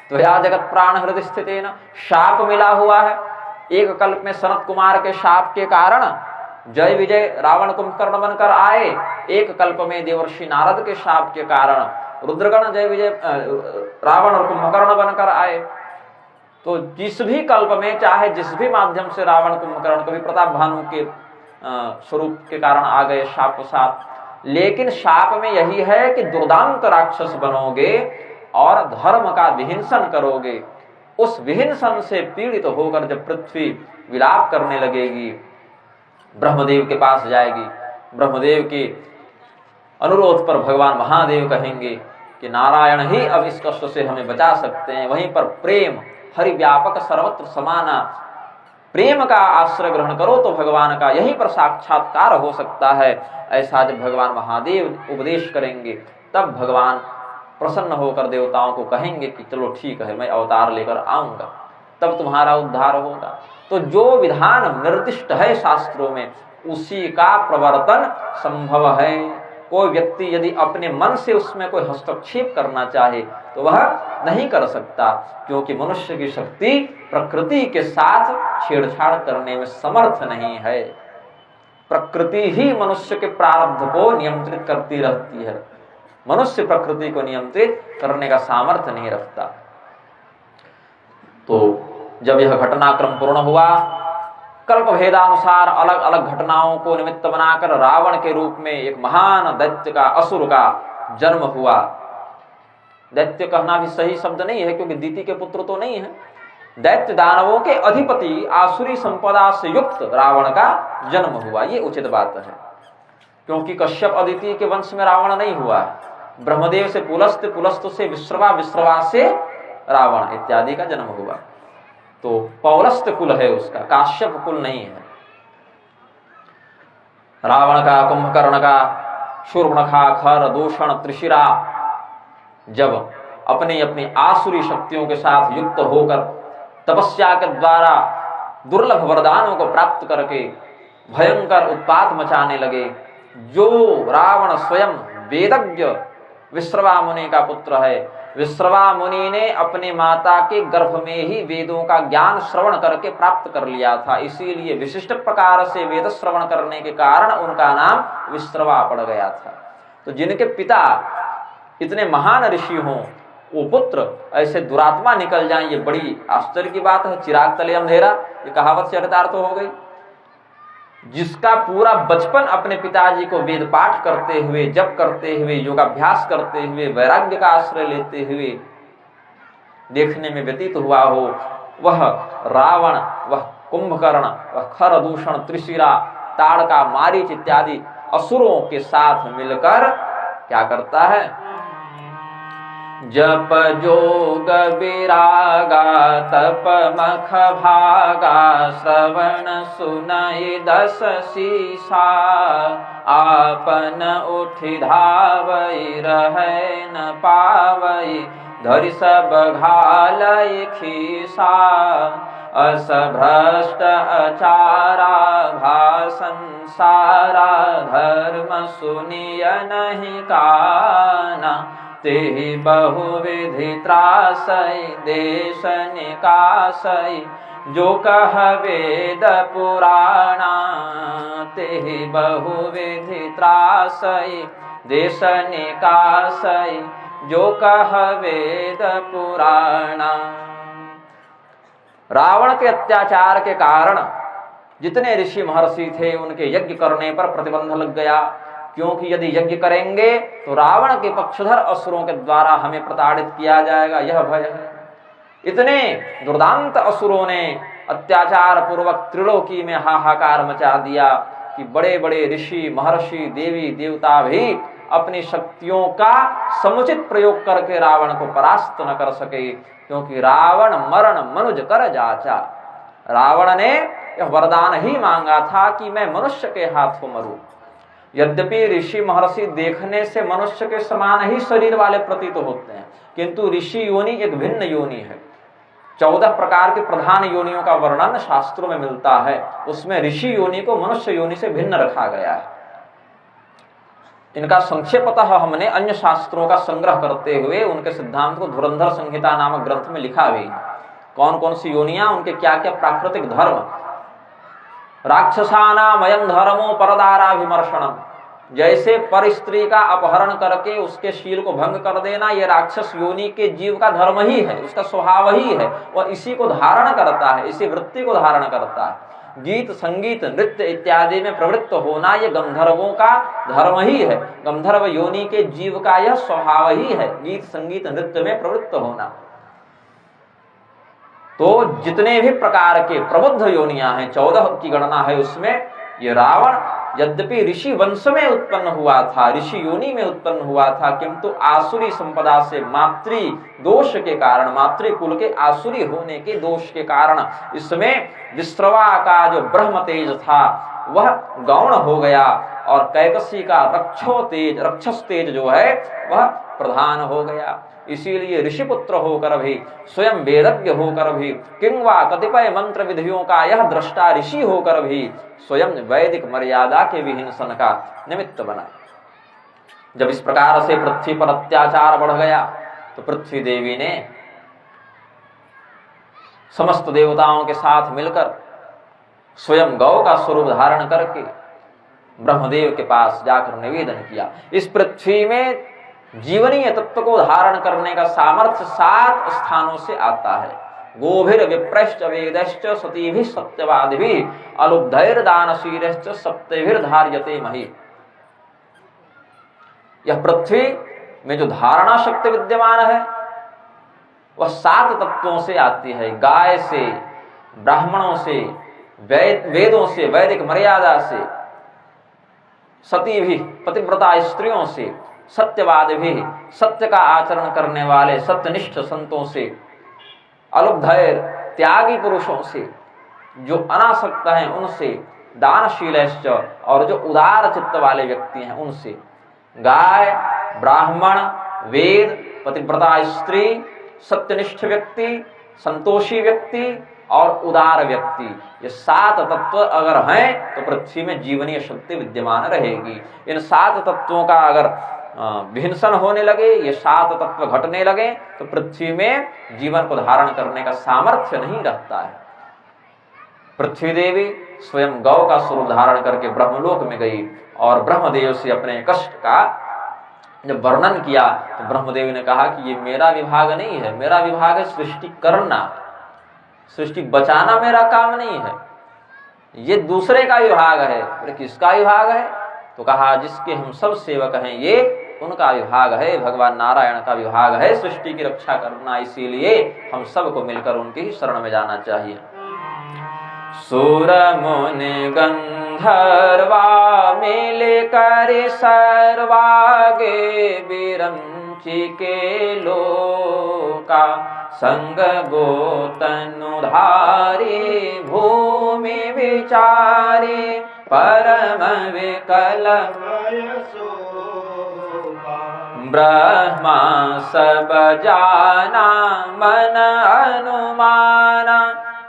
तो या जगत प्राण हृदय स्थित न, शाप मिला हुआ है। एक कल्प में सनत कुमार के शाप के कारण जय विजय रावण कुंभकर्ण बनकर आए, एक कल्प में देवर्षि नारद के शाप के कारण रुद्रगण जय विजय रावण और कुंभकर्ण बनकर आए। तो जिस भी कल्प में, चाहे जिस भी माध्यम से रावण कुंभकर्ण, कभी प्रताप भानु के स्वरूप के कारण आ गए शाप साथ, लेकिन शाप में यही है कि दुर्दांत राक्षस बनोगे और धर्म का विहिंसन करोगे। उस विहिंसन से पीड़ित होकर जब पृथ्वी विलाप करने लगेगी, ब्रह्मदेव के पास जाएगी, ब्रह्मदेव के अनुरोध पर भगवान महादेव कहेंगे कि नारायण ही अब इस कष्ट से हमें बचा सकते हैं। वहीं पर प्रेम हरि व्यापक सर्वत्र समाना, प्रेम का आश्रय ग्रहण करो तो भगवान का यहीं पर साक्षात्कार हो सकता है। ऐसा जब भगवान महादेव उपदेश करेंगे तब भगवान प्रसन्न होकर देवताओं को कहेंगे कि चलो ठीक है, मैं अवतार लेकर आऊंगा, तब तुम्हारा उद्धार होगा। तो जो विधान निर्दिष्ट है शास्त्रों में उसी का प्रवर्तन संभव है। कोई व्यक्ति यदि अपने मन से उसमें कोई हस्तक्षेप करना चाहे तो वह नहीं कर सकता, क्योंकि मनुष्य की शक्ति प्रकृति के साथ छेड़छाड़ करने में समर्थ नहीं है। प्रकृति ही मनुष्य के प्रारब्ध को नियंत्रित करती रहती है, मनुष्य प्रकृति को नियंत्रित करने का सामर्थ्य नहीं रखता। तो जब यह घटनाक्रम पूर्ण हुआ, कल्प भेदानुसार अलग अलग घटनाओं को निमित्त बनाकर रावण के रूप में एक महान दैत्य का, असुर का जन्म हुआ। दैत्य कहना भी सही शब्द नहीं है, क्योंकि दीति के पुत्र तो नहीं है। दैत्य दानवों के अधिपति आसुरी संपदा से युक्त रावण का जन्म हुआ, ये उचित बात है। क्योंकि कश्यप अदिति के वंश में रावण नहीं हुआ, ब्रह्मदेव से पुलस्त, पुलस्त से विश्रवा, विश्रवा से रावण इत्यादि का जन्म हुआ। तो पौलस्त कुल है उसका, काश्यप कुल नहीं है। रावण का, कुंभकर्ण का, शूर्पणखा, खर, दूषण, त्रिशिरा जब अपनी अपनी आसुरी शक्तियों के साथ युक्त होकर तपस्या के द्वारा दुर्लभ वरदानों को प्राप्त करके भयंकर उत्पात मचाने लगे, जो रावण स्वयं वेदज्ञ विश्रवा मुनि का पुत्र है, विश्रवा मुनि ने अपने माता के गर्भ में ही वेदों का ज्ञान श्रवण करके प्राप्त कर लिया था, इसीलिए विशिष्ट प्रकार से वेद श्रवण करने के कारण उनका नाम विश्रवा पड़ गया था। तो जिनके पिता इतने महान ऋषि हों, वो पुत्र ऐसे दुरात्मा निकल जाएं, ये बड़ी आश्चर्य की बात है। चिराग तले अंधेरा, ये कहावत चरितार्थ हो गई। जिसका पूरा बचपन अपने पिताजी को वेद पाठ करते हुए, जप करते हुए, योगाभ्यास करते हुए, वैराग्य का आश्रय लेते हुए देखने में व्यतीत हुआ हो, वह रावण, वह कुंभकर्ण, वह खर, दूषण, त्रिशिरा, ताड़का, मारीच इत्यादि असुरों के साथ मिलकर क्या करता है, जप जोग विरागा तप मख भागा श्रवण सुनई दस सीसा आपन उठि धावई रहै न पावई धरि सब घालई खीसा अस भ्रष्ट अचारा भाषण सारा धर्म सुनिय नहीं काना तेहि बहुविधि त्रासई देश निकासई जो कह वेद पुराणा तेहि बहुविधि त्रासई देश निकासई जो कह वेद पुराणा। रावण के अत्याचार के कारण जितने ऋषि महर्षि थे उनके यज्ञ करने पर प्रतिबंध लग गया, क्योंकि यदि यज्ञ करेंगे तो रावण के पक्षधर असुरों के द्वारा हमें प्रताड़ित किया जाएगा, यह भय है। इतने दुर्दांत असुरों ने अत्याचार पूर्वक त्रिलोकी में हाहाकार मचा दिया कि बड़े बड़े ऋषि महर्षि देवी देवता भी अपनी शक्तियों का समुचित प्रयोग करके रावण को परास्त न कर सके, क्योंकि रावण मरण मनुज कर जाचा। रावण ने यह वरदान ही मांगा था कि मैं मनुष्य के हाथों मरूं। यद्यपि ऋषि महर्षि देखने से मनुष्य के समान ही शरीर वाले प्रतीत होते हैं, किंतु ऋषि योनि एक भिन्न योनि है। 14 प्रकार के प्रधान योनियों का वर्णन शास्त्रों में मिलता है, उसमें ऋषि योनि को मनुष्य योनि से भिन्न रखा गया है। इनका संक्षेपतः हमने अन्य शास्त्रों का संग्रह करते हुए उनके सिद्धांत को धुरंधर संहिता नामक ग्रंथ में लिखा भी। कौन कौन सी योनियां, उनके क्या क्या प्राकृतिक धर्म। राक्षसानाम अयं धर्मो परदाराभिमर्शनम, जैसे पर स्त्री का अपहरण करके उसके शील को भंग कर देना, यह राक्षस योनि के जीव का धर्म ही है, उसका स्वभाव ही है, वह इसी को धारण करता है, इसी वृत्ति को धारण करता है। गीत संगीत नृत्य इत्यादि में प्रवृत्त होना यह गंधर्वों का धर्म ही है, गंधर्व योनि के जीव का यह स्वभाव ही है, गीत संगीत नृत्य में प्रवृत्त होना। तो जितने भी प्रकार के प्रबुद्ध योनियां हैं, 14 की गणना है उसमें, ये रावण यद्यपि ऋषि वंश में उत्पन्न हुआ था, ऋषि योनि में उत्पन्न हुआ था, किंतु आसुरी संपदा से मातृ दोष के कारण, मातृकुल के आसुरी होने के दोष के कारण इसमें विश्रवा का जो ब्रह्म तेज था वह गौण हो गया और कैकसी का रक्षस तेज जो है वह प्रधान हो गया। इसीलिए ऋषिपुत्र होकर भी, स्वयं वेदज्ञ होकर भी, किंवा कतिपय मंत्र विधियों का यह दृष्टा ऋषि होकर भी स्वयं वैदिक मर्यादा के विहिंसन का निमित्त बना। जब इस प्रकार से पृथ्वी पर अत्याचार बढ़ गया तो पृथ्वी देवी ने समस्त देवताओं के साथ मिलकर स्वयं गौ का स्वरूप धारण करके ब्रह्मदेव के पास जाकर निवेदन किया। इस पृथ्वी में जीवनीय तत्व को धारण करने का सामर्थ्य 7 स्थानों से आता है। गोभिर विप्रश्च वेदश्च सतीभिः सत्यवादिभिः अलुब्धैर दानशीलश्च सप्तैभिर धार्यते मही। यह पृथ्वी में जो धारणा शक्ति विद्यमान है वह 7 तत्वों से आती है। गाय से, ब्राह्मणों से, वेदों से, वैदिक मर्यादा से, सती भी पतिव्रता स्त्रियों से, सत्यवाद भी सत्य का आचरण करने वाले सत्यनिष्ठ संतों से, अलुब्धैर त्यागी पुरुषों से, जो अनासक्त हैं उनसे, दानशीलश्च और जो उदार चित्त वाले व्यक्ति हैं उनसे। गाय, ब्राह्मण, वेद, पतिव्रता स्त्री, सत्यनिष्ठ व्यक्ति, संतोषी व्यक्ति और उदार व्यक्ति, ये 7 तत्व अगर हैं तो पृथ्वी में जीवनीय शक्ति विद्यमान रहेगी। इन 7 तत्वों का अगर विहिंसन होने लगे, ये 7 तत्व घटने लगे तो पृथ्वी में जीवन को धारण करने का सामर्थ्य नहीं रहता है। पृथ्वी देवी स्वयं गौ का स्वरूप धारण करके ब्रह्मलोक में गई और ब्रह्मदेव से अपने कष्ट का जब वर्णन किया तो ब्रह्मदेव ने कहा कि ये मेरा विभाग नहीं है, मेरा विभाग है सृष्टि करना, सृष्टि बचाना मेरा काम नहीं है, ये दूसरे का विभाग है। बोले किसका विभाग है? तो कहा जिसके हम सब सेवक हैं ये उनका विभाग है, भगवान नारायण का विभाग है सृष्टि की रक्षा करना, इसीलिए हम सबको मिलकर उनकी ही शरण में जाना चाहिए। सुर मुनि गंधर्वा मिलकर सर्वागे बिरंजन के लोका संग गोतनुधारी भूमि विचारी परम विकल ब्रह्मा सब जाना मन अनुमाना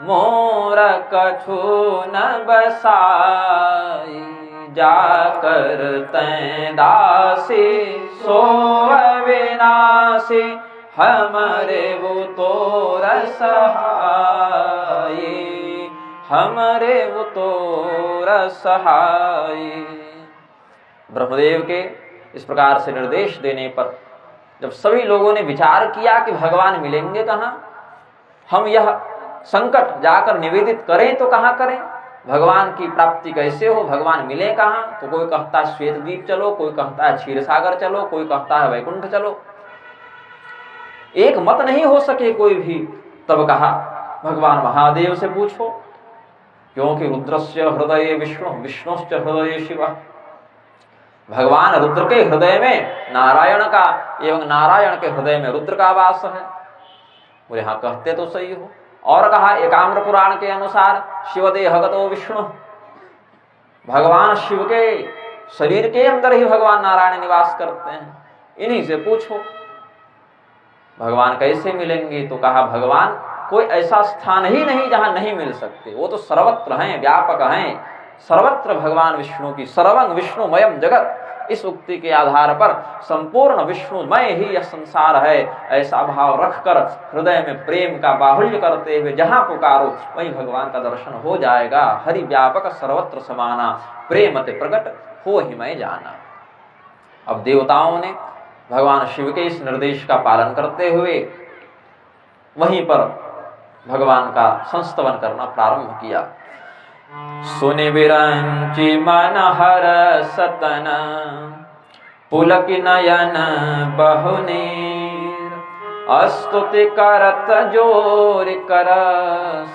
मोर कछु न बसाई जाकर तैं दासी सो अविनाशी हमरे वो तोर सहाई हमरे वो तोर सहाई। ब्रह्मदेव के इस प्रकार से निर्देश देने पर जब सभी लोगों ने विचार किया कि भगवान मिलेंगे कहाँ, हम यह संकट जाकर निवेदित करें तो कहाँ करें, भगवान की प्राप्ति कैसे हो, भगवान मिले कहाँ, तो कोई कहता है श्वेत द्वीप चलो, कोई कहता है क्षीर सागर चलो, कोई कहता है वैकुंठ चलो, एक मत नहीं हो सके कोई भी। तब कहा भगवान महादेव से पूछो, क्योंकि रुद्रस्य हृदय विष्णु विष्णुश्च हृदय शिव, भगवान रुद्र के हृदय में नारायण का एवं नारायण के हृदय में रुद्र का वास है। बोले हाँ कहते तो सही हो। और कहा एकाम्र पुराण के अनुसार शिवदेहगतो विष्णु, भगवान शिव के शरीर के अंदर ही भगवान नारायण निवास करते हैं, इन्हीं से पूछो भगवान कैसे मिलेंगे। तो कहा भगवान कोई ऐसा स्थान ही नहीं जहां नहीं मिल सकते, वो तो सर्वत्र हैं, व्यापक हैं, सर्वत्र भगवान विष्णु की, सर्वं विष्णुमयम जगत, इस उक्ति के आधार पर संपूर्ण विष्णुमय ही यह संसार है, ऐसा भाव रखकर हृदय में प्रेम का बाहुल्य करते हुए जहां पुकारो वहीं भगवान का दर्शन हो जाएगा। हरि व्यापक सर्वत्र समाना, प्रेमते प्रकट हो ही मैं जाना। अब देवताओं ने भगवान शिव के इस निर्देश का पालन करते हुए वहीं पर भगवान का संस्तवन करना प्रारंभ किया। सुनि विरंचि मन हर सतन पुलक नयन बहुनीर, स्तुति करत जोर कर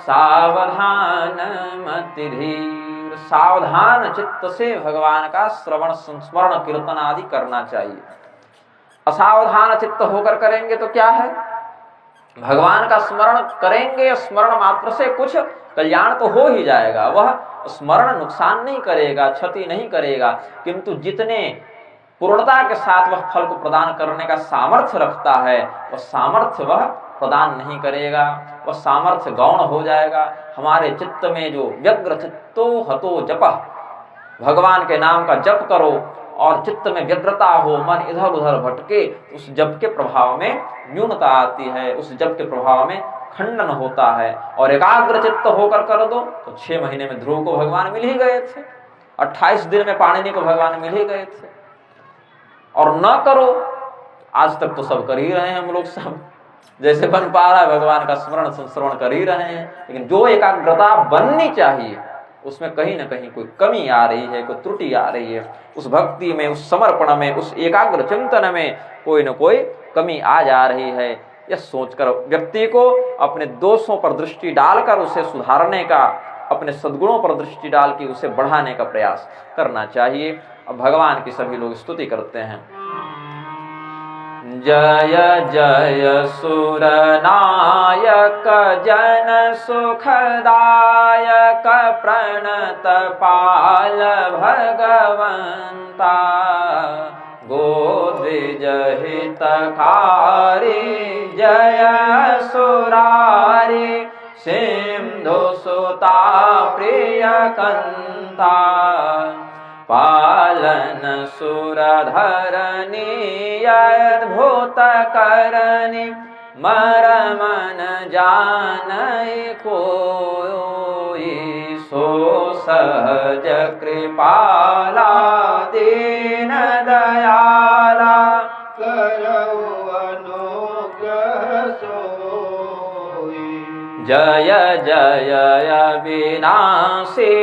सावधान मति धीर। सावधान चित्त से भगवान का श्रवण संस्मरण कीर्तन आदि करना चाहिए। असावधान चित्त होकर करेंगे तो क्या है, भगवान का स्मरण करेंगे, स्मरण मात्र से कुछ कल्याण तो हो ही जाएगा, वह स्मरण नुकसान नहीं करेगा, क्षति नहीं करेगा, किंतु जितने पूर्णता के साथ वह फल को प्रदान करने का सामर्थ्य रखता है वह सामर्थ्य वह प्रदान नहीं करेगा, वह सामर्थ्य गौण हो जाएगा। हमारे चित्त में जो व्यग्र चित्तो हतो जपः, भगवान के नाम का जप करो और चित्त में व्यग्रता हो, मन इधर उधर भटके, उस जप के प्रभाव में न्यूनता आती है, उस जप के प्रभाव में खंडन होता है। और एकाग्र चित्त होकर कर दो तो 6 महीने में ध्रुव को भगवान मिल ही गए थे, 28 दिन में पाणिनि को भगवान मिल ही गए थे। और न करो, आज तक तो सब कर ही रहे हैं हम लोग, सब जैसे बन पा रहा है भगवान का स्मरण संस्मरण कर ही रहे हैं, लेकिन जो एकाग्रता बननी चाहिए उसमें कहीं ना कहीं कोई कमी आ रही है, कोई त्रुटि आ रही है। उस भक्ति में, उस समर्पण में, उस एकाग्र चिंतन में कोई न कोई कमी आ जा रही है। यह सोचकर व्यक्ति को अपने दोषों पर दृष्टि डालकर उसे सुधारने का, अपने सद्गुणों पर दृष्टि डाल के उसे बढ़ाने का प्रयास करना चाहिए। अब भगवान की सभी लोग स्तुति करते हैं। जय जय सुर नायक जन सुखदायक प्रणत पाल भगवंता, गोद्विज हितकारी जय सुरारी, सिंधु सुता प्रिय कंता, पालन सुरधरणी अद्भुत करणी, मरमन जानई कोई, सो सहज कृपाला दीन दयाला, करौ अनुग्रह सोई। जय जय अविनाशी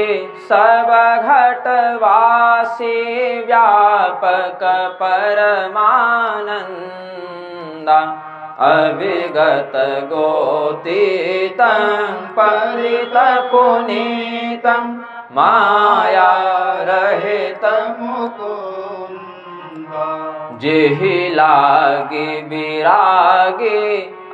सब घटवासी, व्यापक परमानंदा, अविगत गोतीतं परित पुनीतं, माया रहितं मुकुंदा। जेहि लागे विरागे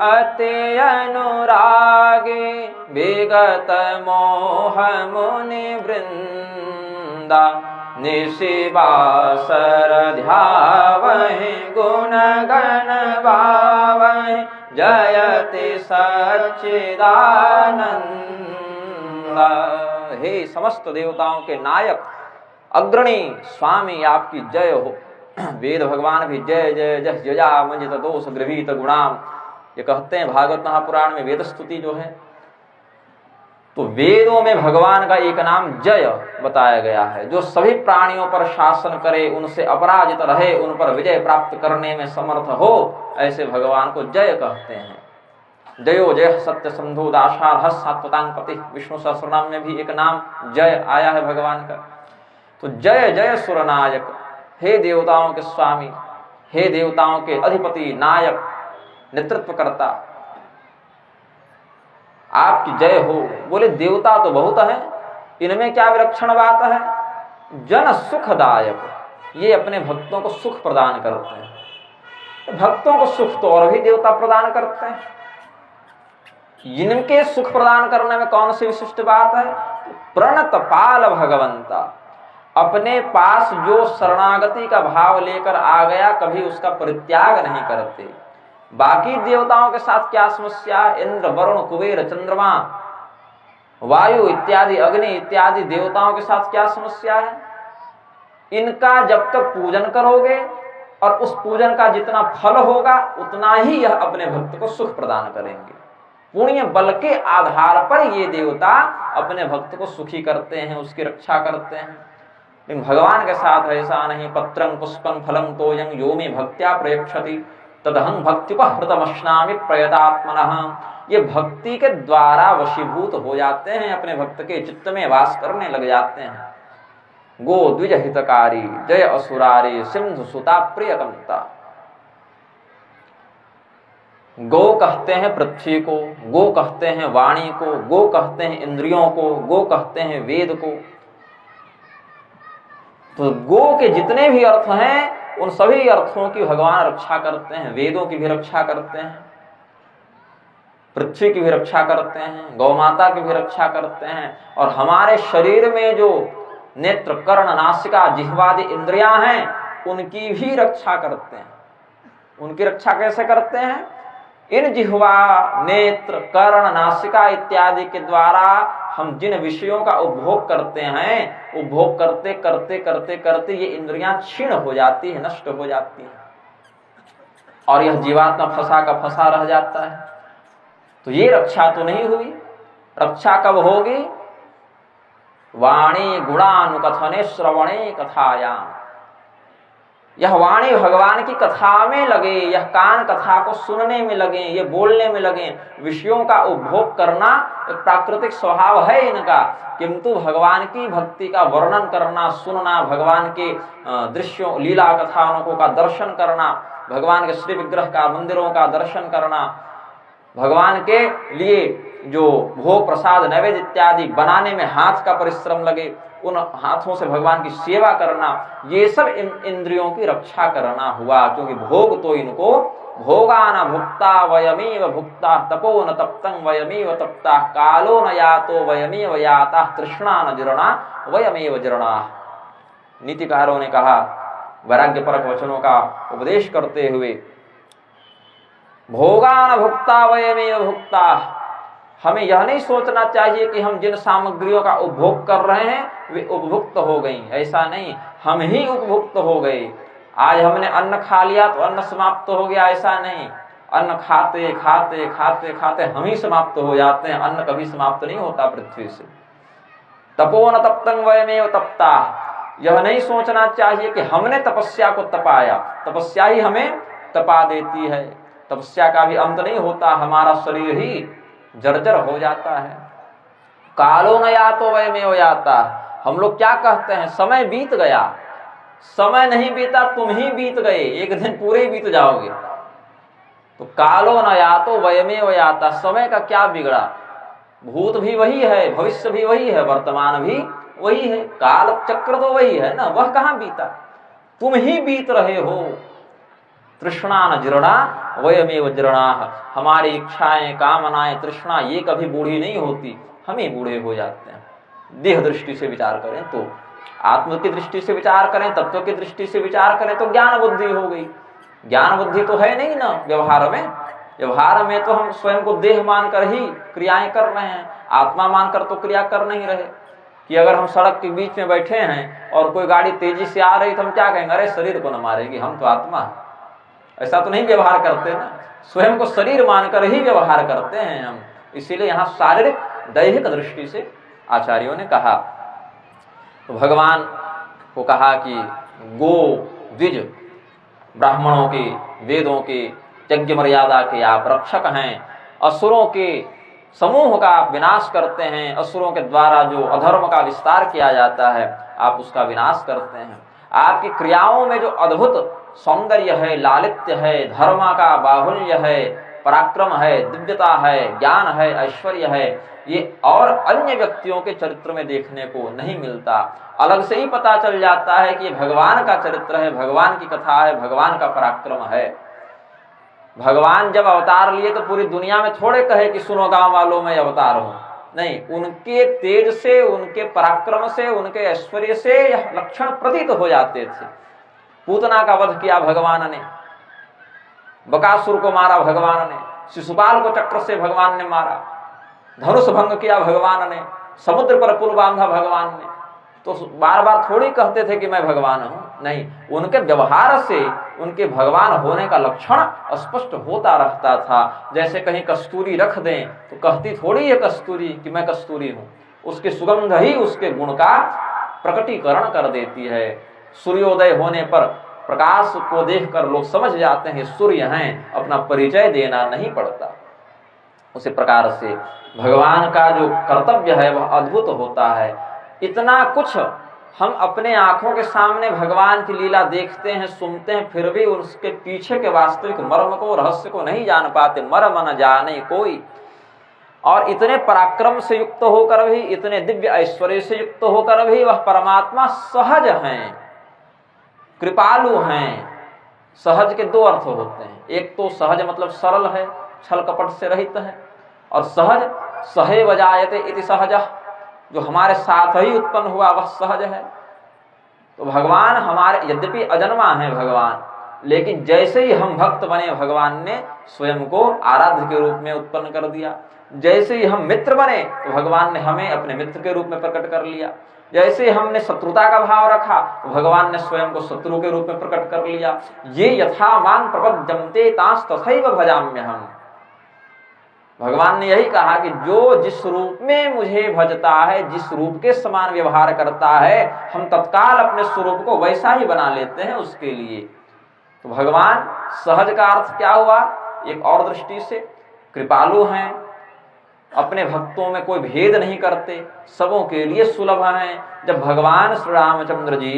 अति अनुरागे विगत मोह मुनि वृंदा निशिवासर ध्यावहि गुण गण गावहि जयति सच्चिदानंदा। हे समस्त देवताओं के नायक अग्रणी स्वामी आपकी जय हो। वेद भगवान भी जय जय जय जया मंजित दोष गृहीत गुणाम, ये कहते हैं भागवत महापुराण में वेद स्तुति जो है। तो वेदों में भगवान का एक नाम जय बताया गया है, जो सभी प्राणियों पर शासन करे, उनसे अपराजित रहे, उन पर विजय प्राप्त करने में समर्थ हो, ऐसे भगवान को जय कहते हैं। जयो जय सत्य संधो दाशारह सात्वतांपति, विष्णु सहस्रनाम में भी एक नाम जय आया है भगवान का। तो जय जय सुरनायक, हे देवताओं के स्वामी, हे देवताओं के अधिपति, नायक, नेतृत्व करता, आपकी जय हो। बोले देवता तो बहुत है, इनमें क्या विलक्षण बात है? जन सुखदायक, ये अपने भक्तों को सुख प्रदान करते हैं। भक्तों को सुख तो और भी देवता प्रदान करते हैं, इनके सुख प्रदान करने में कौन सी विशिष्ट बात है? प्रणत पाल भगवंता, अपने पास जो शरणागति का भाव लेकर आ गया, कभी उसका परित्याग नहीं करते। बाकी देवताओं के साथ क्या समस्या है? इंद्र, वरुण, कुबेर, चंद्रमा, वायु इत्यादि, अग्नि इत्यादि देवताओं के साथ क्या समस्या है? इनका जब तक पूजन करोगे और उस पूजन का जितना फल होगा उतना ही यह अपने भक्त को सुख प्रदान करेंगे। पुण्य बल के आधार पर ये देवता अपने भक्त को सुखी करते हैं, उसकी रक्षा करते हैं। लेकिन भगवान के साथ ऐसा नहीं। पत्रं पुष्पं फलं तोयं यो मे भक्त्या प्रयक्षति तदहं भक्त्युपहृतमश्नामि प्रयतात्मनः। ये भक्ति के द्वारा वशीभूत हो जाते हैं, अपने भक्त के चित्त में वास करने लग जाते हैं। गो द्विज हितकारी जय असुरारी सिंधु सुता प्रियकंता। गो कहते हैं पृथ्वी को, गो कहते हैं वाणी को, गो कहते हैं इंद्रियों को, गो कहते हैं वेद को। तो गो के जितने भी अर्थ हैं उन सभी अर्थों की भगवान रक्षा करते हैं। वेदों की भी रक्षा करते हैं, पृथ्वी की भी रक्षा करते हैं, गौ माता की भी रक्षा करते हैं, और हमारे शरीर में जो नेत्र, कर्ण, नासिका, जिह्वादि इंद्रियां हैं उनकी भी रक्षा करते हैं। उनकी रक्षा कैसे करते हैं? इन जिह्वा, नेत्र, कर्ण, नासिका इत्यादि के द्वारा हम जिन विषयों का उपभोग करते हैं, उपभोग करते करते करते करते ये इंद्रियां क्षीण हो जाती है, नष्ट हो जाती है, और यह जीवात्मा फंसा का फंसा रह जाता है। तो ये रक्षा तो नहीं हुई। रक्षा कब होगी? वाणी गुणानुकथने श्रवणे कथायाम। यह वाणी भगवान की कथा में लगे, यह कान कथा को सुनने में लगे, ये बोलने में लगे। विषयों का उपभोग करना एक प्राकृतिक स्वभाव है इनका, किंतु भगवान की भक्ति का वर्णन करना, सुनना, भगवान के दृश्यों, लीला कथाओं का दर्शन करना, भगवान के श्री विग्रह का, मंदिरों का दर्शन करना, भगवान के लिए जो भोग प्रसाद नैवेद्य इत्यादि बनाने में हाथ का परिश्रम लगे, उन हाथों से भगवान की सेवा करना, ये सब इंद्रियों की रक्षा करना हुआ। क्योंकि भोग तो इनको भोगान भुक्ता वयमेव भुक्ता तपो न तप्तं वयमेव तप्ता कालो न यातो वयमेव याता तृष्णा न जीर्णा वयमेव जीर्णा। नीतिकारों ने कहा, वैराग्य परक वचनों का उपदेश करते हुए, भोगान भुक्ता वयमेव भुक्ता। हमें यह नहीं सोचना चाहिए कि हम जिन सामग्रियों का उपभोग कर रहे हैं वे उपभुक्त हो गई, ऐसा नहीं, हम ही उपभुक्त हो गए। आज हमने अन्न खा लिया तो अन्न समाप्त हो गया, ऐसा नहीं। अन्न खाते खाते खाते खाते हम ही समाप्त हो जाते हैं, अन्न कभी समाप्त नहीं होता पृथ्वी से। तपो न तप्तं वयमेव तप्ता। यह नहीं सोचना चाहिए कि हमने तपस्या को तपाया, तपस्या ही हमें तपा देती है। तपस्या का भी अंत नहीं होता, हमारा शरीर ही जर्जर हो जाता है। कालो न यातो वयमेव याता। हम लोग क्या कहते हैं? समय बीत गया। समय नहीं बीता, तुम ही बीत गए, एक दिन पूरे बीत जाओगे। तो कालो न यातो वयमेव याता, समय का क्या बिगड़ा? भूत भी वही है, भविष्य भी वही है, वर्तमान भी वही है, काल चक्र तो वही है ना, वह कहाँ बीता? तुम ही बीत रहे हो। तृष्णा न जीर्णा वयमेव जीर्णाः। हमारी इच्छाएं, कामनाएं, तृष्णा ये कभी बूढ़ी नहीं होती, हम ही बूढ़े हो जाते हैं। देह दृष्टि से विचार करें तो, आत्म की दृष्टि से विचार करें, तत्व की दृष्टि से विचार करें तो ज्ञान बुद्धि हो गई। ज्ञान बुद्धि तो है नहीं ना व्यवहार में। व्यवहार में तो हम स्वयं को देह मानकर ही क्रियाएं कर रहे हैं, आत्मा मानकर तो क्रिया कर नहीं रहे। कि अगर हम सड़क के बीच में बैठे हैं और कोई गाड़ी तेजी से आ रही तो हम क्या कहेंगे, अरे शरीर को न मारेगी, हम तो आत्मा। ऐसा तो नहीं व्यवहार करते ना, स्वयं को शरीर मानकर ही व्यवहार करते हैं हम। इसीलिए यहाँ शारीरिक दैहिक दृष्टि से आचार्यों ने कहा। तो भगवान को कहा कि गो द्विज ब्राह्मणों के, वेदों के, यज्ञ मर्यादा के आप रक्षक हैं। असुरों के समूह का आप विनाश करते हैं। असुरों के द्वारा जो अधर्म का विस्तार किया जाता है आप उसका विनाश करते हैं। आपकी क्रियाओं में जो अद्भुत सौंदर्य है, लालित्य है, धर्म का बाहुल्य है, पराक्रम है, दिव्यता है, ज्ञान है, ऐश्वर्य है, ये और अन्य व्यक्तियों के चरित्र में देखने को नहीं मिलता। अलग से ही पता चल जाता है कि ये भगवान का चरित्र है, भगवान की कथा है, भगवान का पराक्रम है। भगवान जब अवतार लिए तो पूरी दुनिया में थोड़े कहे कि सुनो गांव वालों में अवतार हूं, नहीं, उनके तेज से, उनके पराक्रम से, उनके ऐश्वर्य से यह लक्षण प्रतीत हो जाते थे। पूतना का वध किया भगवान ने, बकासुर को मारा भगवान ने, शिशुपाल को चक्र से भगवान ने मारा, धनुष भंग किया भगवान ने, समुद्र पर पुल बांधा भगवान ने। तो बार बार थोड़ी कहते थे कि मैं भगवान हूं, नहीं, उनके व्यवहार से उनके भगवान होने का लक्षण स्पष्ट होता रहता था। जैसे कहीं कस्तूरी रख दें तो कहती थोड़ी है कस्तूरी कि मैं कस्तूरी हूं, उसकी सुगंध ही उसके गुण का प्रकटीकरण कर देती है। सूर्योदय होने पर प्रकाश को देखकर लोग समझ जाते हैं सूर्य हैं, अपना परिचय देना नहीं पड़ता। उसी प्रकार से भगवान का जो कर्तव्य है वह अद्भुत होता है। इतना कुछ हम अपने आंखों के सामने भगवान की लीला देखते हैं, सुनते हैं, फिर भी उसके पीछे के वास्तविक मर्म को, रहस्य को नहीं जान पाते। मर्म न जाने कोई। और इतने पराक्रम से युक्त होकर भी, इतने दिव्य ऐश्वर्य से युक्त होकर भी वह परमात्मा सहज हैं, कृपालु हैं। सहज के दो अर्थ होते हैं, एक तो सहज मतलब सरल है, छल कपट से रहित है, और सहज सहे जायते इति सहजः, जो हमारे साथ ही उत्पन्न हुआ वह सहज है। तो भगवान हमारे, यद्यपि अजन्मा है भगवान, लेकिन जैसे ही हम भक्त बने भगवान ने स्वयं को आराध्य के रूप में उत्पन्न कर दिया। जैसे ही हम मित्र बने तो भगवान ने हमें अपने मित्र के रूप में प्रकट कर लिया। जैसे हमने शत्रुता का भाव रखा तो भगवान ने स्वयं को शत्रु के रूप में प्रकट कर लिया। ये यथा मां प्रपद्यन्ते तांस तथैव भजाम्यहम्। भगवान ने यही कहा कि जो जिस रूप में मुझे भजता है, जिस रूप के समान व्यवहार करता है, हम तत्काल अपने स्वरूप को वैसा ही बना लेते हैं उसके लिए। तो भगवान सहज का अर्थ क्या हुआ? एक और दृष्टि से कृपालु हैं, अपने भक्तों में कोई भेद नहीं करते, सबों के लिए सुलभ हैं। जब भगवान श्री रामचंद्र जी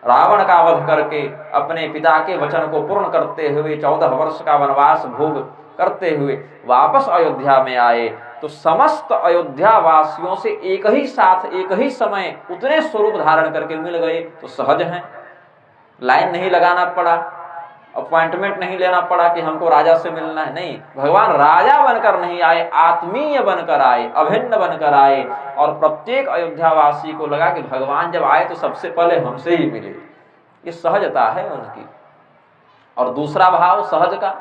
रावण का वध करके अपने पिता के वचन को पूर्ण करते हुए 14 वर्ष का वनवास भोग करते हुए वापस अयोध्या में आए तो समस्त अयोध्या वासियों से एक ही साथ, एक ही समय उतने स्वरूप धारण करके मिल गए। तो सहज हैं, लाइन नहीं लगाना पड़ा, अपॉइंटमेंट नहीं लेना पड़ा कि हमको राजा से मिलना है। नहीं, भगवान राजा बनकर नहीं आए, आत्मीय बनकर आए, अभिन्न बनकर आए। और प्रत्येक अयोध्या वासी को लगा कि भगवान जब आए तो सबसे पहले हमसे ही मिले। ये सहजता है उनकी। और दूसरा भाव सहज का,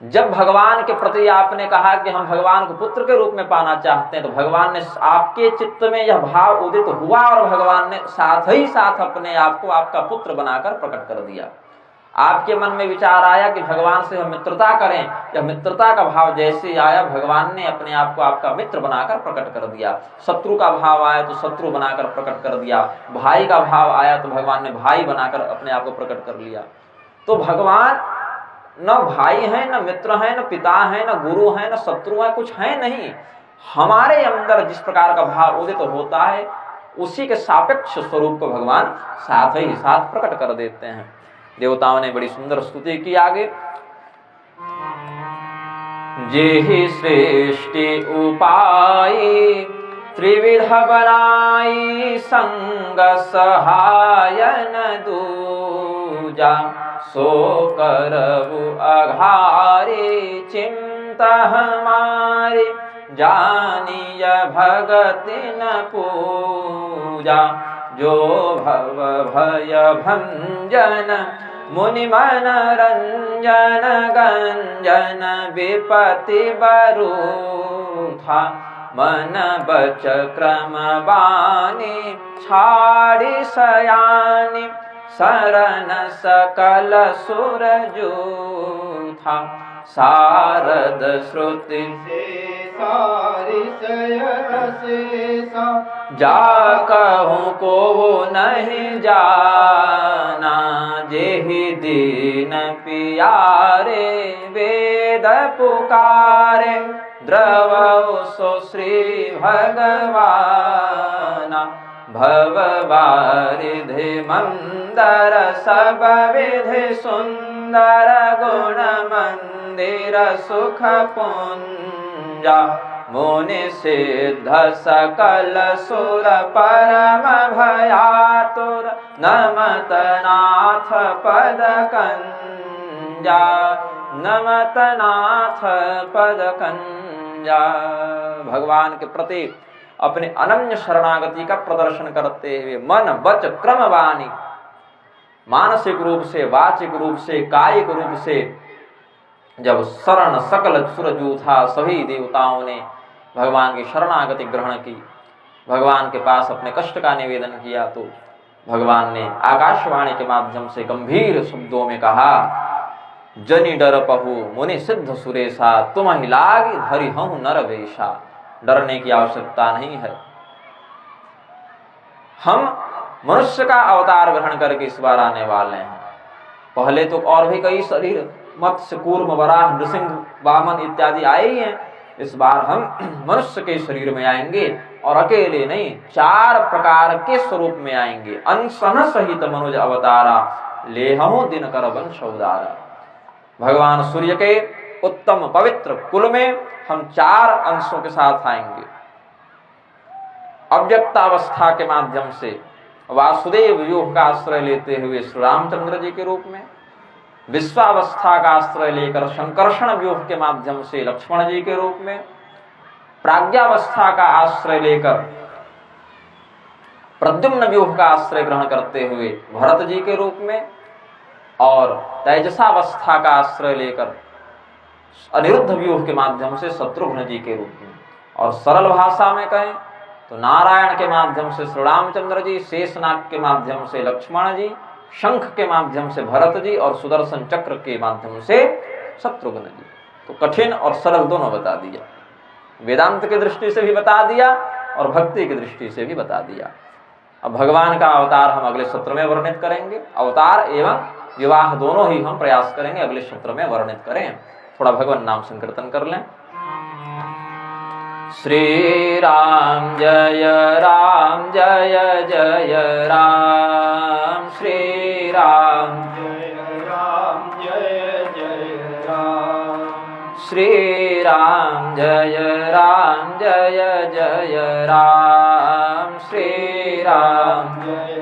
जब भगवान के प्रति आपने कहा कि हम भगवान को पुत्र के रूप में पाना चाहते हैं, तो भगवान ने आपके चित्त में यह भाव उदित हुआ और भगवान ने साथ ही साथ अपने आप को आपका पुत्र बनाकर प्रकट कर दिया। आपके मन में विचार आया कि भगवान से हम मित्रता करें, यह मित्रता का भाव जैसे आया, भगवान ने अपने आप को आपका मित्र बनाकर प्रकट कर दिया। शत्रु का भाव आया तो शत्रु बनाकर प्रकट कर दिया। भाई का भाव आया तो भगवान ने भाई बनाकर अपने आप को प्रकट कर लिया। तो भगवान न भाई है, न मित्र है, न पिता है, न गुरु है, न शत्रु है, कुछ है नहीं। हमारे अंदर जिस प्रकार का भाव उदित होता है उसी के सापेक्ष स्वरूप को भगवान साथ ही साथ प्रकट कर देते हैं। देवताओं ने बड़ी सुंदर स्तुति की आगे। जेहि सृष्टि उपाय त्रिविध बनाई, संग सहाय न दूजा, सो करबु अघारे चिंता हमारी जानिय भगति न पूजा जो भव भय भंजन मुनि मन रंजन गंजन विपति बरूथा मन बच क्रम बानी छाड़ी सयानी शरण सकल सुर जूथा सारद श्रुति जा कहूँ को नहीं जाना जेहि दीन पियारे वेद पुकारे द्रवौ सो श्री भगवाना भव वारिधि मंदर सब विधि सुंदर गुण मंदिर सुख पुंजा मुनि सिद्ध सकल सुर परम भयातुर नमत नाथ पद कंजा नमत नाथ पद कंजा। भगवान के प्रति अपने अनन्य शरणागति का प्रदर्शन करते हुए मन वच क्रम वाणी मानसिक रूप से वाचिक रूप से कायिक रूप से जब शरण सकल सुरजू था सभी देवताओं ने भगवान की शरणागति ग्रहण की, भगवान के पास अपने कष्ट का निवेदन किया तो भगवान ने आकाशवाणी के माध्यम से गंभीर शब्दों में कहा जनि डर पहु मुनि सिद्ध सुरेशा तुम ही लागी धरि हूं नर वेशा। डरने की आवश्यकता नहीं है, हम मनुष्य का अवतार ग्रहण करके इस बार आने वाले हैं। पहले तो और भी कई शरीर मत्स्य कूर्म वराह नृसिंह वामन इत्यादि आए ही हैं, इस बार हम मनुष्य के शरीर में आएंगे और अकेले नहीं 4 प्रकार के स्वरूप में आएंगे। अंशन सहित मनुज अवतारा लेहु दिन कर वंश उदारा। भगवान सूर्य के उत्तम पवित्र कुल में हम 4 अंशों के साथ आएंगे। अव्यक्तावस्था के माध्यम से वासुदेव व्यूह का आश्रय लेते हुए श्री रामचंद्र जी के रूप में, विश्वावस्था का आश्रय लेकर संकर्षण व्यूह के माध्यम से लक्ष्मण जी के रूप में, प्राज्ञावस्था का आश्रय लेकर प्रद्युम्न व्यूह का आश्रय ग्रहण करते हुए भरत जी के रूप में, और तेजसावस्था का आश्रय लेकर अनिरुद्ध व्यूह के माध्यम से शत्रुघ्न जी के रूप में, और सरल भाषा में कहें तो नारायण के माध्यम से श्री रामचंद्र जी, शेषनाग के माध्यम से लक्ष्मण जी, शंख के माध्यम से भरत जी और सुदर्शन चक्र के माध्यम से शत्रुघ्न जी। तो कठिन और सरल दोनों बता दिया, वेदांत की दृष्टि से भी बता दिया और भक्ति की दृष्टि से भी बता दिया। अब भगवान का अवतार हम अगले सत्र में वर्णित करेंगे। अवतार एवं विवाह दोनों ही हम प्रयास करेंगे अगले सत्र में वर्णित करें। थोड़ा भगवान नाम संकीर्तन कर लें। श्री राम जय जय राम, श्री राम जय जय राम, श्री राम जय जय राम, श्री राम जय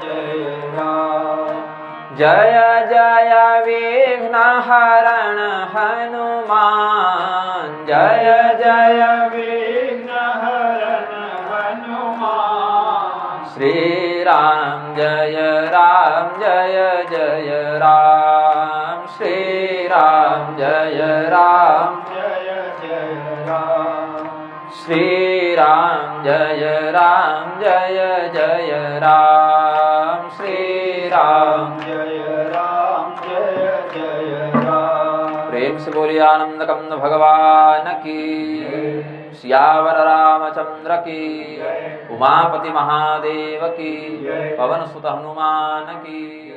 जय राम। जय जय विघ्न हरण हनुमान, जय जय विघ्न हरण हनुमान, श्री राम जय जय राम, श्री राम जय जय राम, श्री राम जय जय राम, श्री राम जय जय राम। प्रेम से बोलिए आनंद कंद भगवान की, सियावर रामचंद्र की, उमापति महादेव की, पवन सुत हनुमान की।